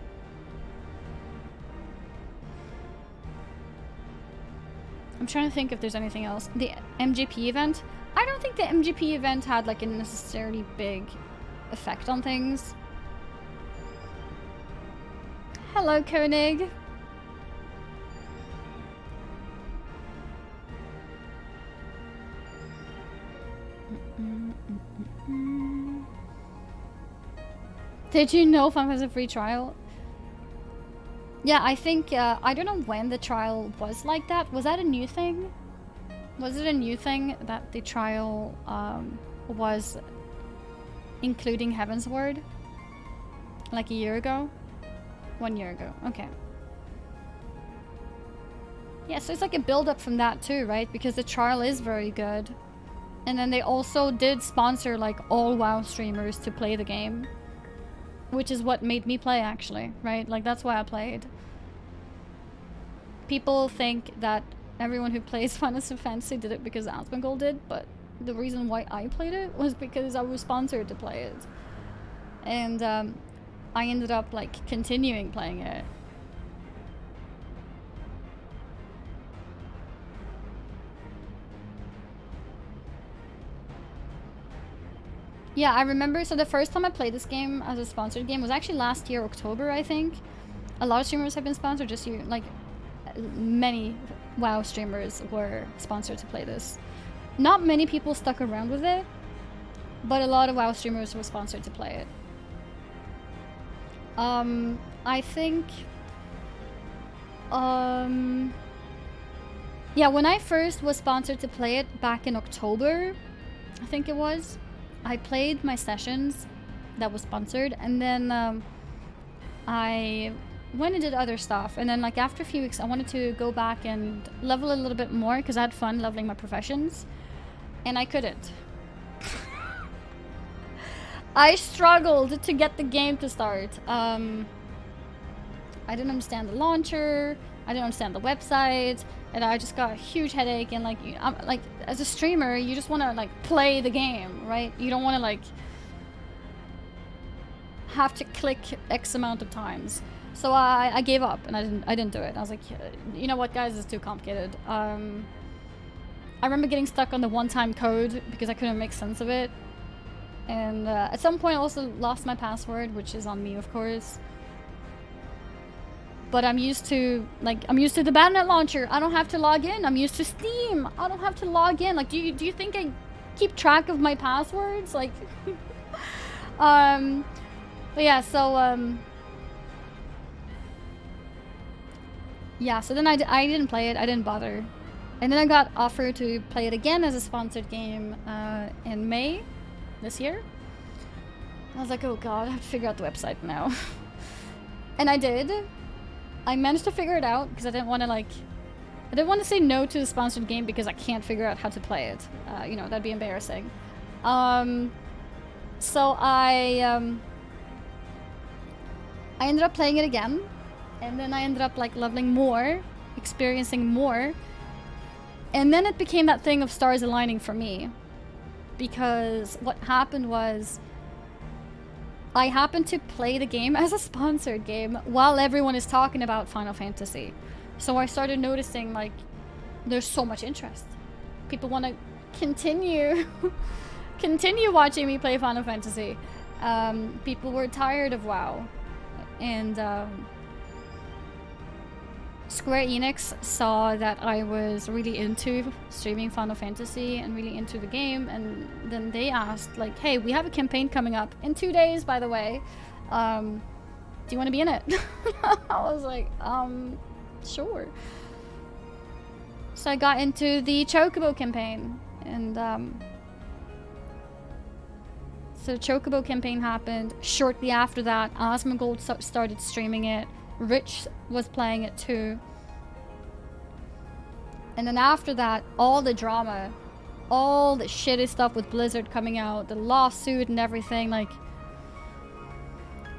I'm trying to think if there's anything else. The MGP event? I don't think the MGP event had like a necessarily big effect on things. Hello, Koenig. Did you know Final Fantasy free trial? Yeah, I think, I don't know when the trial was like that. Was that a new thing? Was it a new thing that the trial was including Heavensward? Like a year ago? 1 year ago, okay. Yeah, so it's like a build-up from that too, right? Because the trial is very good. And then they also did sponsor like all WoW streamers to play the game. Which is what made me play, actually, right? Like, that's why I played. People think that everyone who plays Final Fantasy did it because Asmongold did, but the reason why I played it was because I was sponsored to play it. And I ended up, like, continuing playing it. Yeah, I remember, so the first time I played this game as a sponsored game was actually last year, October, I think. A lot of streamers have been sponsored, just you, like, many WoW streamers were sponsored to play this. Not many people stuck around with it, but a lot of WoW streamers were sponsored to play it. I think, yeah, when I first was sponsored to play it back in October, I think it was, I played my sessions that was sponsored, and then I went and did other stuff, and then like after a few weeks I wanted to go back and level a little bit more because I had fun leveling my professions, and I couldn't. I struggled to get the game to start. I didn't understand the launcher, I didn't understand the website, and I just got a huge headache. And like, like as a streamer, you just want to like play the game, right? You don't want to like have to click X amount of times. So I gave up and I didn't do it. I was like, you know what, guys, it's too complicated. I remember getting stuck on the one-time code because I couldn't make sense of it. And at some point I also lost my password, which is on me, of course. But I'm used to the Battle.net launcher. I don't have to log in. I'm used to Steam. I don't have to log in. Like, do you think I keep track of my passwords? Like, But yeah, so yeah, so then I didn't play it. I didn't bother. And then I got offered to play it again as a sponsored game in May this year. I was like, oh god, I have to figure out the website now. And I did. I managed to figure it out because I didn't want to say no to the sponsored game because I can't figure out how to play it. You know, that'd be embarrassing. So I ended up playing it again, and then I ended up like leveling more, experiencing more, and then it became that thing of stars aligning for me. Because what happened was, I happened to play the game as a sponsored game while everyone is talking about Final Fantasy. So I started noticing, like, there's so much interest. People want to continue watching me play Final Fantasy. People were tired of WoW. And Square Enix saw that I was really into streaming Final Fantasy and really into the game, and then they asked, like, hey, we have a campaign coming up in 2 days, by the way. Do you want to be in it? I was like, sure. So I got into the Chocobo campaign, and so the Chocobo campaign happened. Shortly after that, Asmongold started streaming it. Rich was playing it too. And then after that, all the drama, all the shitty stuff with Blizzard coming out, the lawsuit and everything, like,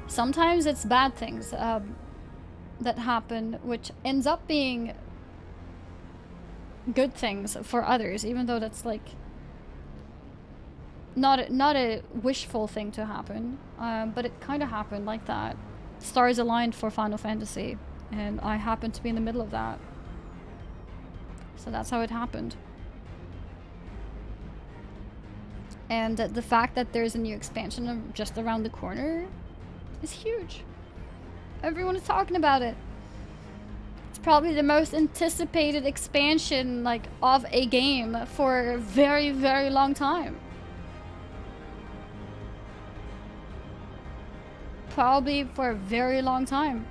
sometimes it's bad things that happen, which ends up being good things for others, even though that's like not a wishful thing to happen, but it kind of happened like that. Stars aligned for Final Fantasy, and I happened to be in the middle of that. So that's how it happened. And the fact that there's a new expansion just around the corner is huge. Everyone is talking about it. It's probably the most anticipated expansion, like, of a game for a very, very long time. Probably for a very long time.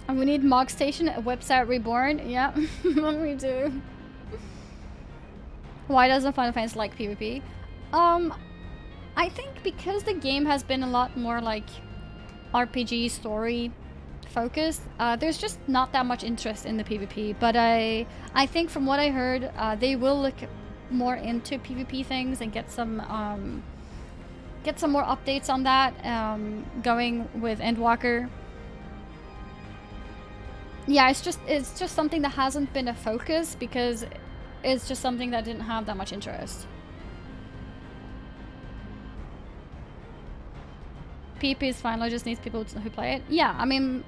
And we need Mog Station, a website reborn. Yeah, we do. Why doesn't Final Fantasy like PvP? I think because the game has been a lot more like RPG story focused, there's just not that much interest in the PvP. But I think from what I heard, they will look more into PvP things and get some more updates on that, going with Endwalker. Yeah, it's just something that hasn't been a focus because it's just something that didn't have that much interest. PvP is fine, it just needs people who play it. Yeah, I mean,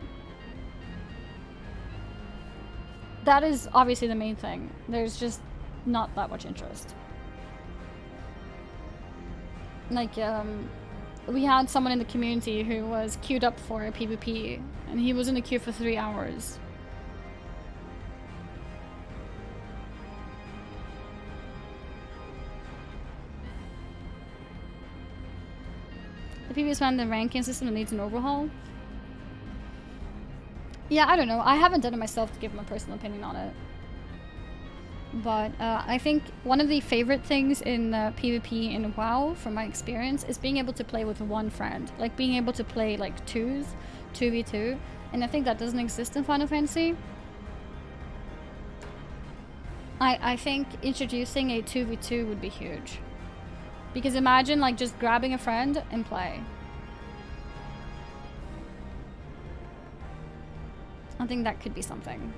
that is obviously the main thing. There's just not that much interest. Like, we had someone in the community who was queued up for a PvP, and he was in the queue for 3 hours. The PvP is found the ranking system that needs an overhaul. Yeah, I don't know. I haven't done it myself to give my personal opinion on it. But I think one of the favorite things in PvP in WoW, from my experience, is being able to play with one friend. Like, being able to play, like, 2v2. And I think that doesn't exist in Final Fantasy. I think introducing a 2v2 would be huge. Because imagine, like, just grabbing a friend and play. I think that could be something.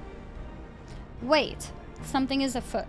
Wait, something is afoot.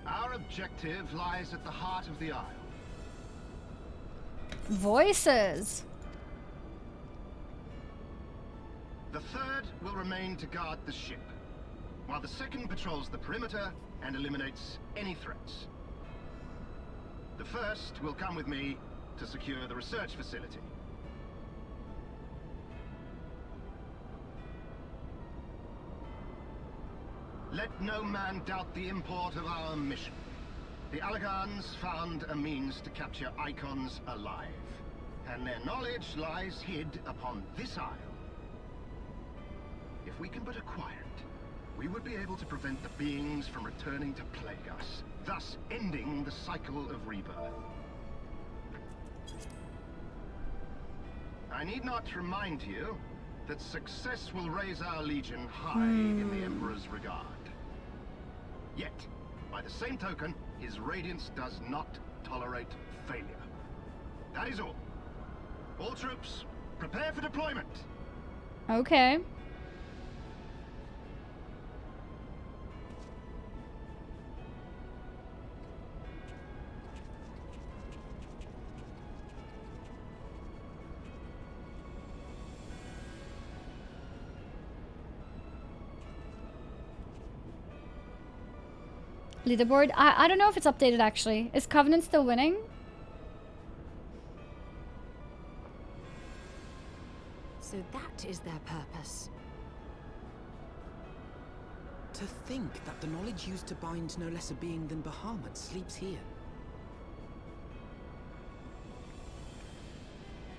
Our Our objective lies at the heart of the Isle. Voices. The third will remain to guard the ship, while the second patrols the perimeter and eliminates any threats. The first will come with me to secure the research facility. Let no man doubt the import of our mission. The Allagans found a means to capture icons alive, and their knowledge lies hid upon this isle. If we can but acquire it, we would be able to prevent the beings from returning to plague us, thus ending the cycle of rebirth. I need not remind you that success will raise our legion high in the Emperor's regard. Yet, by the same token, his radiance does not tolerate failure. That is all. All troops, prepare for deployment. Okay. Leaderboard? I don't know if it's updated actually. Is Covenant still winning? So that is their purpose. To think that the knowledge used to bind no less a being than Bahamut sleeps here.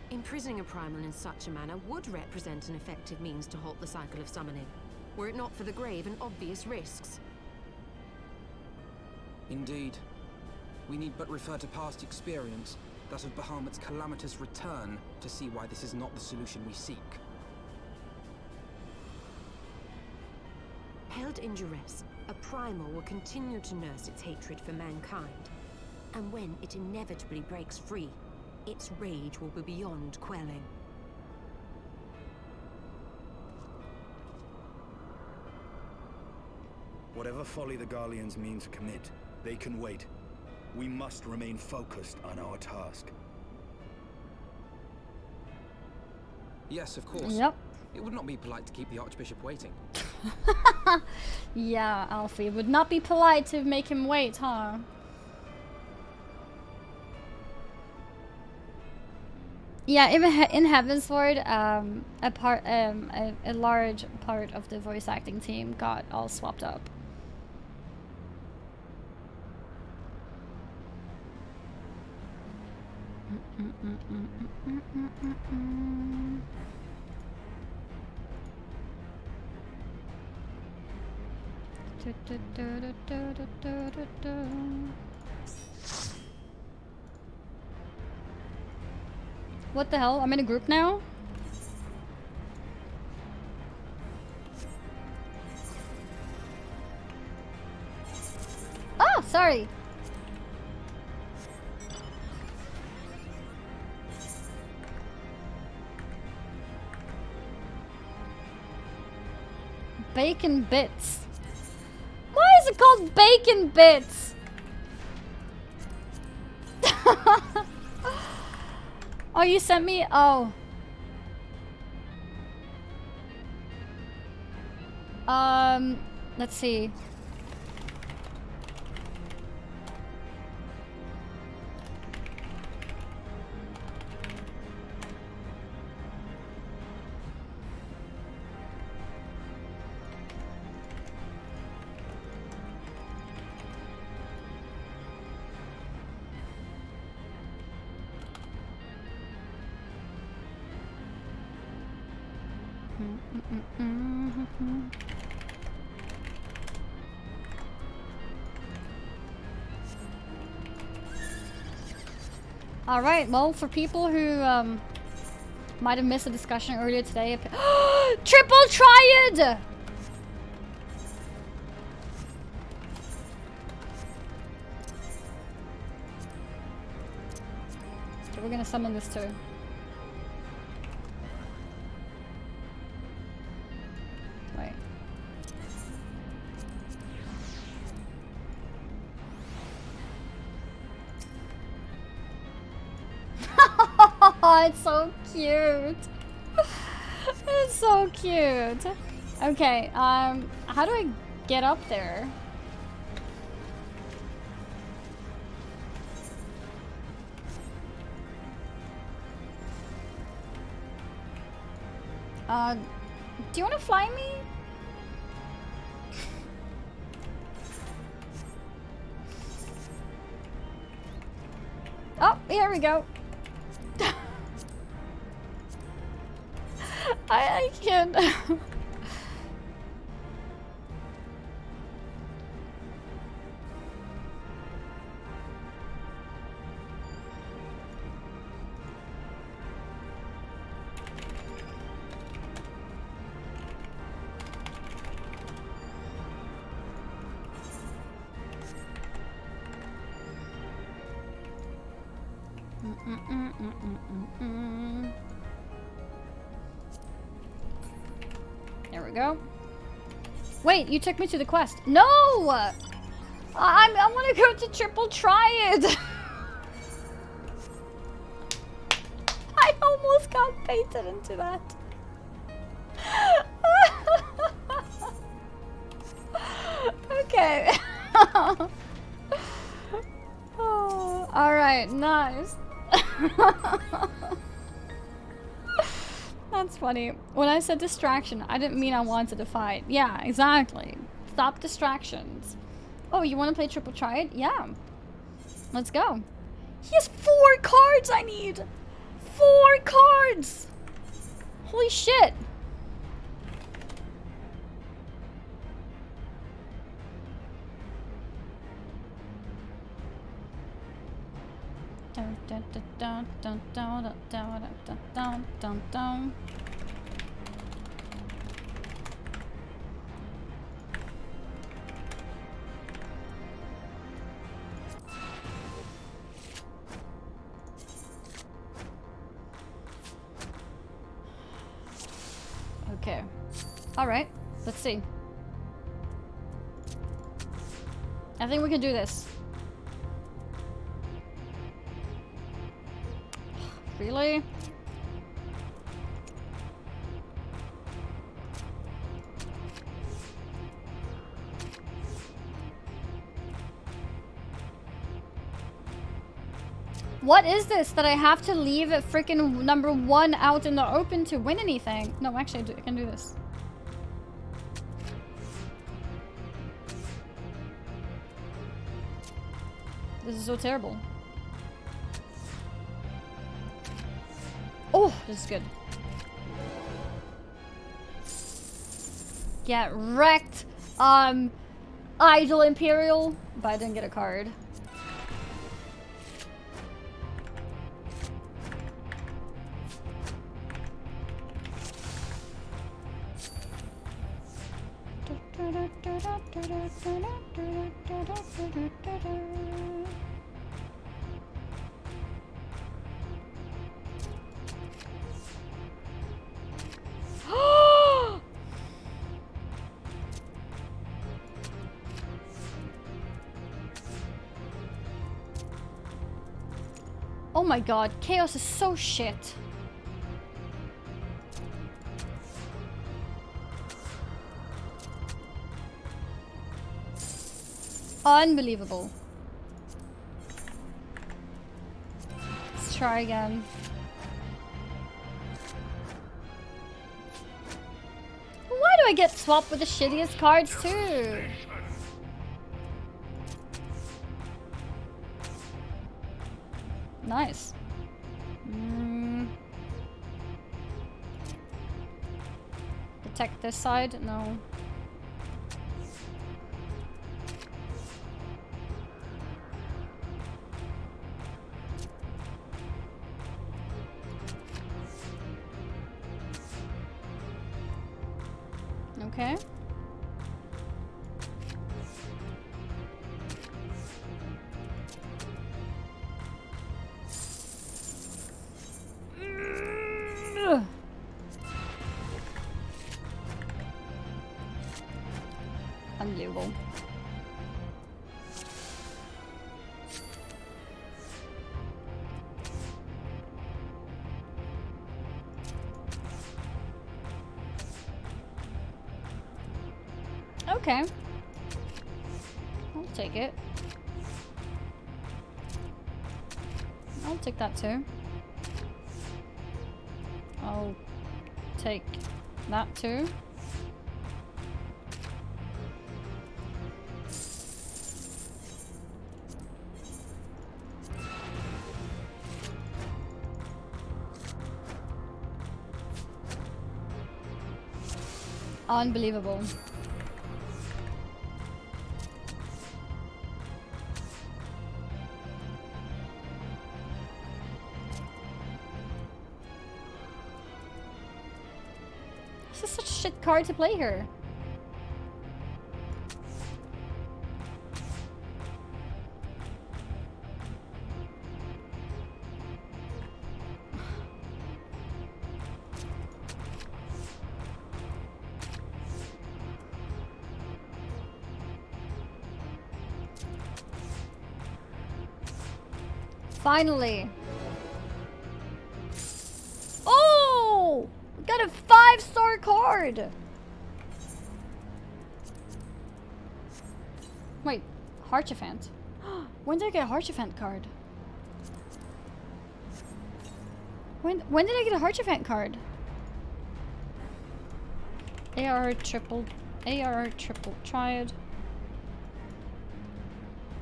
Imprisoning a primal in such a manner would represent an effective means to halt the cycle of summoning, were it not for the grave and obvious risks. Indeed. We need but refer to past experience, that of Bahamut's calamitous return, to see why this is not the solution we seek. Held in duress, a primal will continue to nurse its hatred for mankind. And when it inevitably breaks free, its rage will be beyond quelling. Whatever folly the Garleans mean to commit, they can wait. We must remain focused on our task. Yes, of course. Yep. It would not be polite to keep the Archbishop waiting. Yeah, Alfie. It would not be polite to make him wait, huh? Yeah, in Heavensward, a large part of the voice acting team got all swapped up. What the hell? I'm in a group now? Oh, sorry. Bacon bits. Why is it called bacon bits? Oh, you sent me? Oh. Let's see. Alright, well, for people who might have missed a discussion earlier today, triple triad! So we're gonna summon this too. Wait. Oh, it's so cute. It's so cute. Okay, how do I get up there? Do you want to fly me? Oh, here we go. I can't. There we go. Wait, you took me to the quest. No! I want to go to Triple Triad. I almost got baited into that. Okay. Oh, all right, nice. That's funny. When I said distraction, I didn't mean I wanted to fight. Yeah, exactly. Stop distractions. Oh, you want to play Triple Triad? Yeah. Let's go. He has 4 cards I need. 4 cards. Holy shit. Dun, dun, dun, dun, dun, dun, dun, dun, dun, dun, dun. Okay. All right. Let's see. I think we can do this. Really? What is this that I have to leave a freaking number 1 out in the open to win anything? No, actually, I can do this. This is so terrible. Oh, this is good. Get wrecked. Idle Imperial, but I didn't get a card. Oh my god, Chaos is so shit. Unbelievable. Let's try again. Why do I get swapped with the shittiest cards too? Nice. Protect this side? No. Okay. Unbelievable. Okay. I'll take it. I'll take that too. I'll take that too. Unbelievable. This is such a shit card to play here. Finally. Oh! We got a 5-star card! Wait, Harchefant. When did I get a Harchefant card? When did I get a Harchefant card? AR triple triad.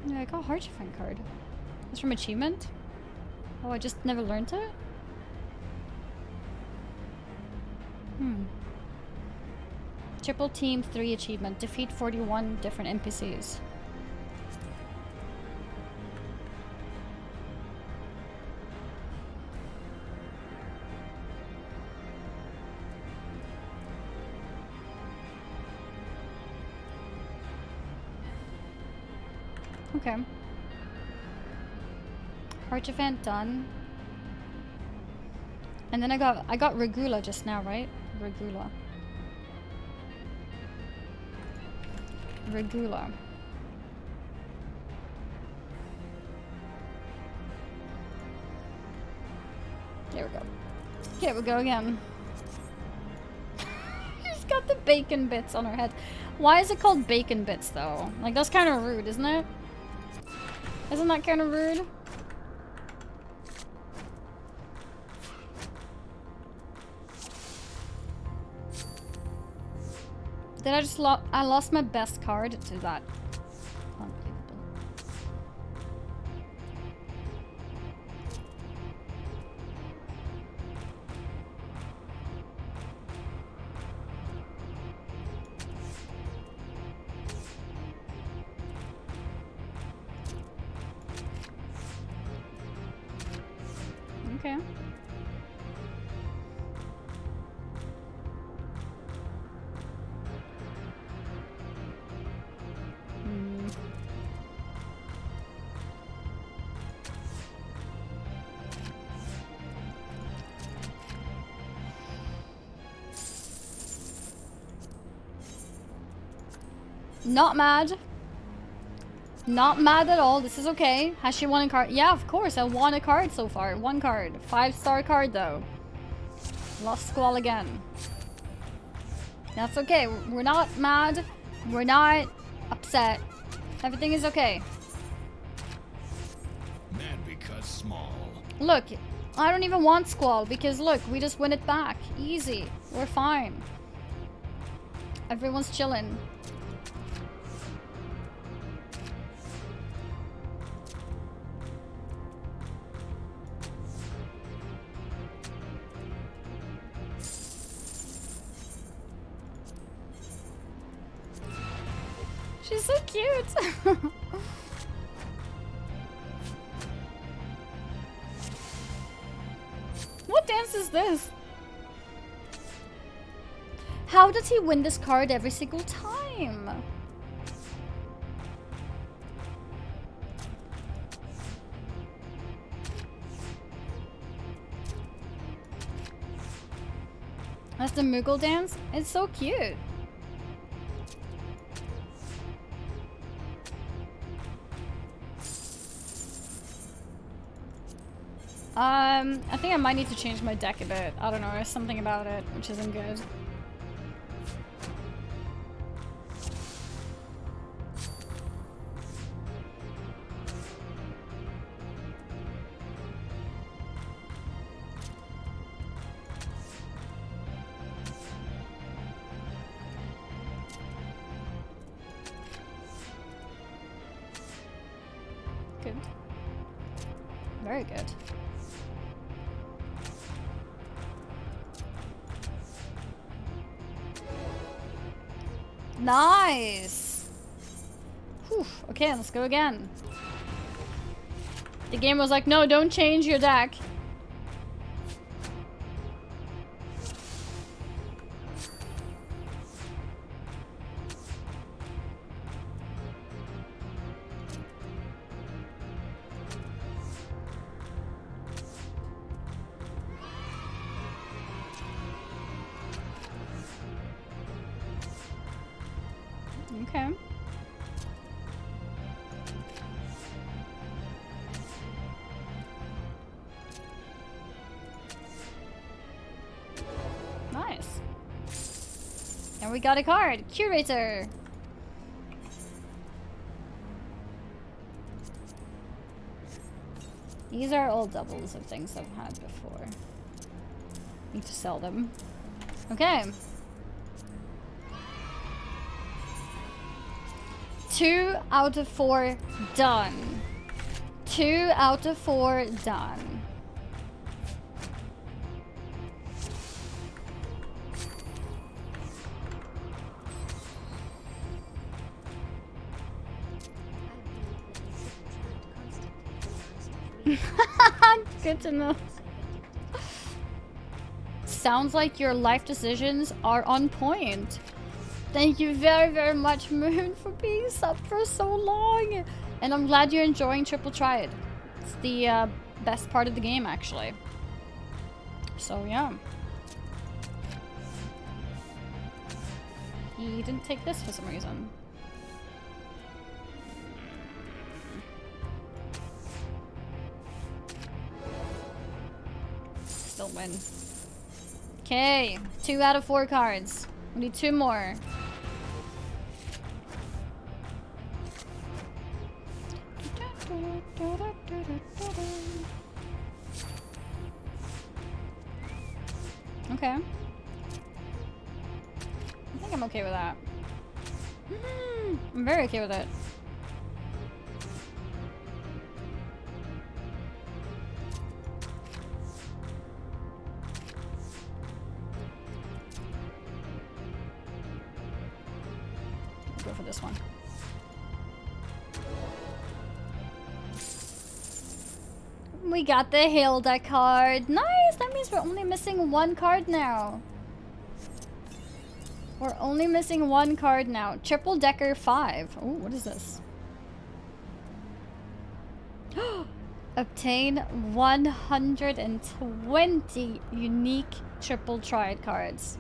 Yeah, I got a Harchefant card. It's from achievement? Oh, I just never learned it? Triple team 3 achievement. Defeat 41 different NPCs. Okay. Archivant done. And then I got Regula just now, right? Regula. There we go. Here we go again. She's got the bacon bits on her head. Why is it called bacon bits though? Like that's kind of rude, isn't it? Isn't that kind of rude? Did I just I lost my best card to that. Unbelievable. Okay. Not mad. Not mad at all. This is okay. Has she won a card? Yeah, of course. I won a card so far. 1 card. 5-star card though. Lost Squall again. That's okay. We're not mad. We're not upset. Everything is okay. Mad because small. Look, I don't even want Squall because look, we just win it back. Easy. We're fine. Everyone's chilling. She's so cute. What dance is this? How does he win this card every single time? That's the Moogle dance? It's so cute. I think I might need to change my deck a bit. I don't know, there's something about it which isn't good. very good. Nice! Whew. Okay, let's go again. The game was like, no, don't change your deck. Okay. Nice. And we got a card. Curator. These are all doubles of things I've had before. Need to sell them. Okay. 2 out of 4 done. 2 out of 4 done. Good to know. Sounds like your life decisions are on point. Thank you very, very much, Moon, for being subbed for so long. And I'm glad you're enjoying Triple Triad. It's the best part of the game, actually. So, yeah. He didn't take this for some reason. Still win. Okay, 2 out of 4 cards. We need 2 more. Okay. I think I'm okay with that. I'm very okay with it. Go for this one. We got the Hilda card. Nice! That means we're only missing 1 card now. We're only missing 1 card now. Triple Decker 5. Oh, what is this? Obtain 120 unique Triple Triad cards.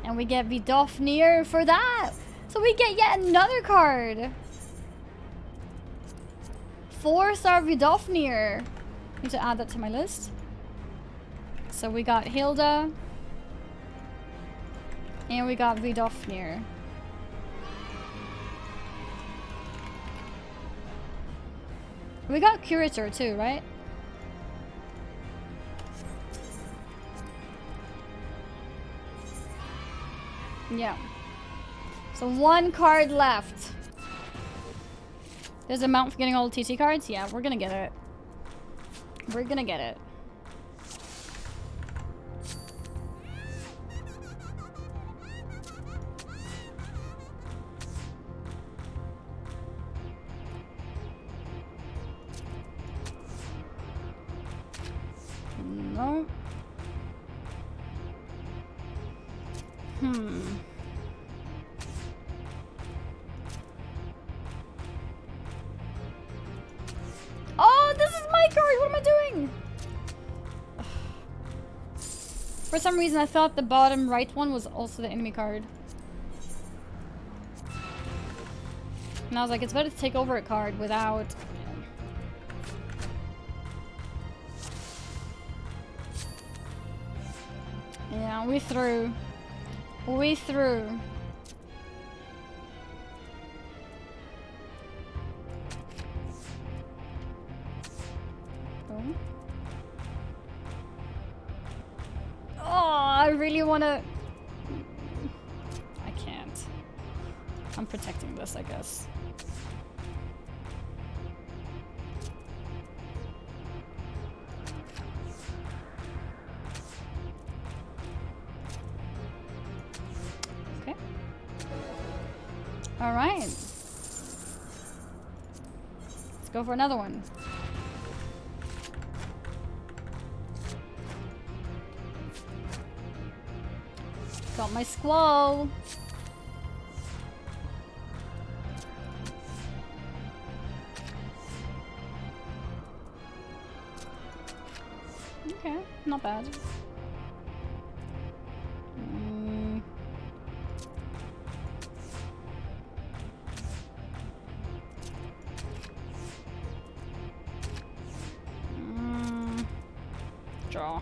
And we get Vidofnir for that! So we get yet another card! 4-star Vidofnir. Need to add that to my list. So we got Hilda. And we got Vidofnir. We got Curator too, right? Yeah. So 1 card left. There's a amount for getting all the TT cards? Yeah, we're gonna get it. We're gonna get it. No. Oh, this is my card! What am I doing? For some reason, I thought the bottom right one was also the enemy card. And I was like, it's better to take over a card without... Yeah, we threw. We threw. Oh, I really wanna... I can't. I'm protecting this, I guess. Alright. Let's go for another one. Got my squall. Okay, not bad. Draw.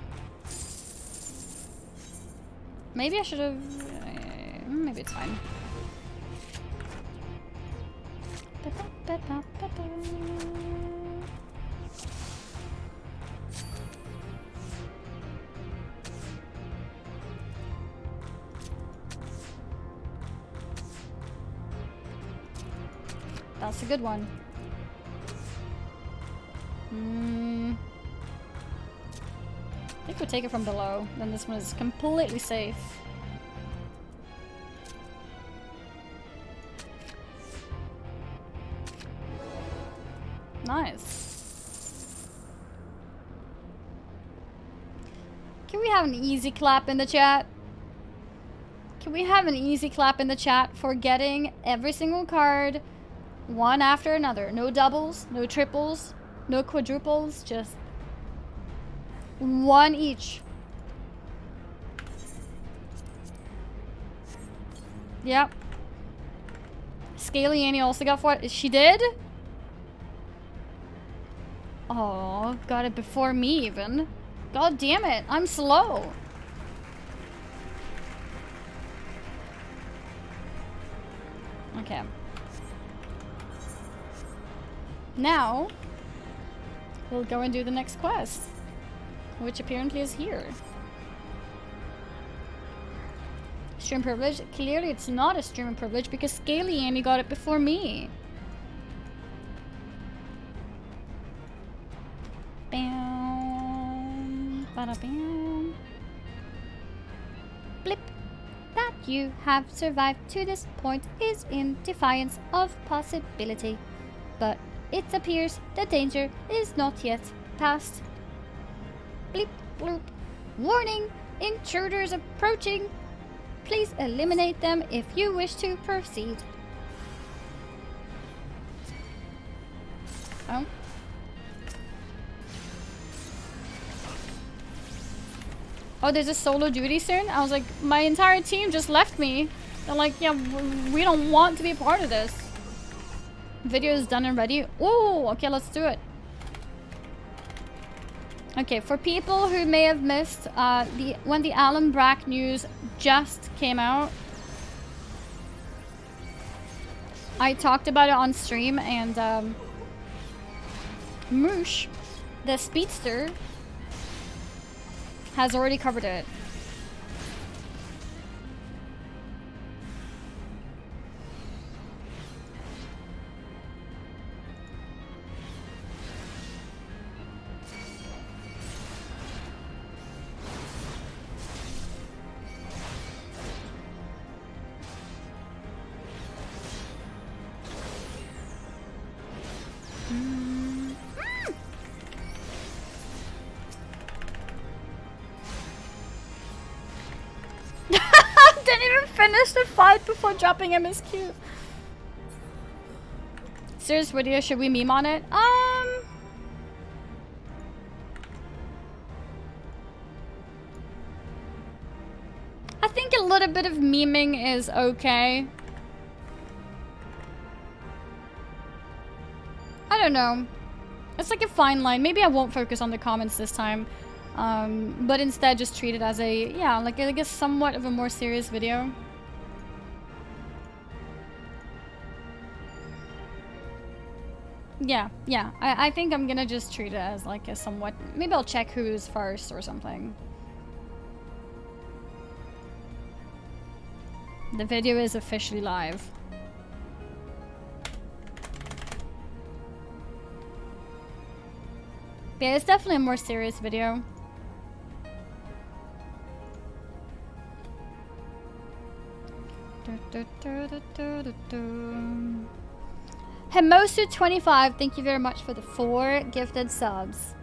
Maybe I should have. Maybe it's fine. That's a good one. I think we'll take it from below. Then this one is completely safe. Nice. Can we have an easy clap in the chat? Can we have an easy clap in the chat for getting every single card one after another? No doubles, no triples, no quadruples, just one each. Yep. Scaly Annie also got what? She did? Oh, got it before me even. God damn it, I'm slow. Okay. Now, we'll go and do the next quest, which apparently is here. Stream privilege? Clearly it's not a stream privilege because Scaly Amy got it before me. Bam, bada bam. Blip. That you have survived to this point is in defiance of possibility. But it appears the danger is not yet past. Bleep bloop. Warning! Intruders approaching! Please eliminate them if you wish to proceed. Oh. Oh, there's a solo duty soon? I was like, my entire team just left me. They're like, yeah, we don't want to be a part of this. Video is done and ready. Oh, okay, let's do it. Okay, for people who may have missed, when the Alan Brack news just came out, I talked about it on stream, and Moosh, the speedster, has already covered it. Finish the fight before dropping MSQ. Serious video, should we meme on it? I think a little bit of memeing is okay. I don't know. It's like a fine line. Maybe I won't focus on the comments this time. But instead just treat it as a, yeah, like I guess somewhat of a more serious video. Yeah. I think I'm gonna just treat it as like a somewhat, maybe I'll check who's first or something. The video is officially live. Yeah, it's definitely a more serious video. Hemosu25, thank you very much for the 4 gifted subs.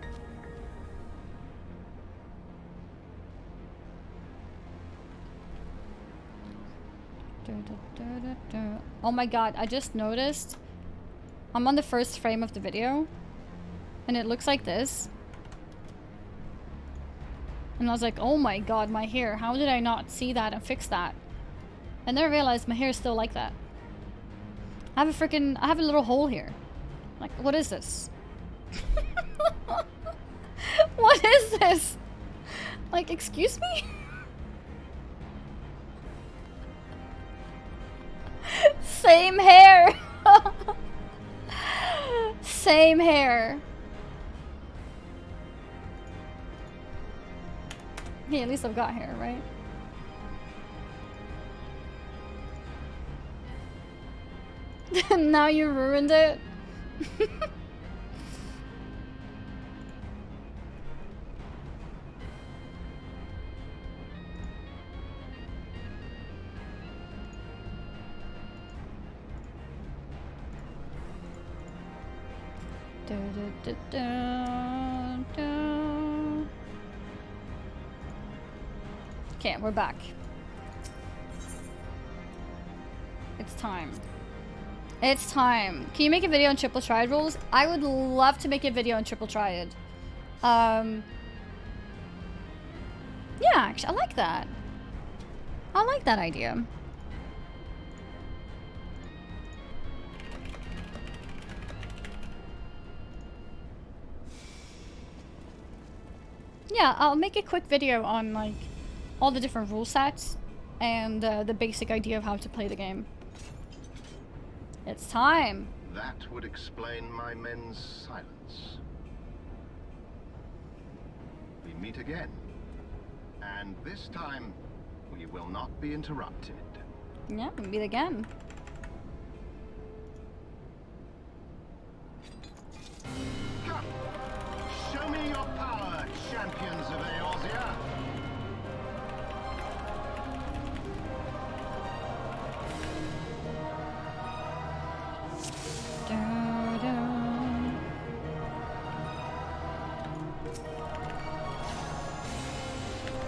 Oh my god, I just noticed I'm on the first frame of the video and it looks like this. And I was like, oh my god, my hair. How did I not see that and fix that? And then I realized my hair is still like that. I have a little hole here. Like, what is this? What is this? Like, excuse me? Same hair. Same hair. Hey, at least I've got hair, right? Now you ruined it. Okay, we're back. It's time. It's time. Can you make a video on triple triad rules? I would love to make a video on triple triad. Yeah, actually, I like that. I like that idea. Yeah, I'll make a quick video on like all the different rule sets and the basic idea of how to play the game. It's time. That would explain my men's silence. We meet again. And this time, we will not be interrupted. Yeah, we meet again. Come! Show me your power, champions of Eorzea!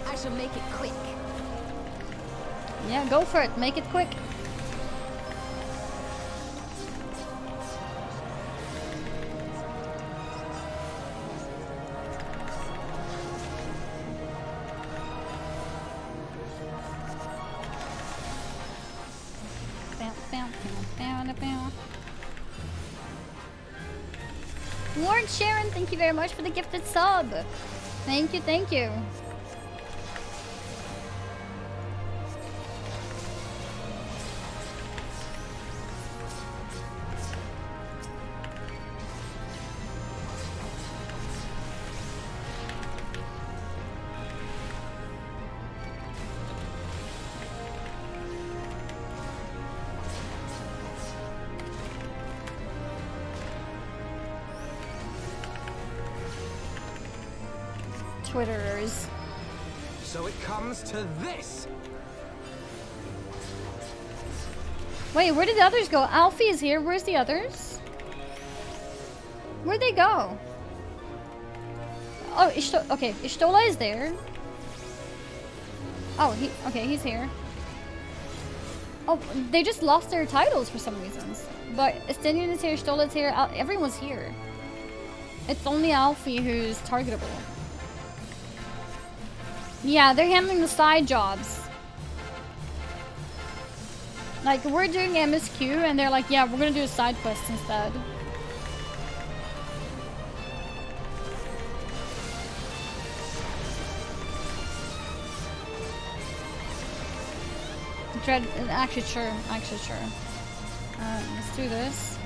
I shall make it quick. Yeah, go for it. Make it quick. Lord Sharon, thank you very much for the gifted sub. Thank you, thank you. Twitterers. So it comes to this. Wait, where did the others go? Alfie is here. Where's the others? Where'd they go? Oh, okay, Ishtola is there. Oh, okay, he's here. Oh, they just lost their titles for some reasons. But Estinian is here, Ishtola is here, everyone's here. It's only Alfie who's targetable. Yeah, they're handling the side jobs. Like, we're doing MSQ, and they're like, yeah, we're gonna do a side quest instead. Actually, sure. Let's do this.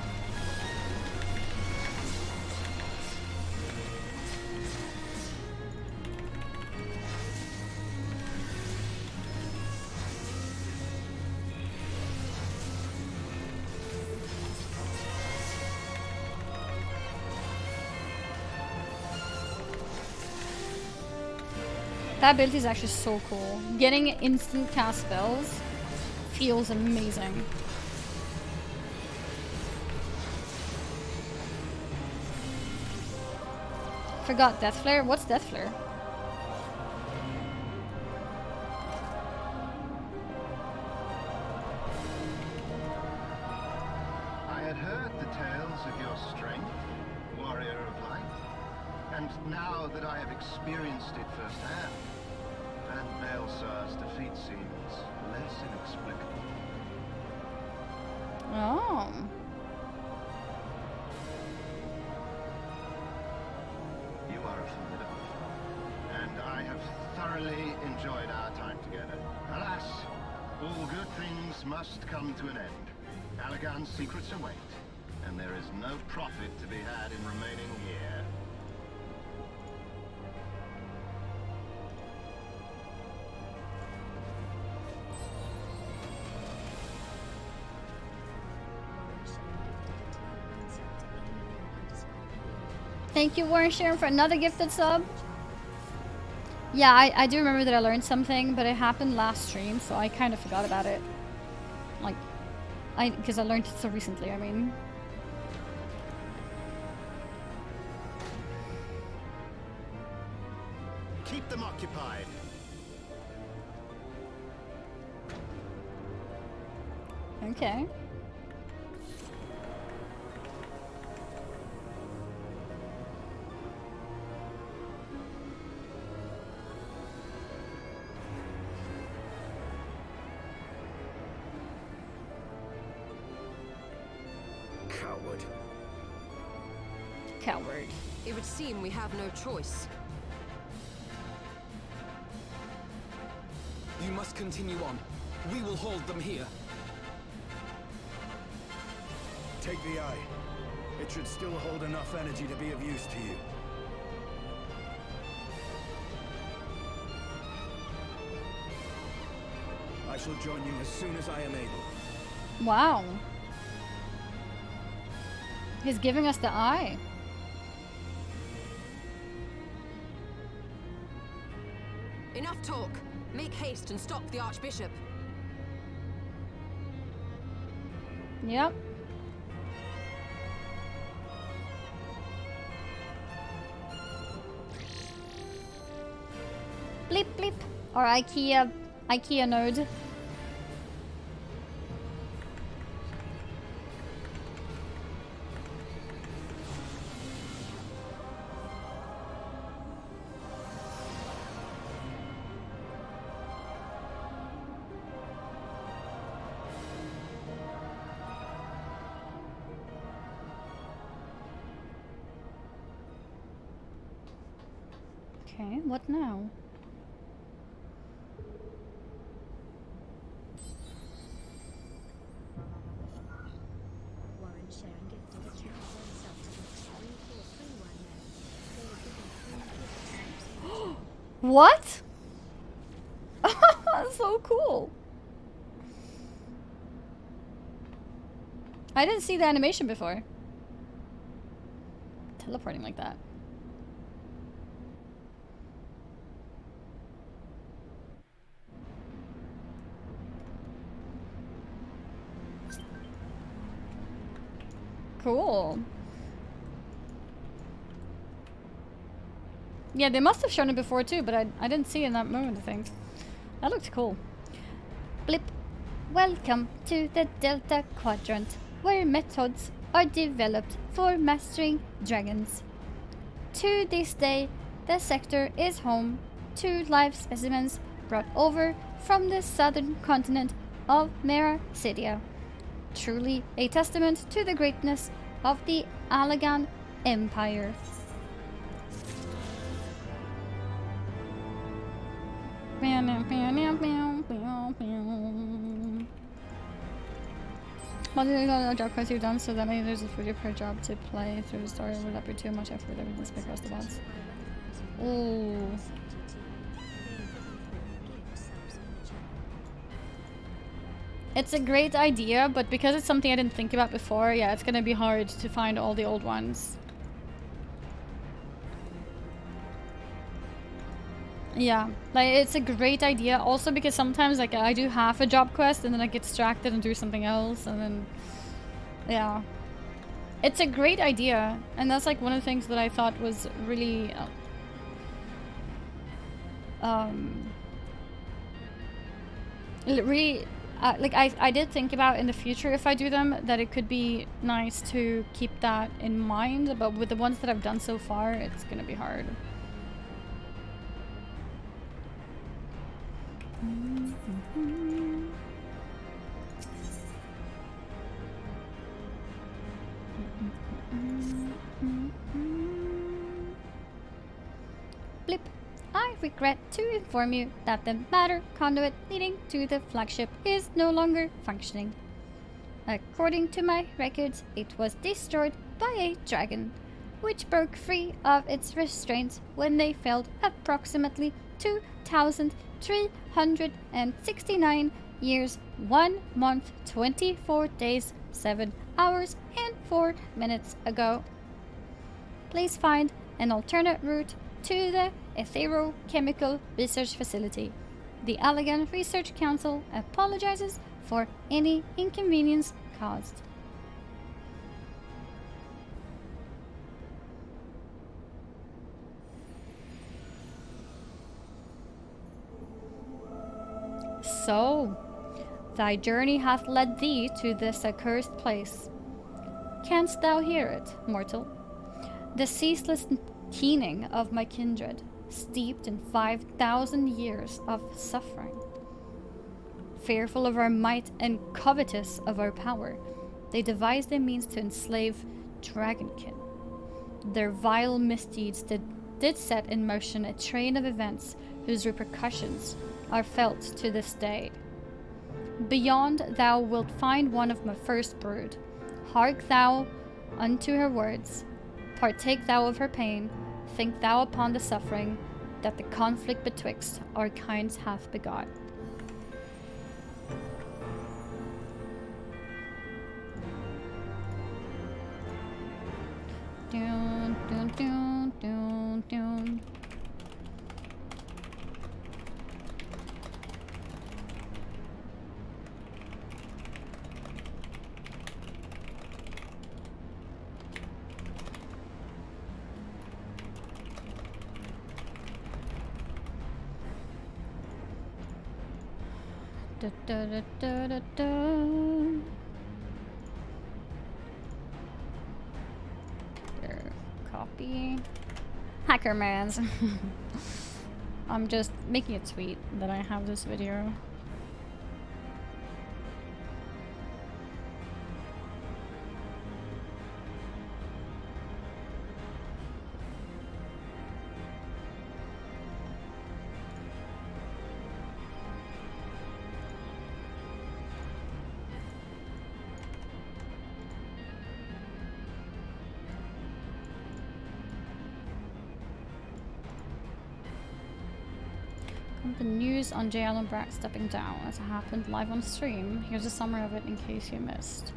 That ability is actually so cool. Getting instant cast spells feels amazing. Forgot Death Flare? What's Death Flare? I had heard the tales of your strength, warrior of light, and now that I have experienced it firsthand, Van Baelsar's defeat seems less inexplicable. Oh. You are a formidable foe, and I have thoroughly enjoyed our time together. Alas, all good things must come to an end. Allagan's secrets await, and there is no profit to be had in remaining here. Thank you, Warren Sharon, for another gifted sub. Yeah, I do remember that I learned something, but it happened last stream, so I kind of forgot about it. Like, because I learned it so recently, I mean. Keep them occupied. Okay. Coward. Coward. It would seem we have no choice. You must continue on. We will hold them here. Take the eye. It should still hold enough energy to be of use to you. I shall join you as soon as I am able. Wow. He's giving us the eye. Enough talk. Make haste and stop the Archbishop. Yep. Bleep bleep. Or IKEA node. Okay, what now? Warren Sharon gifted a chance himself to the 34319. They were given 3 gifts. What? So cool. I didn't see the animation before. Teleporting like that. Cool. Yeah, they must have shown it before too, but I didn't see it in that moment, I think. That looked cool. Blip. Welcome to the Delta Quadrant, where methods are developed for mastering dragons. To this day, the sector is home to live specimens brought over from the southern continent of Meracidia. Truly a testament to the greatness of the Allagan Empire. What did you know the job quest you've done so that maybe there's a video per job to play through the story? Would that be too much effort? I would across the bots. Ooh. It's a great idea, but because it's something I didn't think about before, yeah, it's gonna be hard to find all the old ones. Yeah, like it's a great idea. Also because sometimes like I do half a job quest and then I get distracted and do something else, and then yeah, it's a great idea, and that's like one of the things that I thought was really really like I did think about in the future if I do them that it could be nice to keep that in mind, but with the ones that I've done so far, it's gonna be hard. Blip. I regret to inform you that the matter conduit leading to the flagship is no longer functioning. According to my records, it was destroyed by a dragon, which broke free of its restraints when they failed approximately 2,369 years, 1 month, 24 days, 7 hours, and 4 minutes ago. Please find an alternate route to the Etherochemical Research Facility. The Allegan Research Council apologizes for any inconvenience caused. So, thy journey hath led thee to this accursed place. Canst thou hear it, mortal? The ceaseless keening of my kindred, steeped in 5,000 years of suffering. Fearful of our might and covetous of our power, they devised a means to enslave dragonkin. Their vile misdeeds did set in motion a train of events whose repercussions are felt to this day. Beyond thou wilt find one of my first brood. Hark thou unto her words, partake thou of her pain, think thou upon the suffering that the conflict betwixt our kinds hath begot. Dun, dun, dun, dun, dun. Da, da, da, da, da, da. There, copy. Hackermans. I'm just making a tweet that I have this video. The news on J. Allen Brack stepping down as it happened live on stream. Here's a summary of it in case you missed.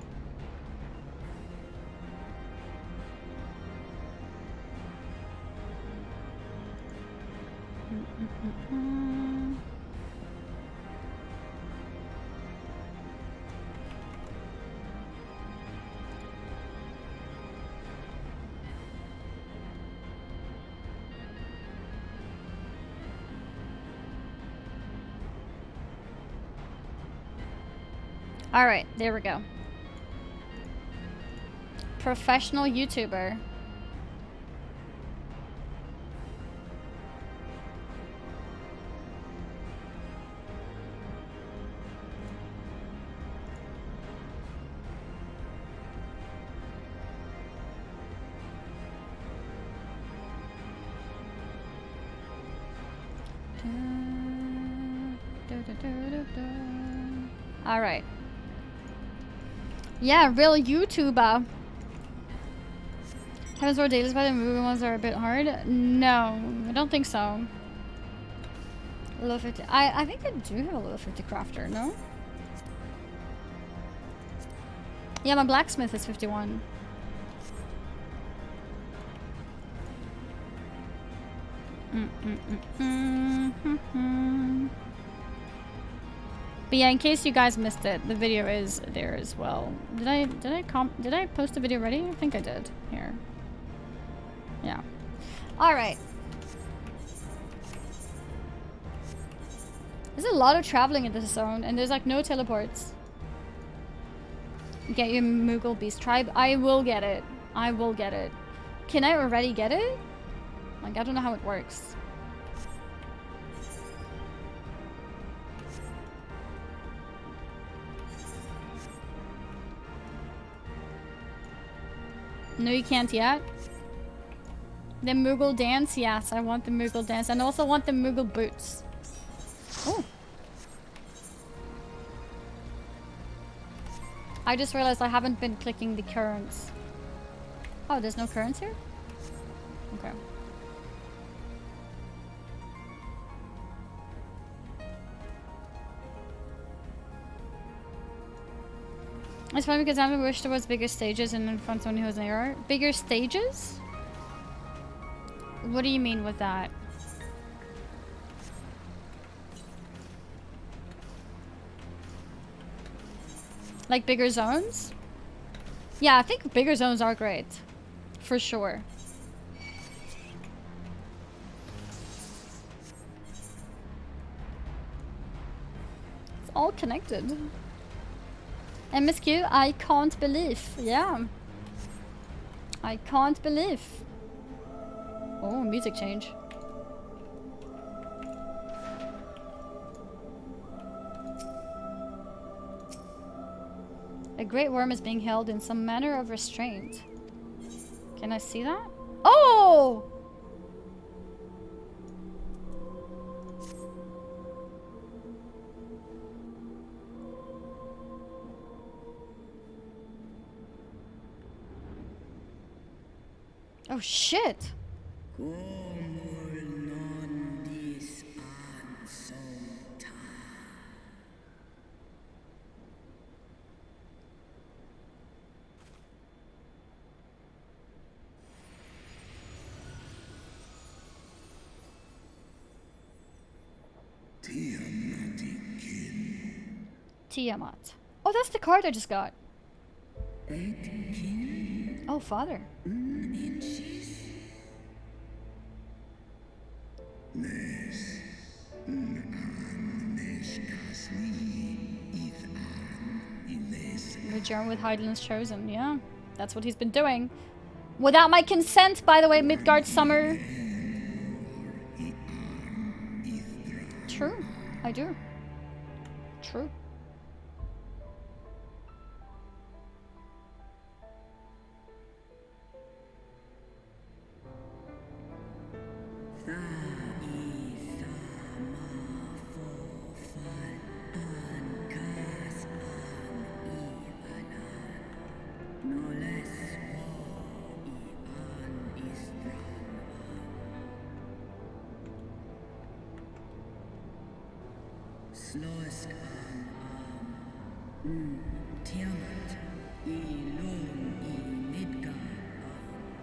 Alright, there we go. Professional YouTuber. Alright. Yeah, real YouTuber. Heavensward dailies by the movie ones are a bit hard. No, I don't think so. Low 50. I think I do have a low 50 crafter, no? Yeah, my blacksmith is 51. But yeah, in case you guys missed it, the video is there as well. Did I post a video already? I think I did. Here. Yeah. All right. There's a lot of traveling in this zone, and there's like no teleports. Get your Moogle Beast tribe. I will get it. I will get it. Can I already get it? Like, I don't know how it works. No, you can't yet. The Moogle dance? Yes, I want the Moogle dance. And I also want the Moogle boots. Oh. I just realized I haven't been clicking the currents. Oh, there's no currents here? Okay. It's funny because I wish there was bigger stages and in front someone who has an error. Bigger stages? What do you mean with that? Like bigger zones? Yeah, I think bigger zones are great. For sure. It's all connected. MSQ, I can't believe. Yeah. I can't believe. Oh, music change. A great worm is being held in some manner of restraint. Can I see that? Oh! Oh shit! Tiamat. Oh, that's the card I just got. Oh, father. Return with Hydaelyn's chosen. Yeah, that's what he's been doing. Without my consent, by the way, Midgard Summer. True, I do. True.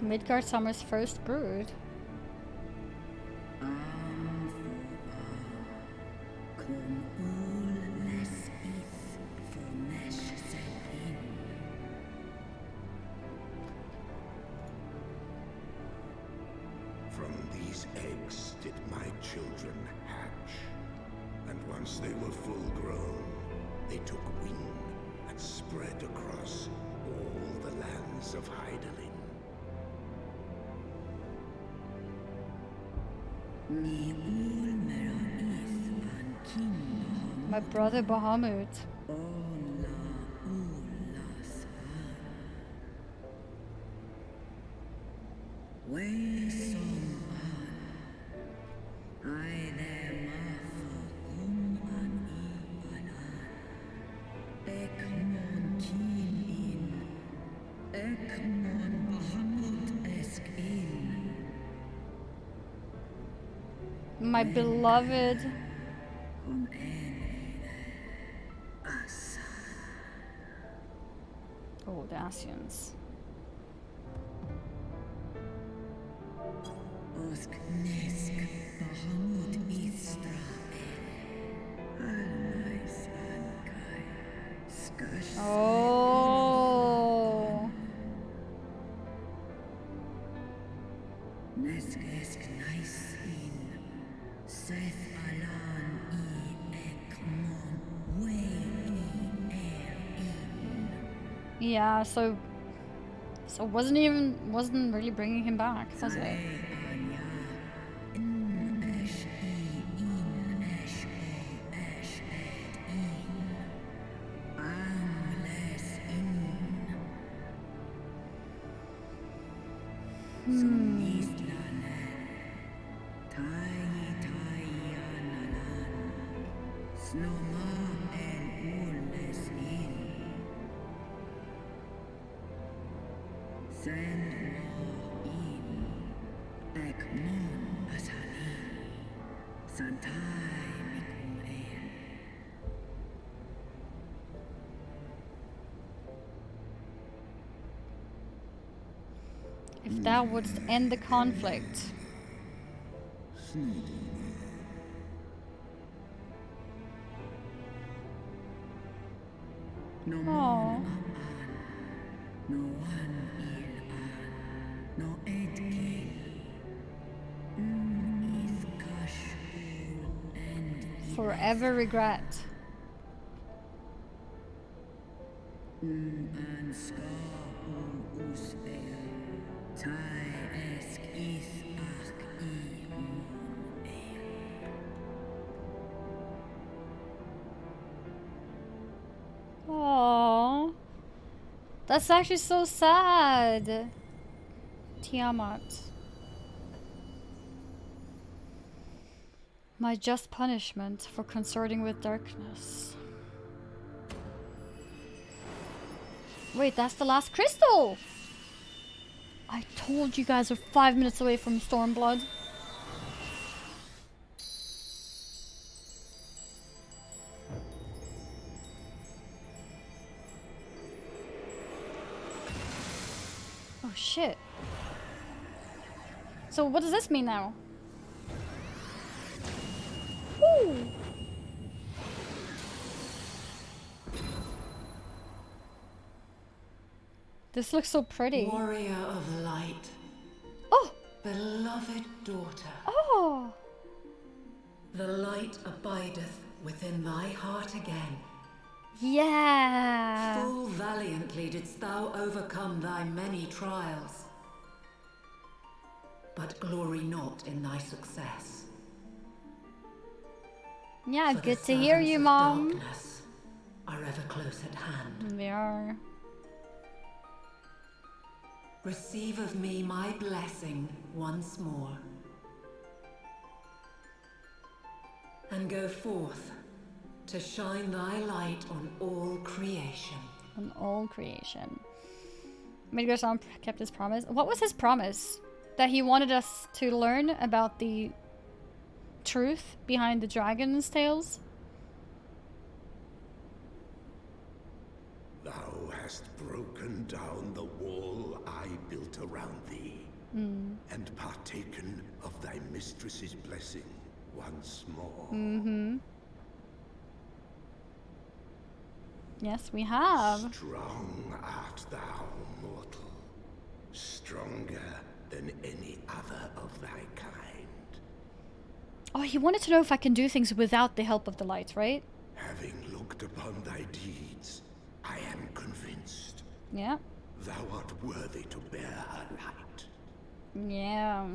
Midgard Summer's first brood. From these eggs did my children hatch. And once they were full grown, they took wing and spread across all the lands of Hydaelyn. My brother Bahamut. My beloved. Oh, the Asians. Oh. Yeah, so wasn't really bringing him back, was it? If that would end the conflict. Aww. Forever regret. Aww. That's actually so sad. Tiamat. My just punishment for consorting with darkness. Wait, that's the last crystal! I told you guys we're 5 minutes away from Stormblood. Oh shit. So what does this mean now? Woo! This looks so pretty. Warrior of light. Oh! Beloved daughter. Oh! The light abideth within thy heart again. Yeah! Full valiantly didst thou overcome thy many trials. But glory not in thy success. Yeah, For good the to hear servants you, of Mom. darkness are ever close at hand. They are. Receive of me my blessing once more. And go forth to shine thy light on all creation. On all creation. Midgard kept his promise. What was his promise? That he wanted us to learn about the truth behind the dragon's tales? Thou hast broken down the wall I built around thee, and partaken of thy mistress's blessing once more. Mm-hmm. Yes, we have. Strong art thou, mortal. Stronger than any other of thy kind. Oh, he wanted to know if I can do things without the help of the light, right? Having looked upon thy deeds, I am convinced. Yeah. Thou art worthy to bear her light. Yeah.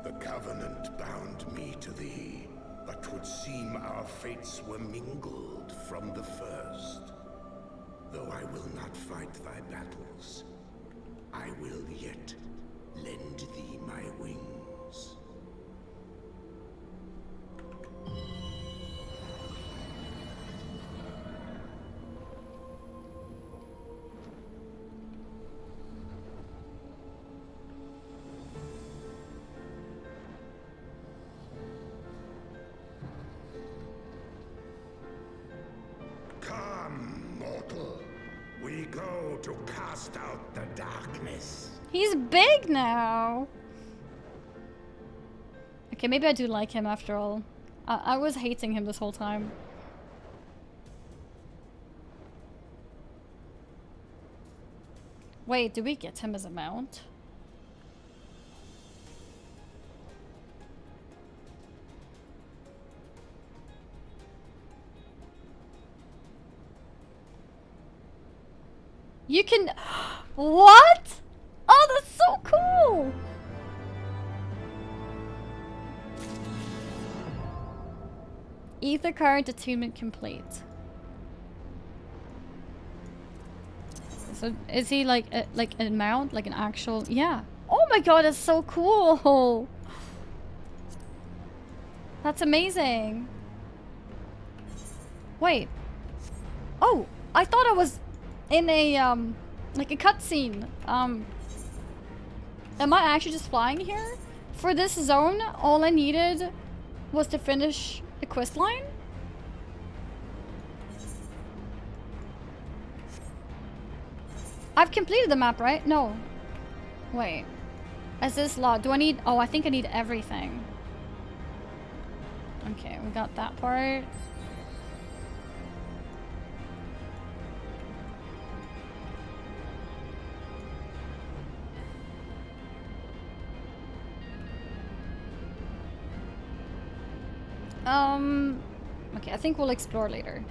The Covenant bound me to thee, but 'twould seem our fates were mingled from the first. Though I will not fight thy battles, I will yet lend thee my wings. Come, mortal. We go to cast out the darkness. He's big now. Okay, maybe I do like him after all. I was hating him this whole time. Wait, did we get him as a mount? You can... What? Oh, that's so cool! Ether card attunement complete. So is he like a mount, like an actual? Yeah. Oh my god, that's so cool. That's amazing. Wait. Oh, I thought I was in a like a cutscene. Am I actually just flying here? For this zone, all I needed was to finish the quest line? I've completed the map, right? No. Wait. Is this lot? Do I need... Oh, I think I need everything. Okay, we got that part. Okay, I think we'll explore later.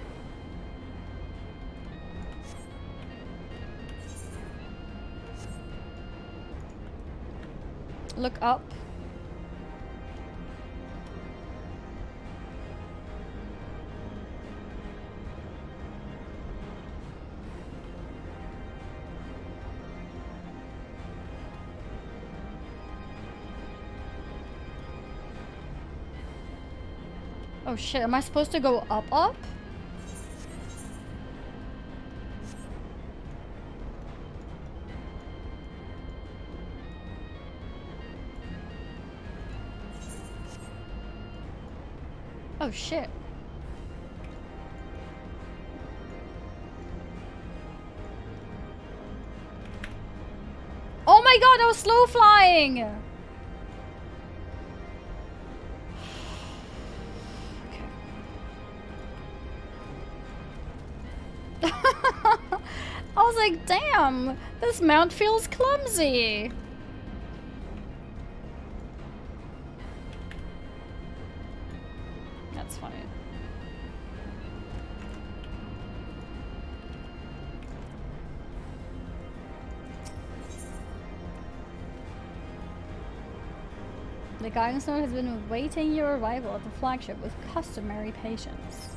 Look up. Oh shit, am I supposed to go up? Oh shit. Oh my god, I was slow flying! I was like, damn, this mount feels clumsy. That's funny. The guidance node has been awaiting your arrival at the flagship with customary patience.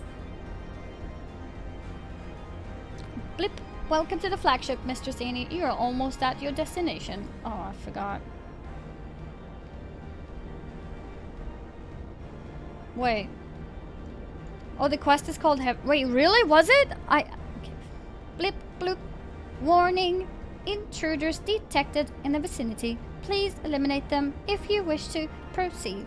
Blip! Welcome to the flagship, Mr. Zaney. You are almost at your destination. Oh, I forgot. Wait. Oh, the quest is called Wait, really? Was it? Okay. Blip, bloop. Warning. Intruders detected in the vicinity. Please eliminate them if you wish to proceed.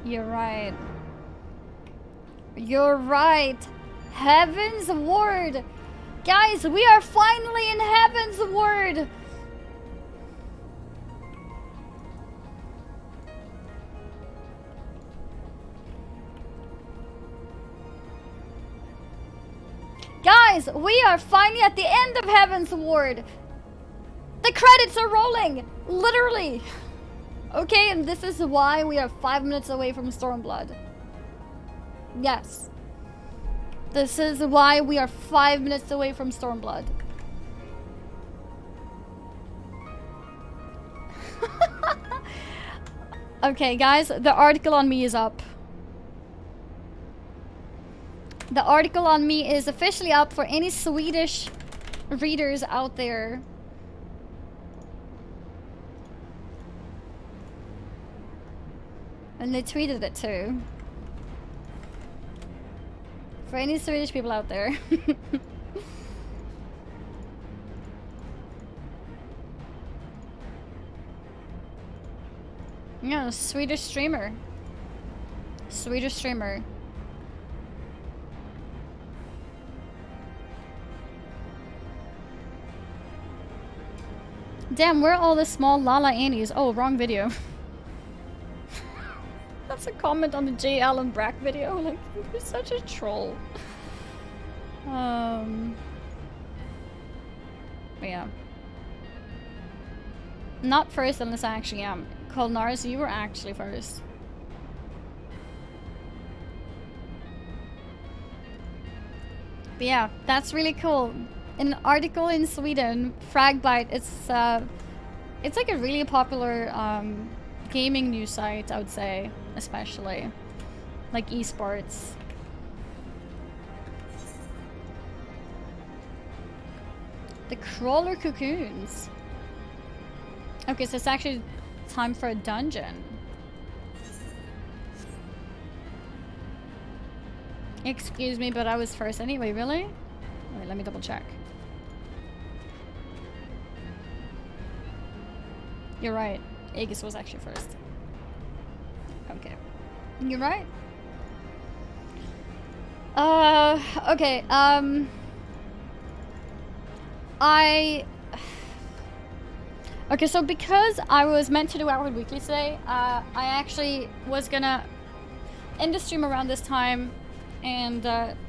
You're right. You're right. Heavensward. Guys, we are finally in Heavensward. Guys, we are finally at the end of Heavensward. The credits are rolling. Literally. Okay, and this is why we are 5 minutes away from Stormblood. Yes. This is why we are 5 minutes away from Stormblood. Okay, guys, the article on me is up. The article on me is officially up for any Swedish readers out there. And they tweeted it too. For any Swedish people out there. Yeah, Swedish streamer. Swedish streamer. Damn, where are all the small Lala Annies? Oh, wrong video. That's a comment on the J. Allen Brack video. Like, you're such a troll. But yeah. Not first unless I actually am. Colnars, you were actually first. But yeah, that's really cool. An article in Sweden, Fragbite, it's like a really popular gaming news site, I would say, especially. Like esports. The crawler cocoons. Okay, so it's actually time for a dungeon. Excuse me, but I was first anyway, really? Wait, let me double check. You're right. Aegis was actually first. Okay. You're right. Okay, Okay, so because I was meant to do Wowhead Weekly today, I actually was gonna end the stream around this time and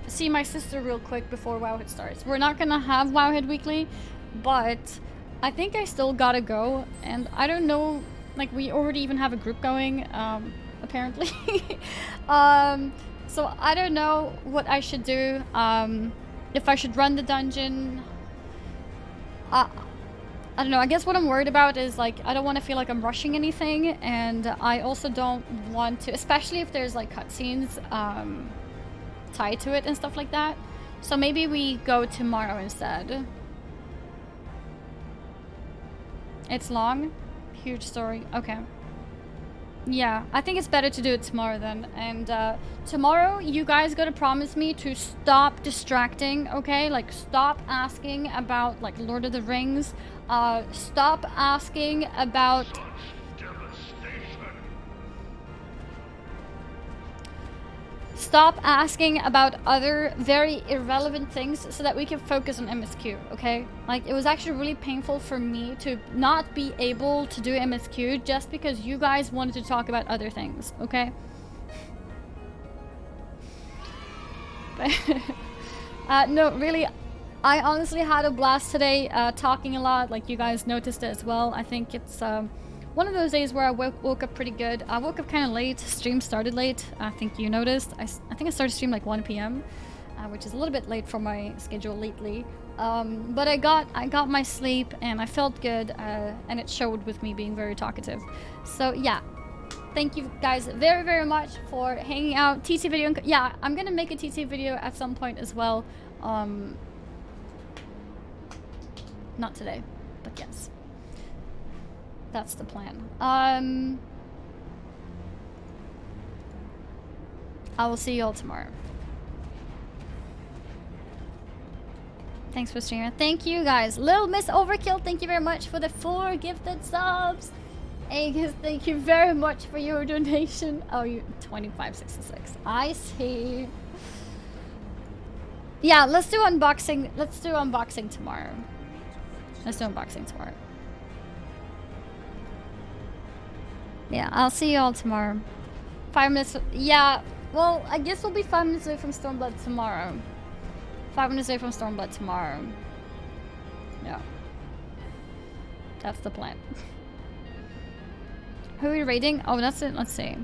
see my sister real quick before Wowhead starts. We're not gonna have Wowhead Weekly, but I think I still gotta go, and I don't know, like, we already even have a group going, apparently. So I don't know what I should do, if I should run the dungeon. I don't know, I guess what I'm worried about is, like, I don't want to feel like I'm rushing anything, and I also don't want to, especially if there's, like, cutscenes tied to it and stuff like that. So maybe we go tomorrow instead. It's long? Huge story. Okay. Yeah, I think it's better to do it tomorrow then. And tomorrow, you guys gotta promise me to stop distracting, okay? Like, stop asking about, like, Lord of the Rings. Stop asking about... Stop asking about other very irrelevant things so that we can focus on MSQ, okay? Like, it was actually really painful for me to not be able to do MSQ just because you guys wanted to talk about other things, okay? No, really, I honestly had a blast today talking a lot, like you guys noticed it as well. I think it's one of those days where I woke up pretty good. I woke up kind of late, stream started late, I think you noticed. I think I started stream like 1 p.m, which is a little bit late for my schedule lately. But I got my sleep and I felt good, and it showed with me being very talkative. So yeah, thank you guys very, very much for hanging out. TC video, yeah, I'm gonna make a TC video at some point as well. Not today, but yes. That's the plan. I will see you all tomorrow. Thanks for streaming. Thank you guys. Little Miss Overkill, thank you very much for the 4 gifted subs. Aegis, thank you very much for your donation. Oh, you 2566. I see. Yeah, let's do unboxing. Let's do unboxing tomorrow. Let's do unboxing tomorrow. Yeah, I'll see you all tomorrow. 5 minutes. Yeah, well, I guess we'll be 5 minutes away from Stormblood tomorrow. 5 minutes away from Stormblood tomorrow. Yeah. That's the plan. Who are we raiding? Oh, that's it. Let's see.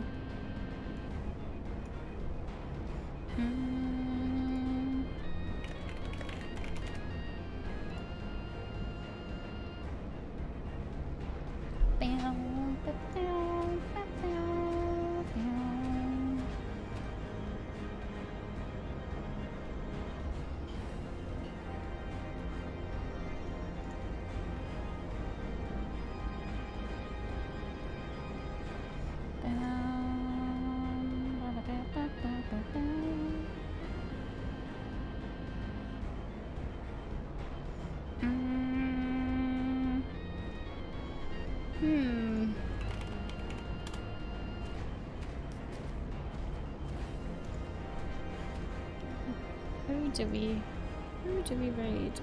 Who do we raid?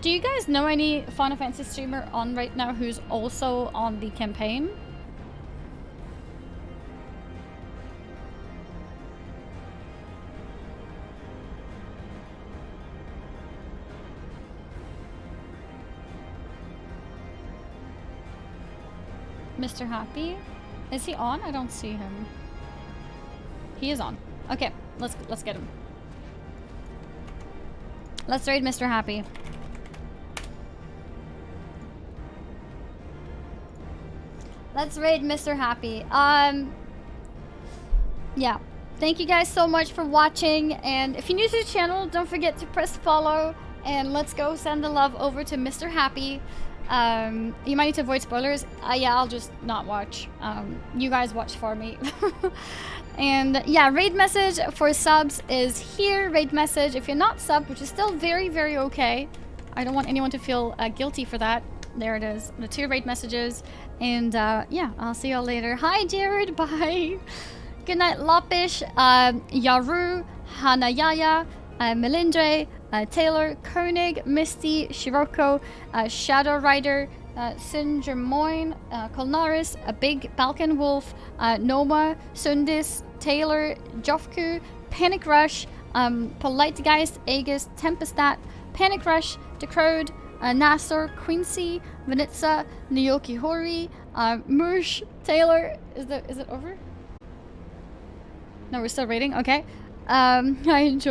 Do you guys know any Final Fantasy streamer on right now who's also on the campaign? Mr. Happy? Is he on? I don't see him. He is on. Okay, let's get him. Let's raid Mr. Happy. Let's raid Mr. Happy. Yeah. Thank you guys so much for watching, and if you're new to the channel, don't forget to press follow, and let's go send the love over to Mr. Happy. You might need to avoid spoilers. Yeah, I'll just not watch. You guys watch for me. And yeah, raid message for subs is here. Raid message if you're not sub, which is still very, very okay. I don't want anyone to feel guilty for that. There it is, the 2 raid messages. And yeah, I'll see y'all later. Hi, Jared. Bye. Good night, Lopish, Yaru, Hanayaya, Melindre, Taylor, Koenig, Misty, Shiroko, Shadow Rider, Sindramoin, Kolnaris, a Big Balkan Wolf, Noma, Sundis, Taylor, Jofku, Panic Rush, Polite Geist, Aegis, Tempestat, Panic Rush, Decrode, Nasser, Quincy, Vanitza, Nyoki Hori, Moosh, Taylor. Is it over? No, we're still rating? Okay. I enjoy